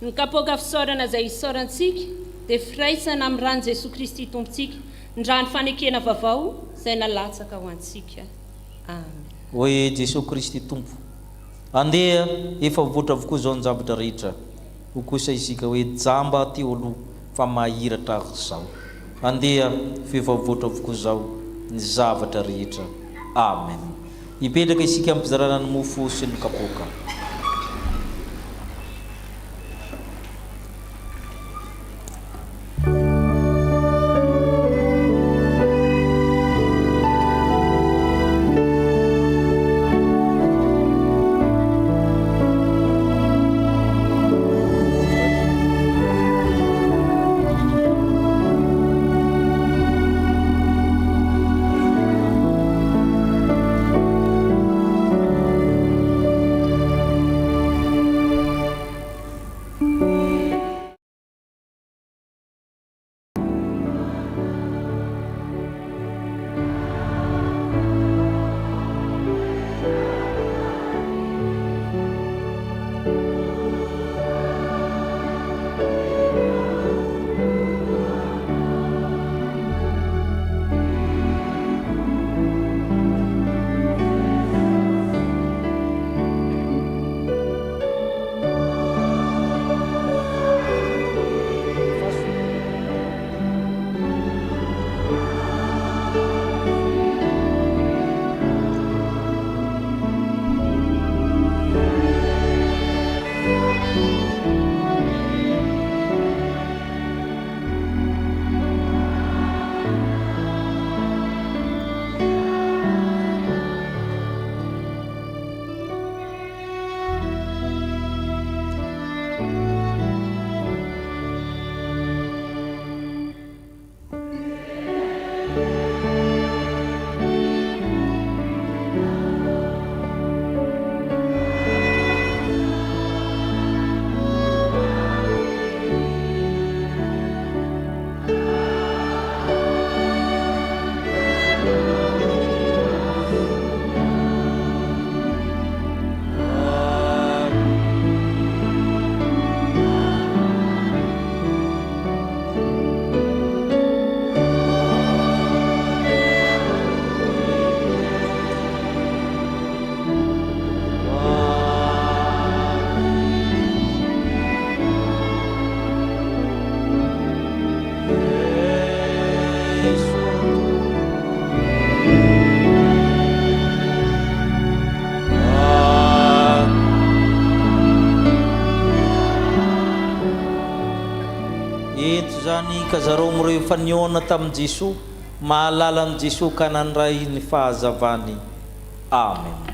Ny kapoaka fisaorana izay isaorantsika dia firaisana amin'ny rano Jesosy Kristy tompontsika, ndrany fanekena vaovao izay nalatsaka ho antsika. Amen. Hoe Jesosy Kristy tompo, andeha efa voatra avokoa izao ny zavatra rehetra, ho kosa isika hoe jamba teo aloha fa mahiratra izao. Andeha fefa voatra avokoa izao ny zavatra rehetra. Amen. Hipetraka isika amin'ny fizarana ny mofo sy ny kapoaka. Kazarao mireo faniona tamin'i Jesosy, mahalala an' Jesosy ka nandray ny fahazavany. Amen. Amen.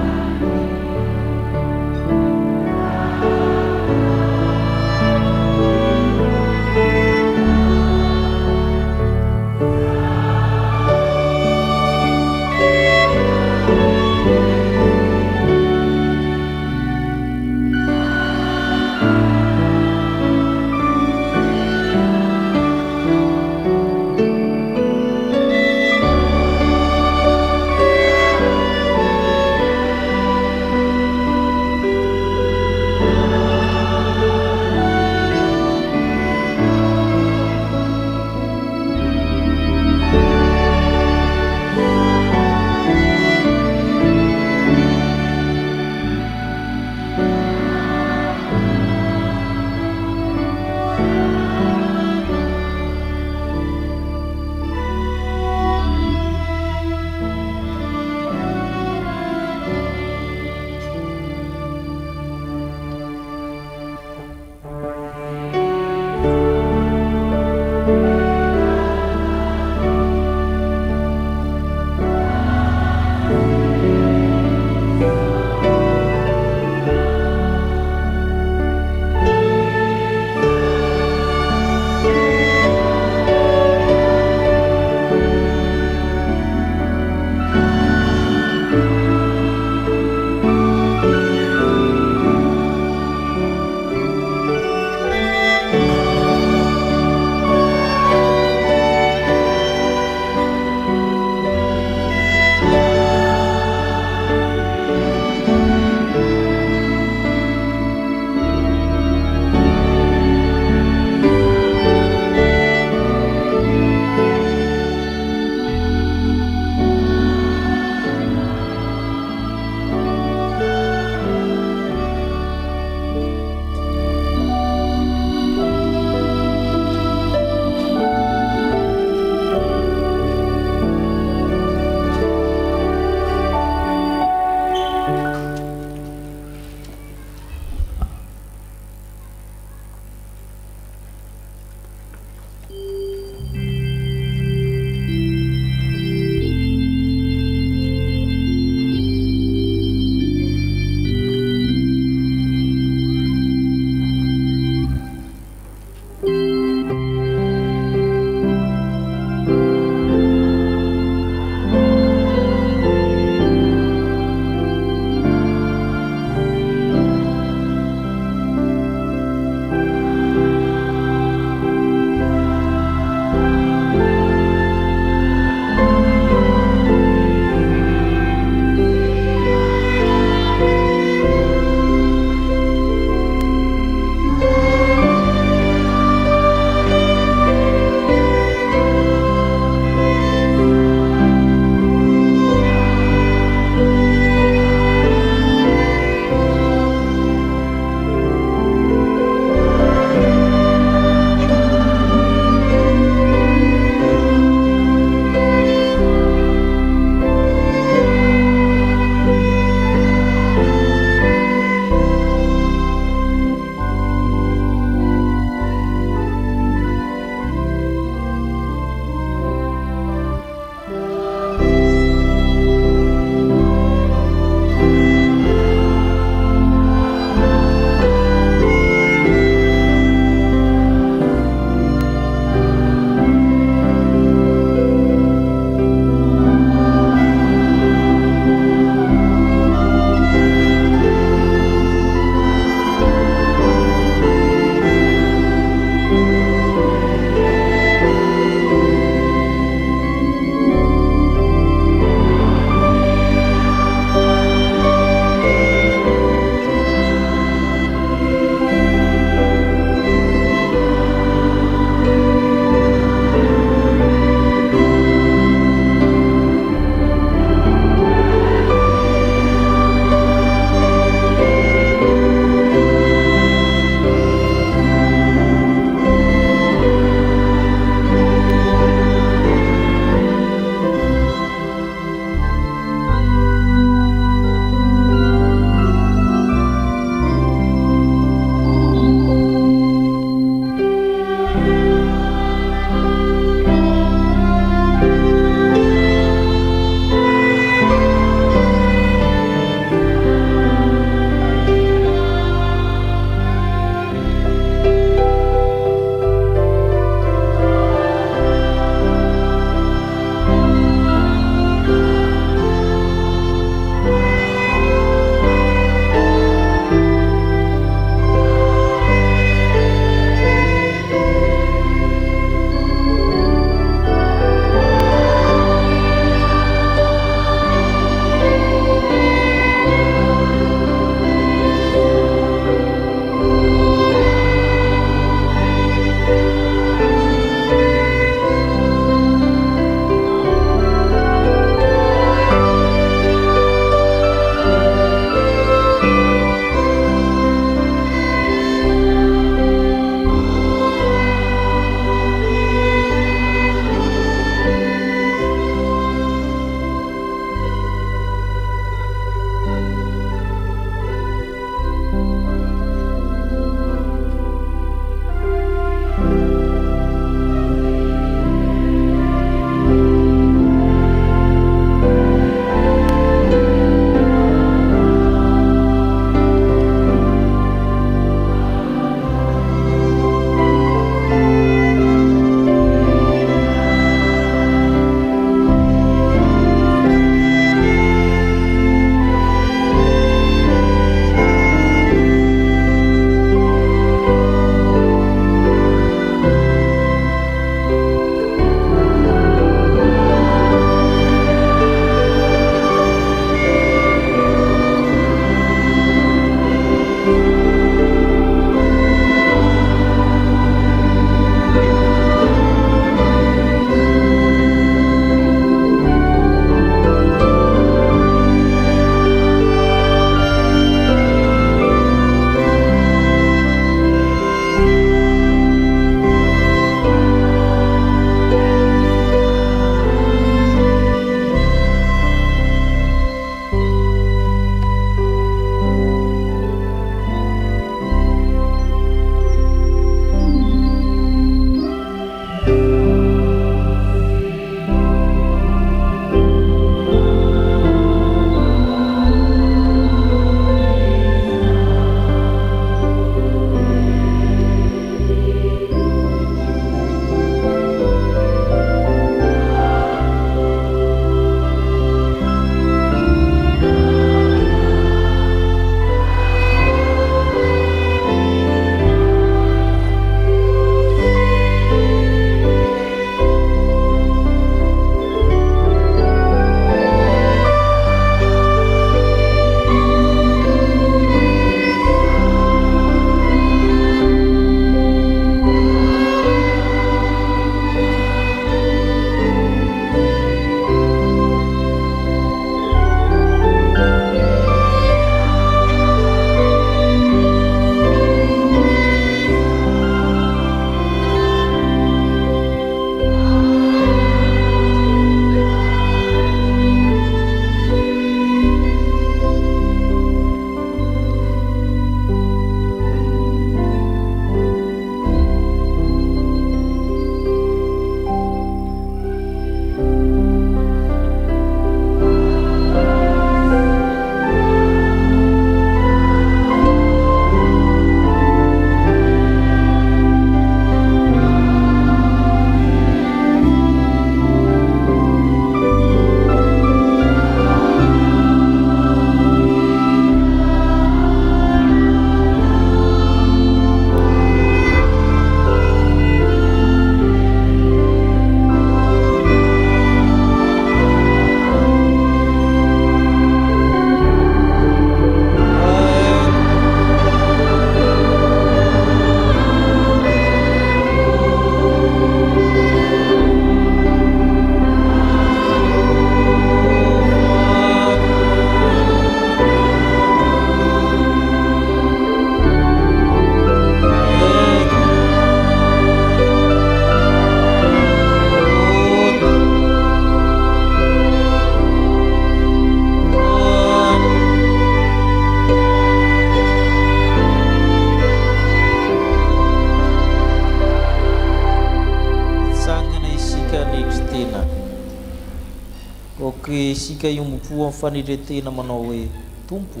hoe isika iombo-po amin'ny faneretena manao hoe tompo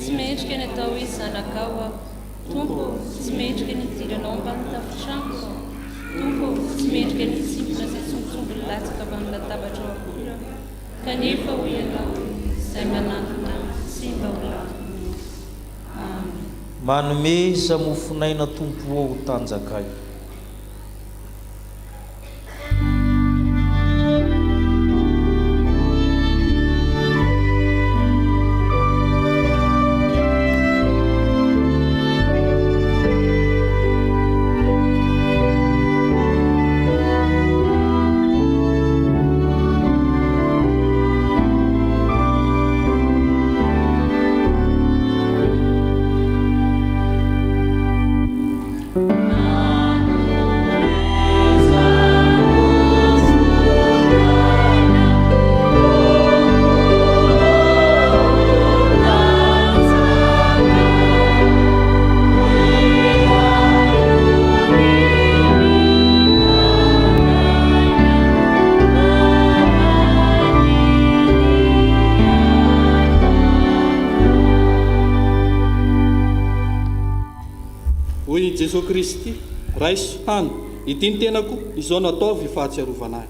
tsy mendrika ny atao hoe zanakao aho tompo tsy mendrika ny idiranao ambany tafitrano tompo tsy mendrika ny tsimpona izay tsongotsongony latsaka avy amin'ny latabatra ao akora kanefa ho ianao izay manantona tsy mba ho lavony. Amen. manome zamofonaina tompo ao tanjakay. Hoy Jesosy Kristy, raiso hany, ity ny tenako, izao no ataovy fahatsiarovana ahy.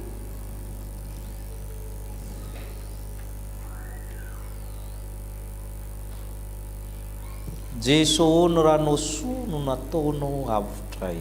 Jesosy no ranao soa no nataonao avotray.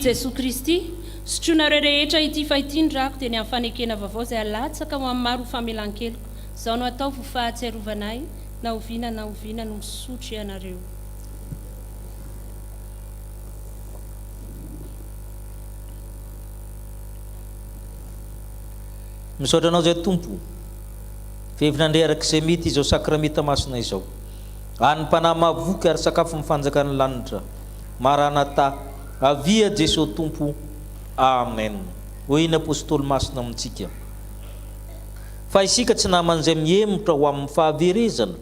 Jesosy Kristy, sotroinareo rehetra ity fahitindrako dia ny amin'ny fanekena vaovao izay alatsaka ho amin'ny maro famelan-keloko. Izao no atao ho fahatsiarovanay, na oviana no misotro ianareo. Misaotra anao izay tompo, fehivina arak'izay mety izao sakramenta masina izao. Any mpanahy mahavoky ary sakafo mifanjakany lanitra. Maranatha, avia Jesosy tompo. Amen. Hoy ny apôstôly masina amintsika. Fa isika tsy naman'izay mihemotra ho amin'ny fahaverezana,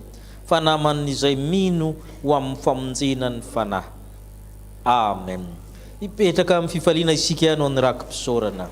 fa naman'izay mino ho amin'ny famonjena ny fanahy. Amen. Ipetraka amin'ny fifaliana isika ihany ny rakim-pisaorana.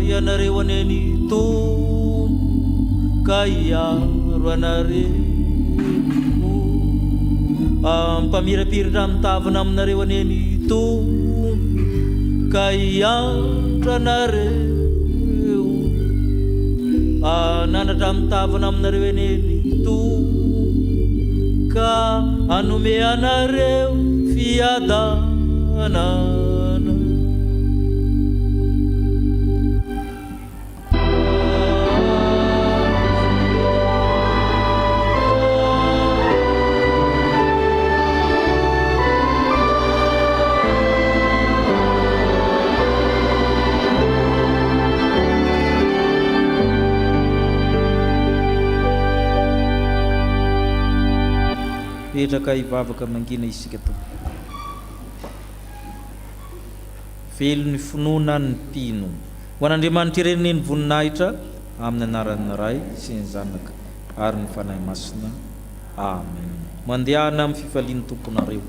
ianareo aneny tompo ka iaro anareo mpamirapiratra mitavana aminareo aneny tompo ka iandro anareo nanatra mitavana aminareo aneny tompo ka anome anareo fiadanana. Petraka ivavaka mangina isika to. Velo ny finoana ny mpino. Ho an'Andriamanitra ireneny voninahitra amin'ny anaran'ny Ray sy ny Zanaka ary ny fanahy masina. Amen. Mandehana amin'ny fifalian'ny tomponareo.